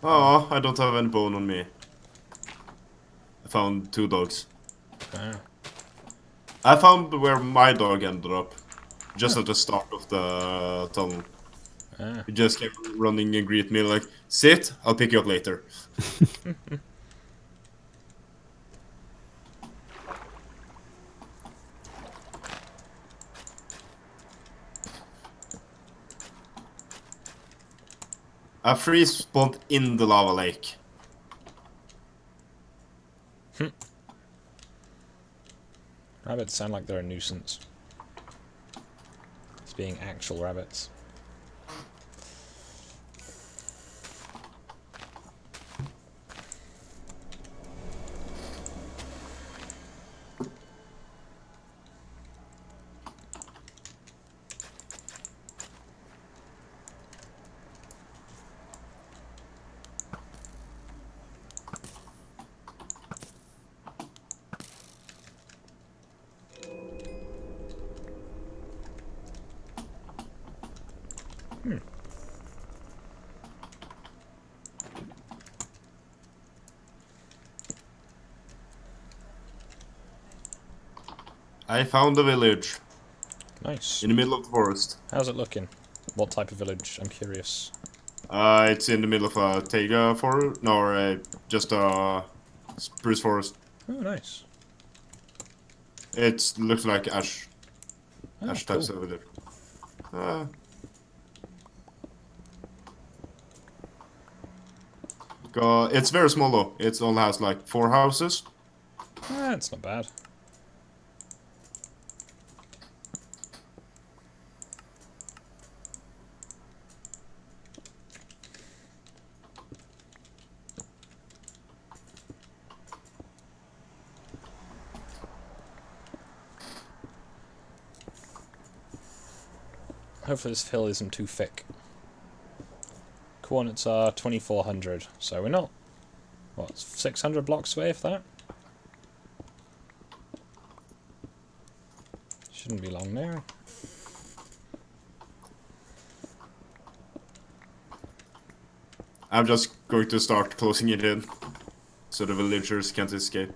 Oh, I don't have any bone on me. I found 2 dogs. Ah. I found where my dog ended up. Just at the start of the tunnel. Ah. He just kept running and greet me like, sit, I'll pick you up later. A freeze spawned in the lava lake. Rabbits sound like they're a nuisance. It's being actual rabbits. I found a village Nice. in the middle of the forest. How's it looking? What type of village? I'm curious. It's in the middle of a taiga forest. No, just a spruce forest. Oh, nice. It looks like ash Oh, types cool. over there. It's very small though. It only has like 4 houses. That's not bad. Hopefully this hill isn't too thick. Coordinates are 2400, so we're not, what, 600 blocks away, if that? Shouldn't be long now. I'm just going to start closing it in, so the villagers can't escape.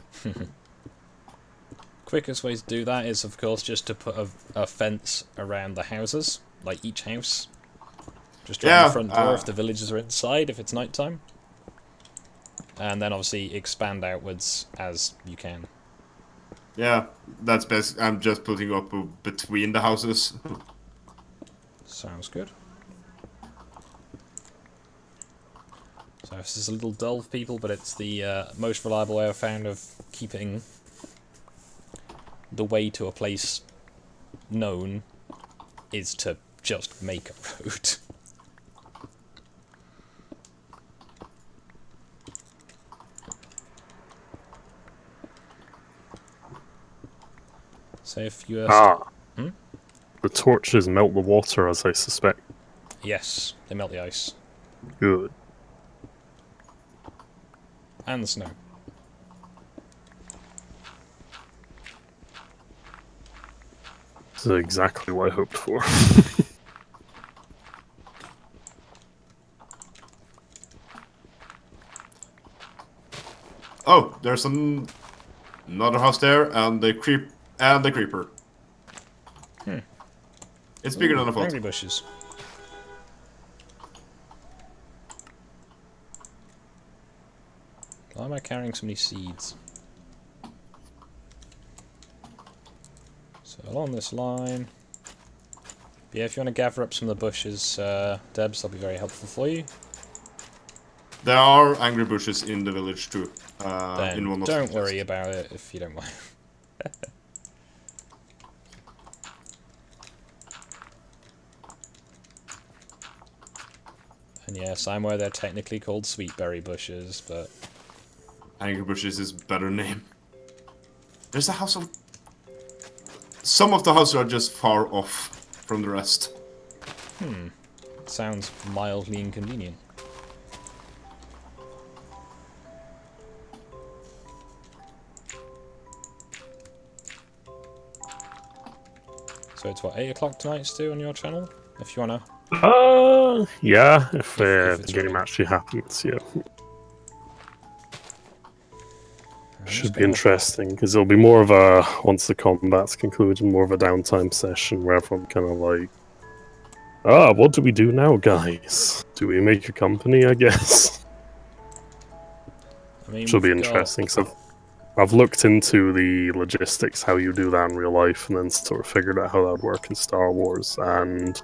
Quickest way to do that is, of course, just to put a fence around the houses, like each house. Just around the front door if the villagers are inside, if it's nighttime. And then obviously expand outwards as you can. Yeah, that's best. I'm just putting up between the houses. Sounds good. So this is a little dull for people, but it's the most reliable way I've found of keeping the way to a place known is to just make a road. So if you The torches melt the water, as I suspect. Yes, they melt the ice. Good. And the snow. This is exactly what I hoped for. Oh, there's another house there, and the creeper. It's bigger than I thought. Angry bushes. Why am I carrying so many seeds? So along this line. But yeah, if you want to gather up some of the bushes, Debs, that'll be very helpful for you. There are angry bushes in the village too. Then in one of don't the worry about it if you don't mind. And yes, I'm aware they're technically called sweetberry bushes, but Angry bushes is a better name. There's a house of. Some of the houses are just far off from the rest. it sounds mildly inconvenient. So it's what, 8 o'clock tonight, Stu, on your channel? If you wanna. Yeah, if the it's game ready. actually happens, yeah. I'm Should just be gonna- interesting, because it'll be more of a, once the combat's concluded, more of a downtime session where everyone kind of like, what do we do now, guys? Do we make a company, I guess? I mean, Which will be we've got- interesting, so I've looked into the logistics, how you do that in real life, and then sort of figured out how that would work in Star Wars, and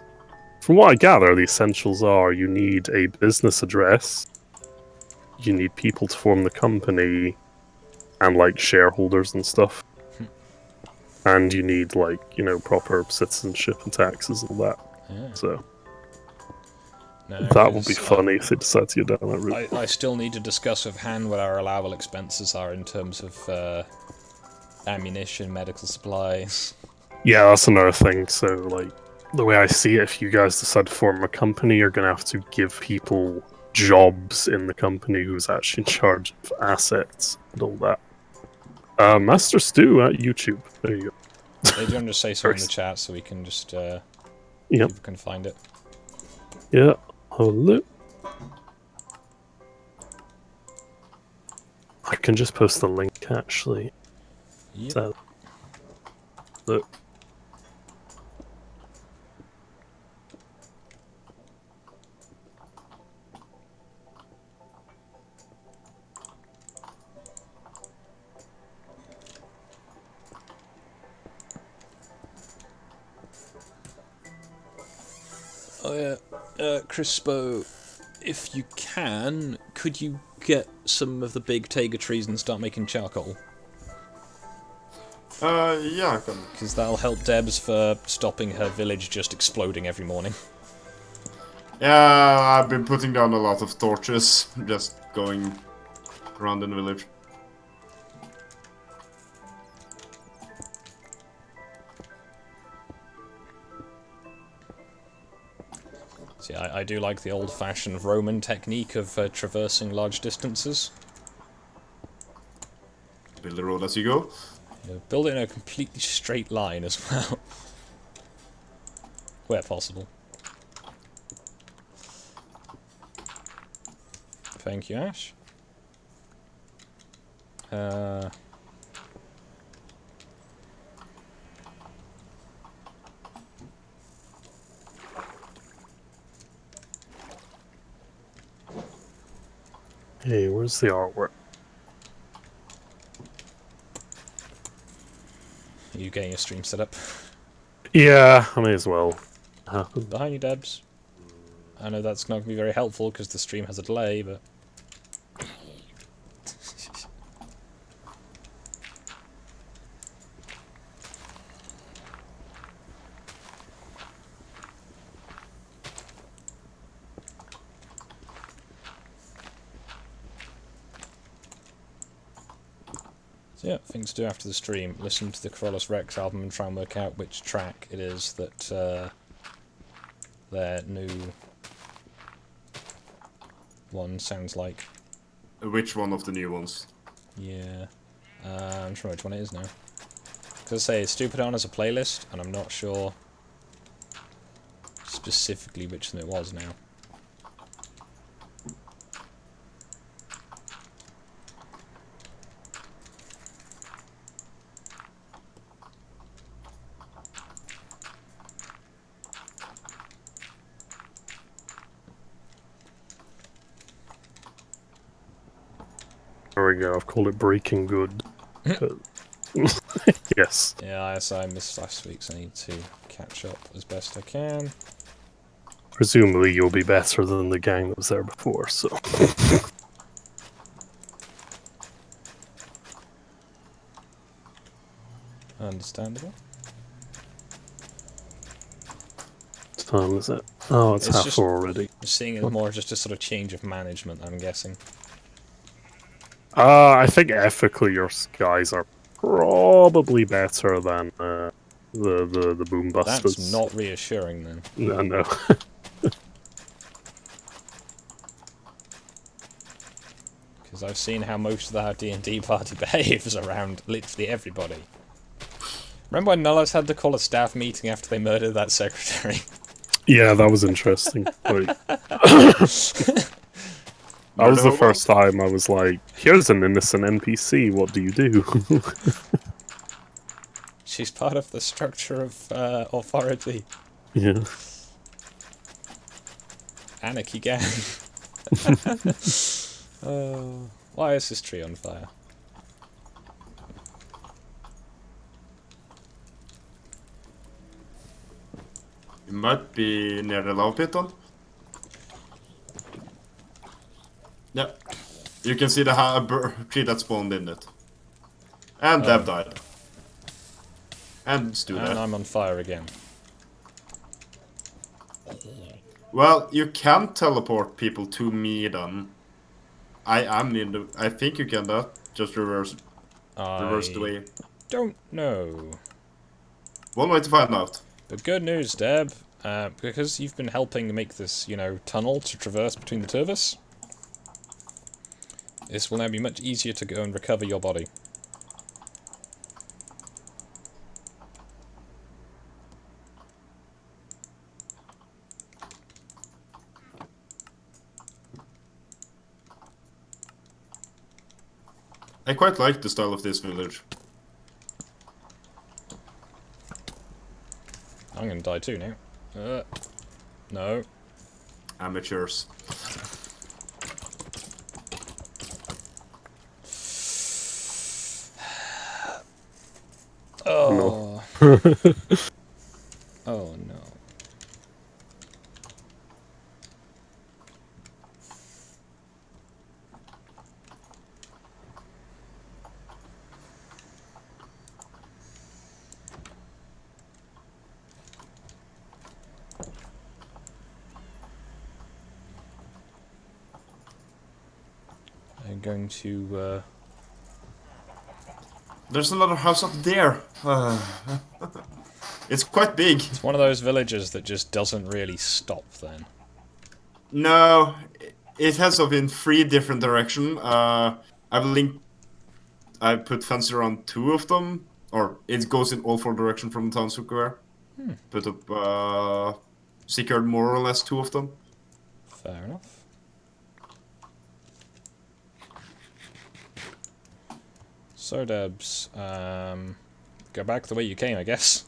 from what I gather, the essentials are you need a business address, you need people to form the company, and like shareholders and stuff. And you need like, proper citizenship and taxes and all that. Yeah. So No, that will be 'cause funny if they decide to go down that route. I still need to discuss with Han what our allowable expenses are in terms of ammunition, medical supplies. Yeah, that's another thing. So like the way I see it, if you guys decide to form a company, you're gonna have to give people jobs in the company who's actually in charge of assets and all that. Master Stu at YouTube. There you go. Hey, do you want to just say something in the chat so we can just Yep. people can find it? Yeah. Hello. I can just post the link actually. Yep. So Look. Oh yeah, Crispo, if you can, could you get some of the big taiga trees and start making charcoal? Yeah, I can. Because that'll help Debs for stopping her village just exploding every morning. Yeah, I've been putting down a lot of torches, just going around in the village. See, I do like the old-fashioned Roman technique of traversing large distances. Build the road as you go. Build it in a completely straight line as well. Where possible. Thank you, Ash. Hey, where's the artwork? Are you getting your stream set up? Yeah, I may as well. Happen. Behind you, Debs. I know that's not going to be very helpful because the stream has a delay, but... So yeah, things to do after the stream. Listen to the Corollas Rex album and try and work out which track it is that their new one sounds like. Which one of the new ones? Yeah. I'm sure which one it is now. Because I say, Stupid On has a playlist, and I'm not sure specifically which one it was now. There we go, I've called it Breaking Good. Yes. Yeah, I missed last week, so I need to catch up as best I can. Presumably you'll be better than the gang that was there before, so... Understandable. What time is it? Oh, it's half just 4 already. seeing it more just a sort of change of management, I'm guessing. I think ethically your guys are probably better than the Boom Busters. That's not reassuring then. No. Because I've seen how most of our D&D party behaves around literally everybody. Remember when Nullas had to call a staff meeting after they murdered that secretary? Yeah, that was interesting. Like, that was the first time I was like, here's an innocent NPC, what do you do? She's part of the structure of authority. Yeah. Anarchy gang. Why is this tree on fire? You might be near the lava pit on. Yep. You can see the tree that spawned in it. And Deb died. And Stu died. And I'm on fire again. Well, you can teleport people to me then. I think you can that. Just reverse the way. Don't know. One way to find out. But good news, Deb. Because you've been helping make this, tunnel to traverse between the two of us, this will now be much easier to go and recover your body. I quite like the style of this village. I'm gonna die too now. No. Amateurs. Oh. Oh no. I'm going to There's another house up there. It's quite big. It's one of those villages that just doesn't really stop then. No, it has up in 3 different directions. I've linked. I put fence around 2 of them, or it goes in all 4 directions from the town square. Put up secured more or less 2 of them. Fair enough. So Debs, go back the way you came, I guess.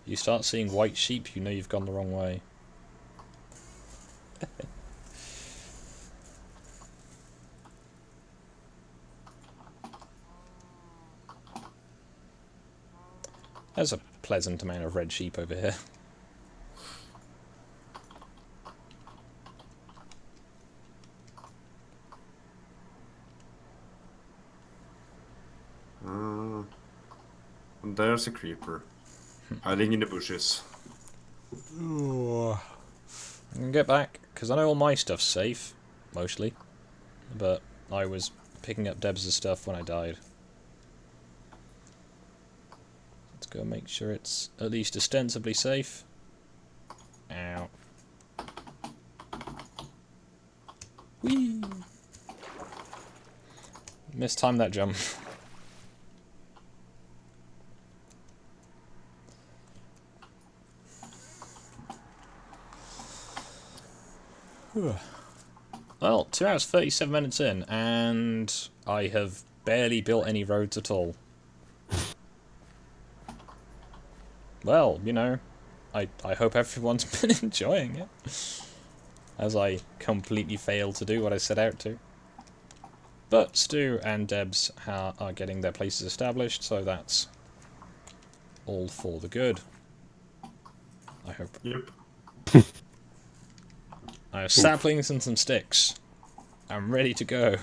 You start seeing white sheep, you know you've gone the wrong way. There's a pleasant amount of red sheep over here. And there's a creeper hiding in the bushes. I'm gonna get back, because I know all my stuff's safe, mostly. But I was picking up Debs' stuff when I died. Let's go make sure it's at least ostensibly safe. Ow. Whee! Mistimed that jump. Well, 2 hours 37 minutes in, and I have barely built any roads at all. Well, you know, I hope everyone's been enjoying it. As I completely failed to do what I set out to. But Stu and Debs are getting their places established, so that's all for the good. I hope. Yep. I have saplings and some sticks. I'm ready to go.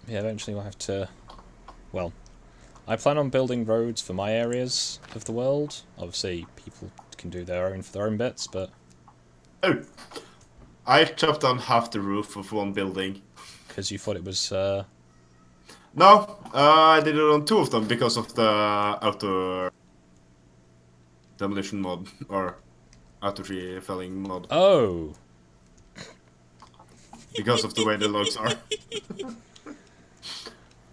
Yeah, eventually we'll have to... Well, I plan on building roads for my areas of the world. Obviously, people can do their own for their own bits, but... Oh, I chopped down half the roof of one building. Because you thought it was... No, I did it on 2 of them because of the auto demolition mod, or auto tree felling mod. Oh! Because of the way the logs are.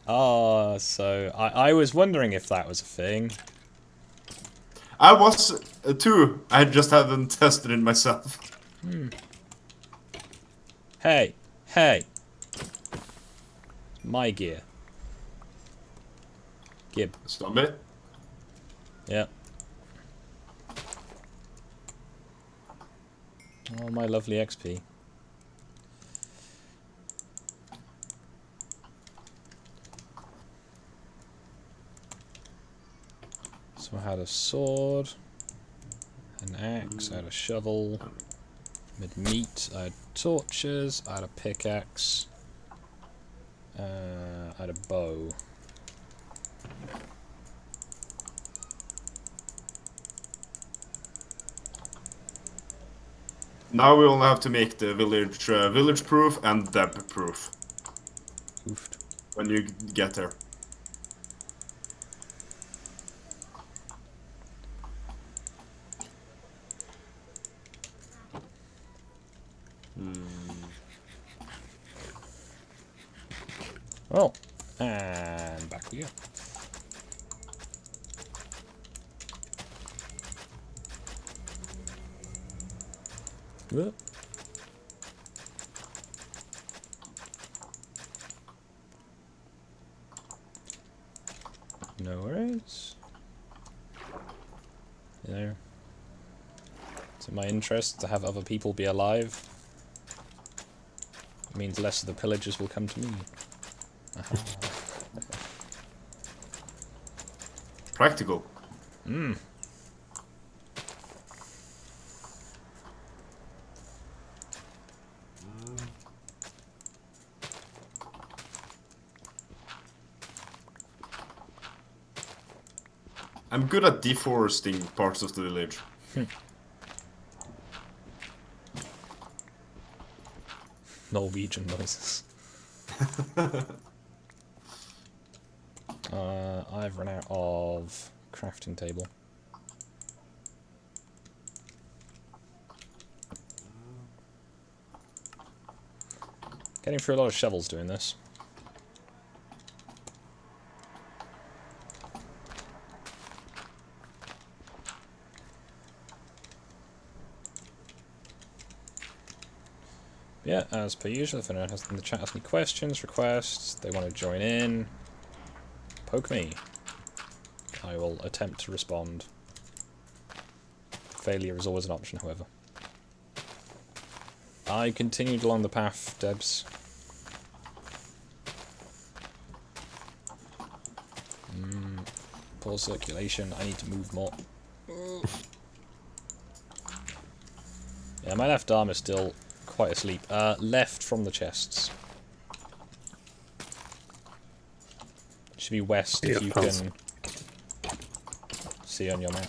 Ah, so... I was wondering if that was a thing. I was too. I just haven't tested it myself. Hey! Hey! My gear. Gib. Zombie? Yeah. Oh, my lovely XP. So I had a sword, an axe, I had a shovel, I had meat, I had torches, I had a pickaxe, I had a bow. Now we only have to make the village village proof and deb proof Oofed. when you get there. Well, and back we go. Whoop. No worries. You know, it's in my interest to have other people be alive. It means less of the pillagers will come to me. Aha. Practical. Mm. I'm good at deforesting parts of the village. Norwegian noises. I've run out of crafting table. Getting through a lot of shovels doing this. Yeah, as per usual, if anyone in the chat has any questions, requests, they want to join in, poke me. I will attempt to respond. Failure is always an option, however. I continued along the path, Debs. Poor circulation, I need to move more. Yeah, my left arm is still quite asleep. Left from the chests. Should be west if you can see on your map.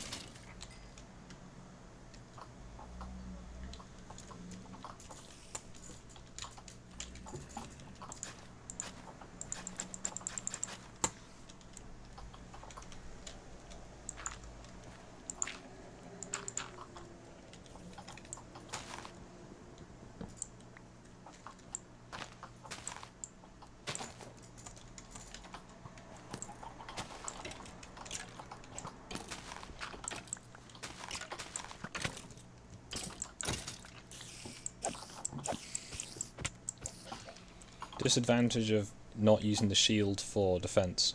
Disadvantage of not using the shield for defense.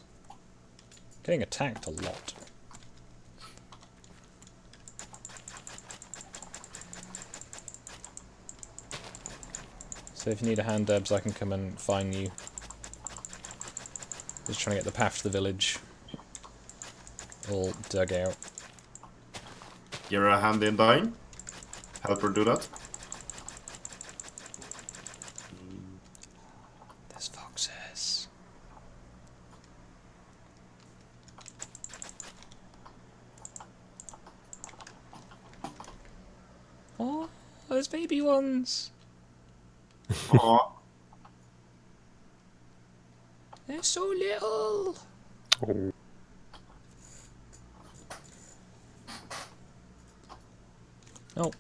Getting attacked a lot. So if you need a hand, Debs, I can come and find you. Just trying to get the path to the village all dug out. You're a hand in dying? Help her do that? There's foxes. Oh, there's baby ones. Aw. They're so little. Oh. No,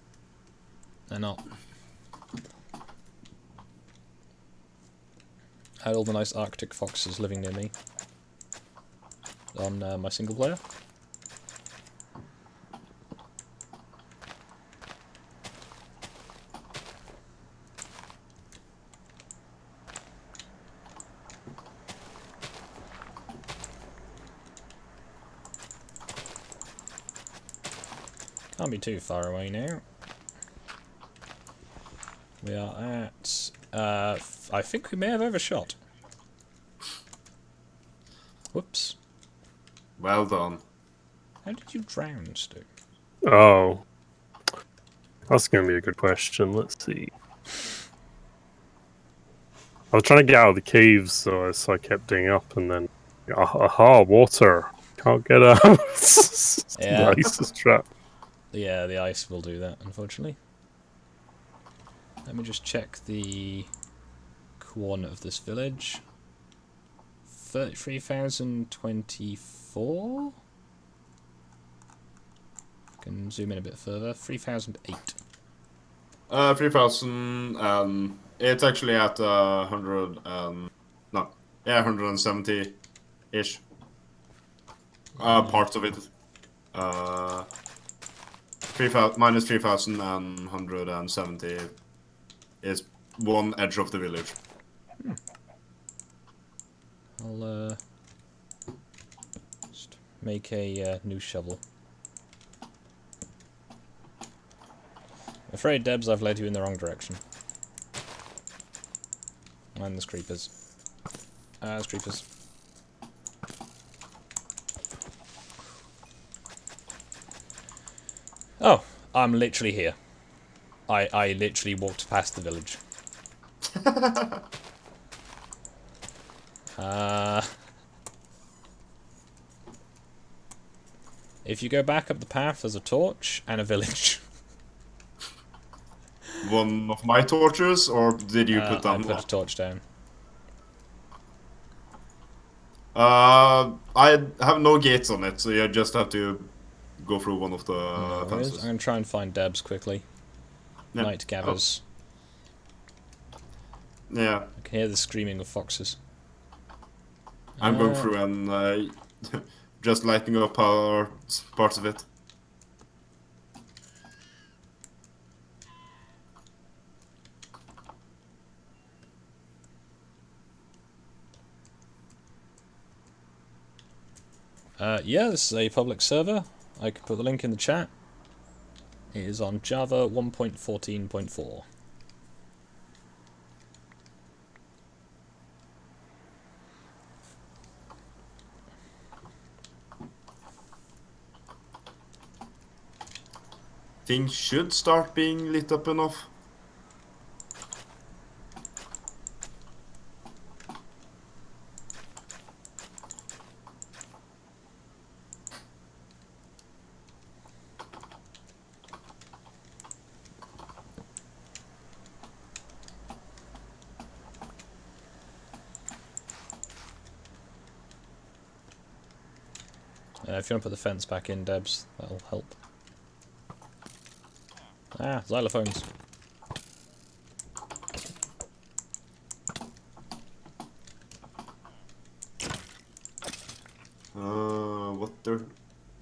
they're not. I had all the nice Arctic foxes living near me on my single player. Can't be too far away now. We are at... I think we may have overshot. Whoops. Well done. How did you drown, Stu? Oh. That's going to be a good question. Let's see. I was trying to get out of the caves, so I kept digging up, and then... Aha, water. Can't get out. Yeah. The ice is trapped. Yeah, the ice will do that, unfortunately. Let me just check the coordinate of this village. 33,024? Can zoom in a bit further. 3,008. 3,000, it's actually at 100, no, Yeah, 170-ish. Parts of it. 3,000 minus 3,170 is one edge of the village. I'll just make a new shovel. I'm afraid, Debs, I've led you in the wrong direction. And there's creepers. There's creepers. Oh, I'm literally here. I literally walked past the village. If you go back up the path, there's a torch and a village. One of my torches, or did you put I down put one? a torch down. I have no gates on it, so you just have to go through one of the I'm fences. going to try and find Debs quickly. Yep. Night gathers. Yeah, I can hear the screaming of foxes. I'm going through and just lighting up parts of it. Yeah, this is a public server. I can put the link in the chat. It is on Java 1.14.4. Things should start being lit up enough. If you want to put the fence back in, Debs, that'll help. Ah, xylophones.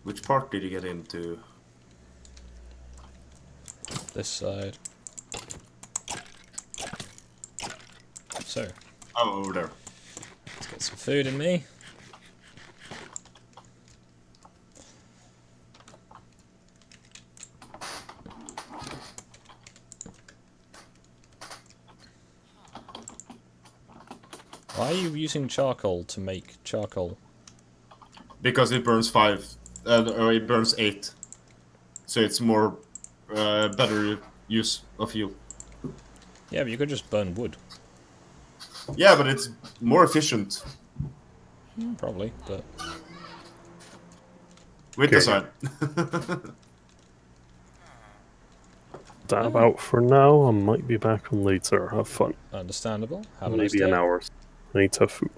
Which part did you get into? This side. So, Oh, over there. let's get some food in me. Why are you using charcoal to make charcoal? Because it burns 5, or it burns 8. So it's more, better use of fuel. Yeah, but you could just burn wood. Yeah, but it's more efficient. Probably, but... With the sign. That about for now. I might be back on later. Have fun. Understandable. Have a nice Maybe day. an hour. I need to have food.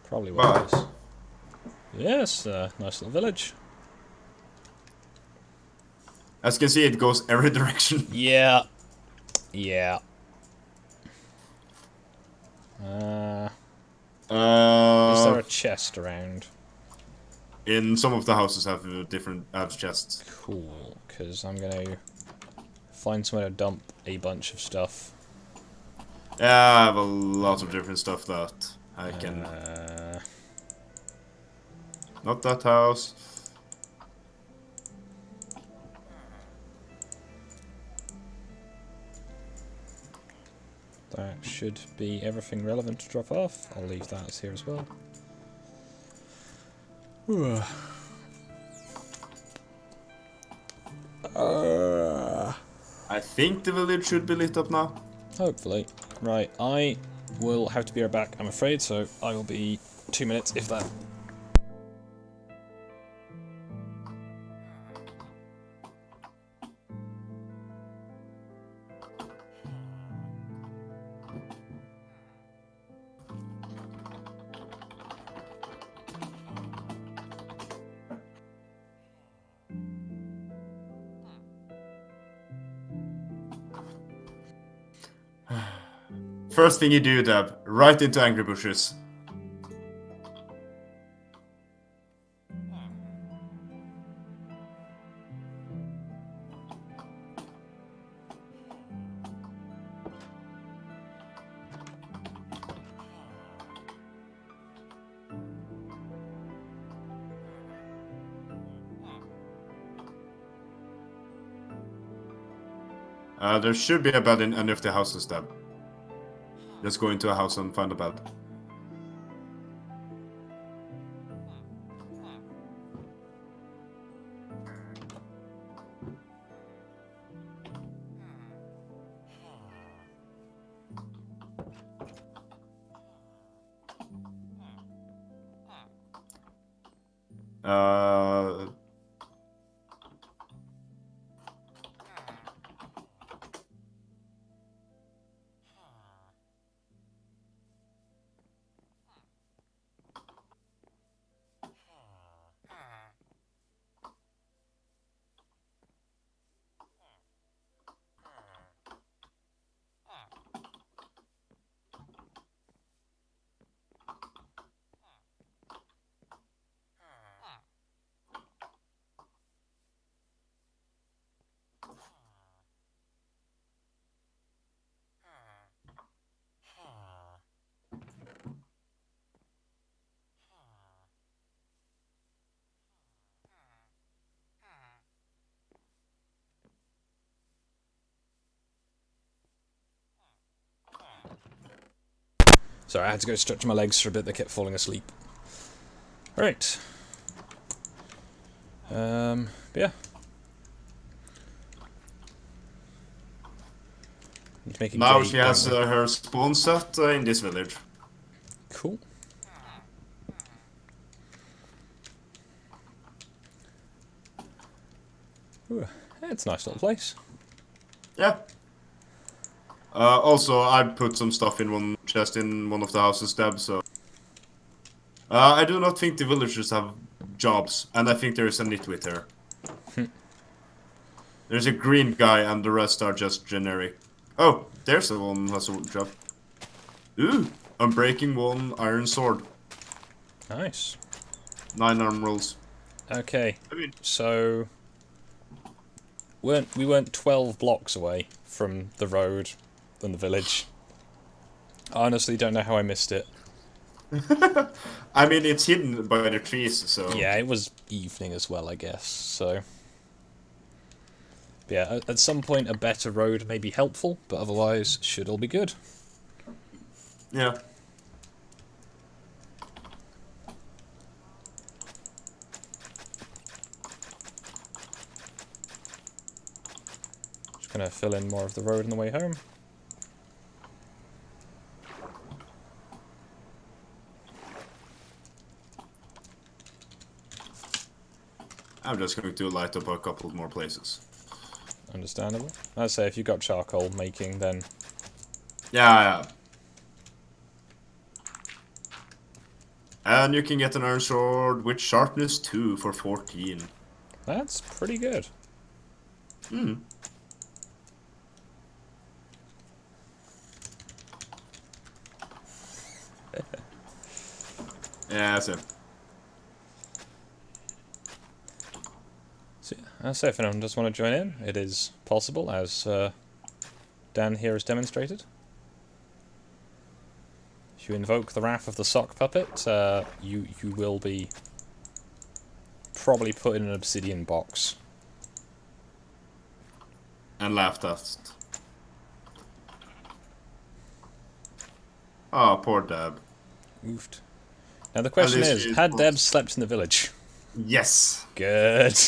Probably what it Bye. is. Yes, nice little village. As you can see, it goes every direction. Yeah. Yeah. Is there a chest around? In some of the houses have different chests. Cool, because I'm going to find somewhere to dump a bunch of stuff. Yeah, I have a lot of different stuff that I can... Not that house. That should be everything relevant to drop off. I'll leave that as here as well. I think the village should be lit up now. Hopefully. Right, I will have to be right back, I'm afraid, so I will be 2 minutes, if that. First thing you do, Deb, right into angry bushes. There should be a bed in any of the houses, Deb. Let's go into a house and find a bed. Uh, Sorry, I had to go stretch my legs for a bit, they kept falling asleep. Alright. But yeah. Need to make a now gate, she has don't we? her spawn set in this village. Cool. Ooh, it's a nice little place. Yeah. Also, I put some stuff in one chest in one of the houses, Deb, so... I do not think the villagers have jobs, and I think there is a nitwit here. There's a green guy, and the rest are just generic. Oh, there's the one who has a job. Ooh, I'm breaking one iron sword. Nice. 9 arm rolls. Okay, I mean, so... We weren't 12 blocks away from the road and the village. I honestly don't know how I missed it. I mean, it's hidden by the trees, so... Yeah, it was evening as well, I guess, so... But yeah, at some point a better road may be helpful, but otherwise should all be good. Yeah. Just gonna fill in more of the road on the way home. I'm just going to light up a couple more places. Understandable. I'd say if you've got charcoal making, then Yeah. And you can get an iron sword with sharpness 2 for 14. that's pretty good. Hmm. Yeah, that's it. So, so if anyone does want to join in, it is possible, as Dan here has demonstrated. If you invoke the wrath of the sock puppet, you will be probably put in an obsidian box. And laughed at. Oh, poor Deb. Oofed. Now the question least is, she's had not- Deb slept in the village? Yes. Good.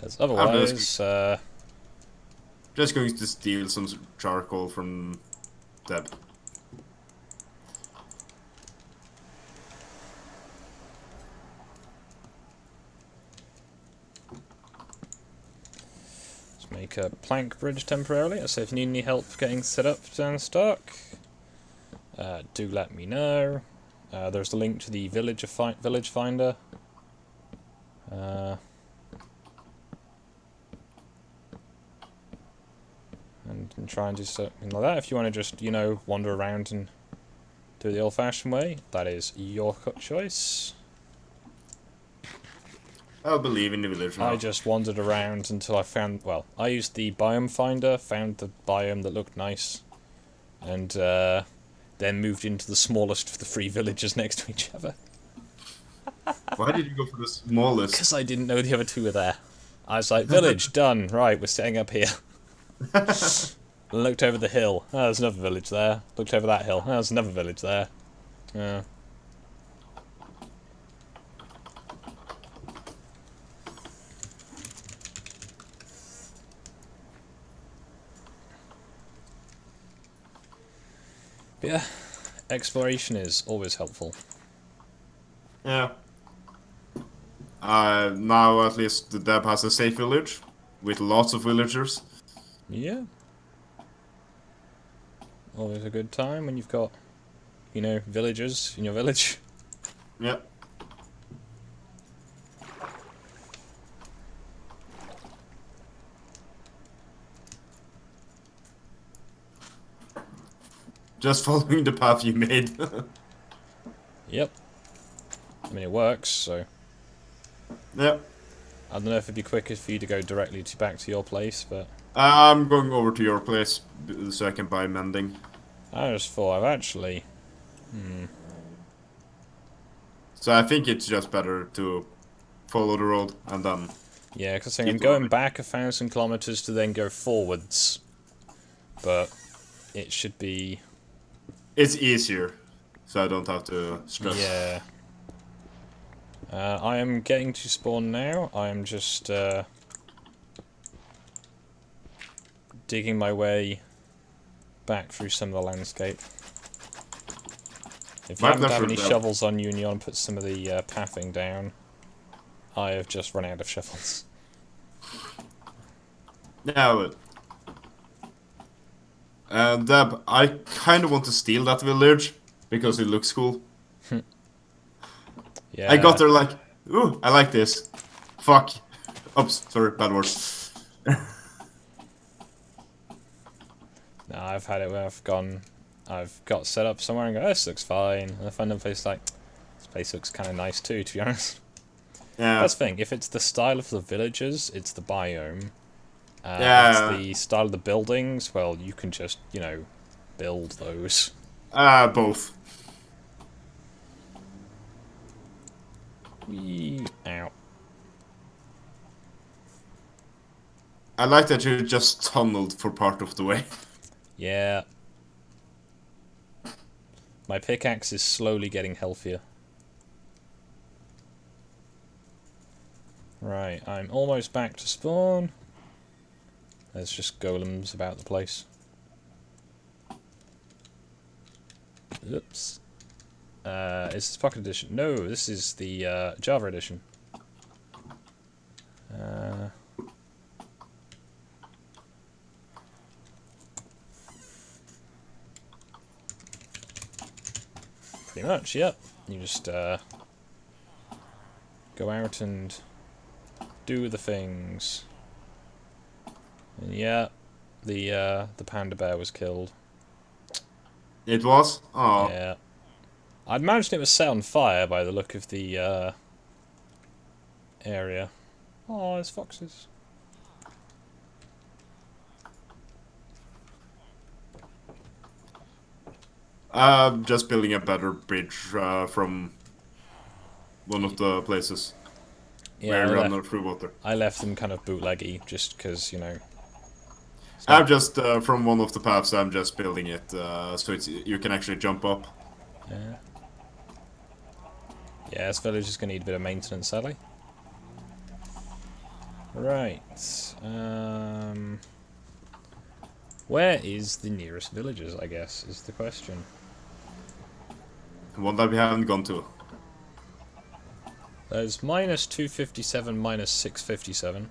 As otherwise, Just going to steal some charcoal from Deb. let's make a plank bridge temporarily. So if you need any help getting set up down stock, do let me know. There's the link to the village finder. And try and do something like that. If you want to just, you know, wander around and do it the old-fashioned way, that is your choice. I'll believe in the village now. I just wandered around until I found, well, I used the biome finder, found the biome that looked nice, and then moved into the smallest of the 3 villages next to each other. Why did you go for the smallest? Because I didn't know the other 2 were there. I was like, village, done. Right, we're setting up here. Looked over the hill. Oh, there's another village there. Looked over that hill. Oh, there's another village there. Yeah. But yeah, exploration is always helpful. Yeah. Now at least the Deb has a safe village with lots of villagers. Yeah. Always a good time when you've got, you know, villagers in your village. Yeah. Just following the path you made. Yep. I mean, it works, so... Yeah. I don't know if it'd be quicker for you to go directly back to your place, but... I'm going over to your place so I can buy mending. I just thought I've actually... So I think it's just better to follow the road and then... Yeah, because I'm going back 1,000 kilometers to then go forwards. But it should be... It's easier, so I don't have to stress. Yeah. I am getting to spawn now. I am just digging my way back through some of the landscape. If you happen to have any shovels on you and you want to put some of the pathing down, I have just run out of shovels. Yeah, but... Deb, I kind of want to steal that village because it looks cool. Yeah. I got there like, ooh, I like this. Fuck. Oops, sorry, bad word. No, I've had it where I've got set up somewhere and go, oh, this looks fine. And I find a place like, this place looks kind of nice too, to be honest. Yeah. That's the thing, if it's the style of the villagers, it's the biome. Yeah. If it's the style of the buildings, well, you can just, you know, build those. Both. Wee. Ow. I like that you just tunneled for part of the way. Yeah. My pickaxe is slowly getting healthier. Right, I'm almost back to spawn. There's just golems about the place. Oops. Is this Pocket Edition? No, this is the Java Edition. Pretty much, yep. You just go out and do the things. And yeah, the panda bear was killed. It was? Oh. Yeah. I'd imagined it was set on fire by the look of the area. Oh, there's foxes. Just building a better bridge from one of the places where I run through water. I left them kind of bootleggy just because, you know. I'm just, from one of the paths, I'm just building it so you can actually jump up. Yeah. Yeah, this village is going to need a bit of maintenance, sadly. Right. Where is the nearest villages, I guess, is the question. One that we haven't gone to. There's minus 257, minus 657.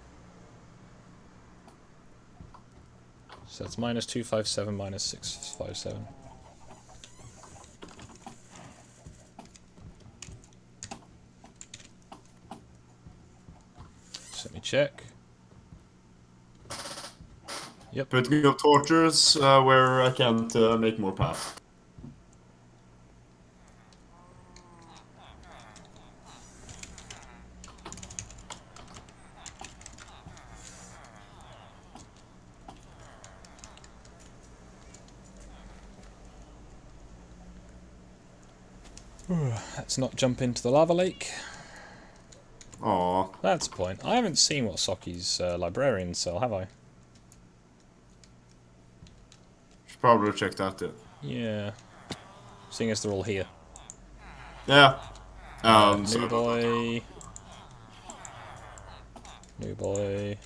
So that's minus 257, minus 657. So let me check. Yep. Putting up torches where I can't make more path. Let's not jump into the lava lake. Aw. That's the point. I haven't seen what Soki's librarians sell, have I? Should probably check that too. Yeah. Seeing as they're all here. Yeah. New So boy. New boy.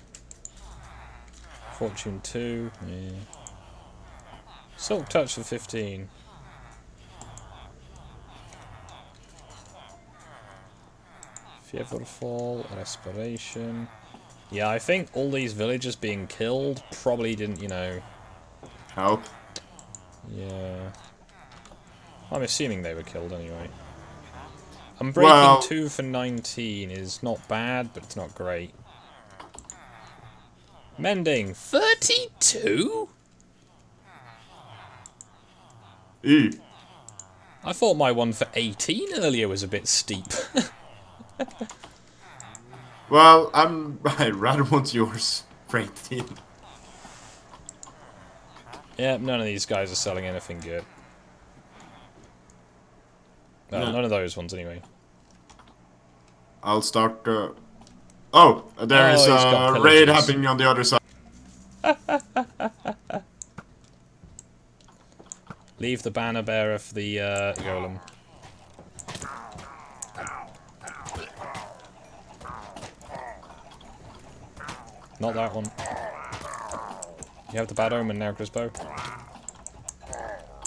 Fortune 2. Yeah. Silk Touch for 15. Feverfall, Respiration. Yeah, I think all these villagers being killed probably didn't, you know... help. Yeah. I'm assuming they were killed anyway. And breaking Well, 2 for 19 is not bad, but it's not great. Mending 32? E. I thought my one for 18 earlier was a bit steep. Well, I rather want yours for 18. Yeah, none of these guys are selling anything good. Well, No. none of those ones anyway. I'll start. Oh, there is he's got a raid pillagers. happening on the other side. Leave the banner bearer for the golem. Not that one. You have the bad omen now, Crispo.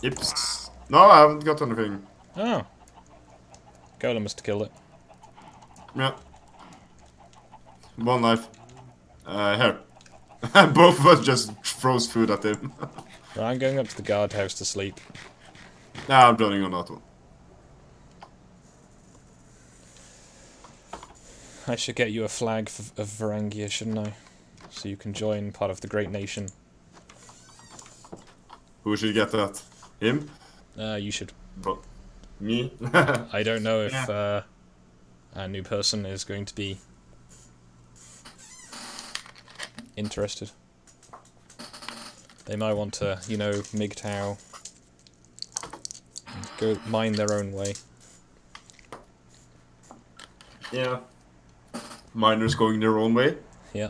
Yips. No, I haven't got anything. Oh. Golem must have killed it. Yeah. One life. Here. Both of us just froze food at him. Right, I'm going up to the guardhouse to sleep. Nah, I'm running on that one. I should get you a flag of Varangia, shouldn't I? So you can join part of the great nation. Who should get that? Him? You should. But me? I don't know if a new person is going to be interested. They might want to, you know, MGTOW and go mind their own way. Yeah. Miners going their own way. Yeah.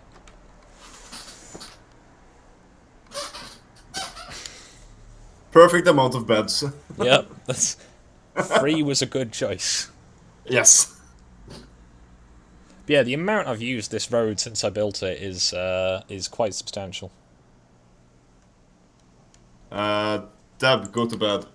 Perfect amount of beds. Yep. That's 3 was a good choice. Yes. But yeah, the amount I've used this road since I built it is quite substantial. Deb, go to bed.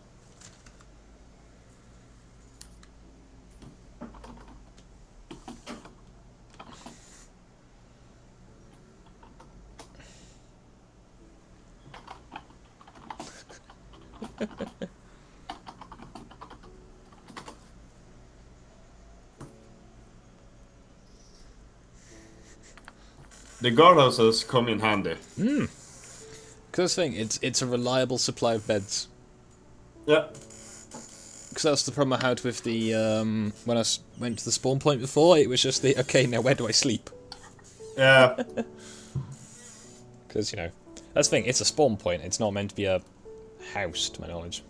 The guardhouses come in handy. Because I think it's a reliable supply of beds. Yeah. Because that's the problem I had with the when I went to the spawn point before. It was just the okay, now where do I sleep? Yeah. Because you know that's the thing. It's a spawn point. It's not meant to be a house, to my knowledge.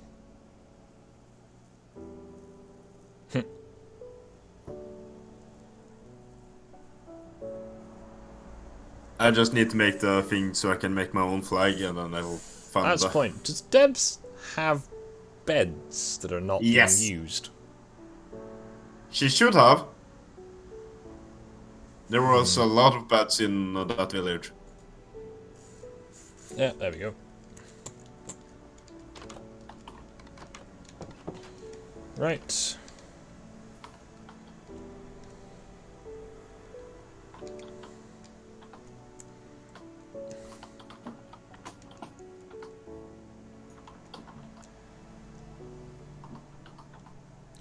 I just need to make the thing so I can make my own flag, and then I will find That's the point. Does Debs have beds that are not Yes. being used? She should have. There was a lot of beds in that village. Yeah, there we go. Right.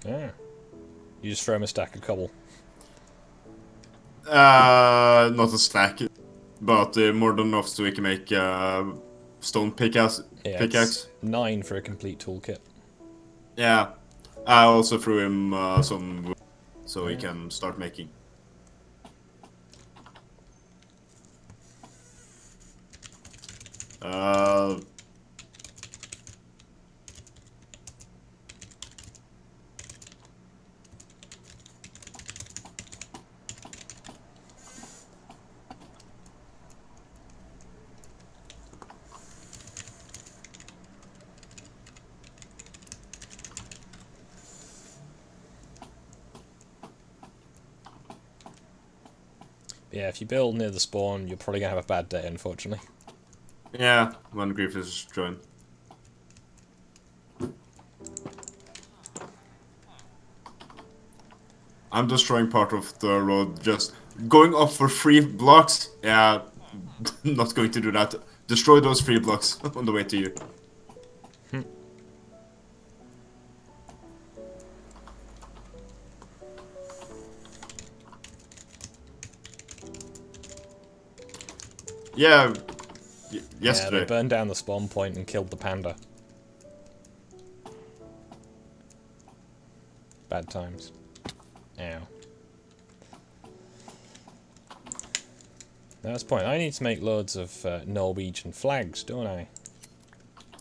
Yeah. You just throw him a stack of cobble. Not a stack, but more than enough so we can make stone pickaxe. Yeah, Pickaxe. it's 9 for a complete toolkit. Yeah. I also threw him some wood so he can start making. Yeah, if you build near the spawn, you're probably going to have a bad day, unfortunately. Yeah, when Grief is joined. I'm destroying part of the road, just going up for 3 blocks. Yeah, not going to do that. Destroy those 3 blocks on the way to you. Yeah, Yeah, yesterday. they burned down the spawn point and killed the panda. Bad times. Ow. That's the point. I need to make loads of Norwegian flags, don't I?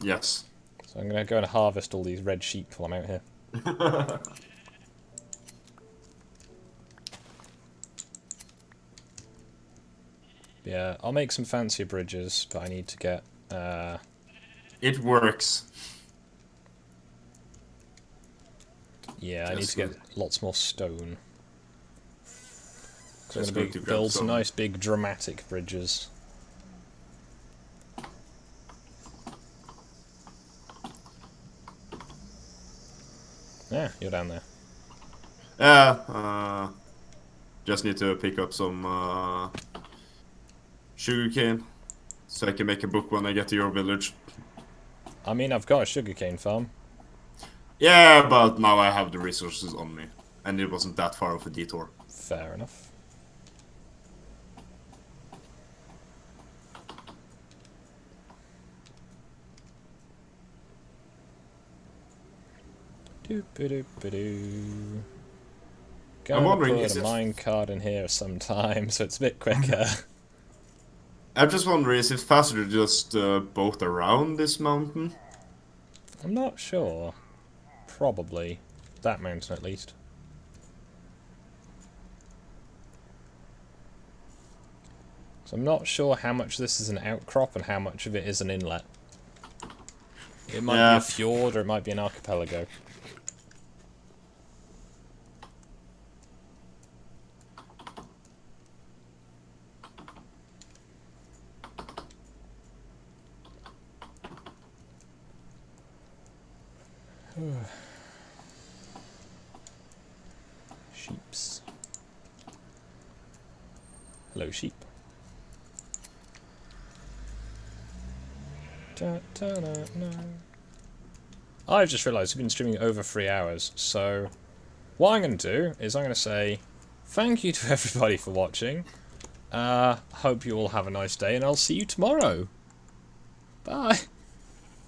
Yes. So I'm going to go and harvest all these red sheep while I'm out here. Yeah, I'll make some fancier bridges, but I need to get... It works. yeah, I need to get lots more stone. So I'm Just going going to to grab build some some. nice big dramatic bridges. Yeah, you're down there. Yeah, just need to pick up some sugarcane so I can make a book when I get to your village. I mean, I've got a sugarcane farm. Yeah, but now I have the resources on me, and it wasn't that far of a detour. Fair enough. I'm Gonna wondering, put is a it... minecart in here sometime, so it's a bit quicker. I'm just wondering, is it faster to just boat around this mountain? I'm not sure. Probably. That mountain, at least. So I'm not sure how much this is an outcrop and how much of it is an inlet. It might be a fjord or it might be an archipelago. Sheeps. Hello, sheep. I've just realised we've been streaming over 3 hours, so what I'm going to do is I'm going to say thank you to everybody for watching. Hope you all have a nice day, and I'll see you tomorrow. Bye.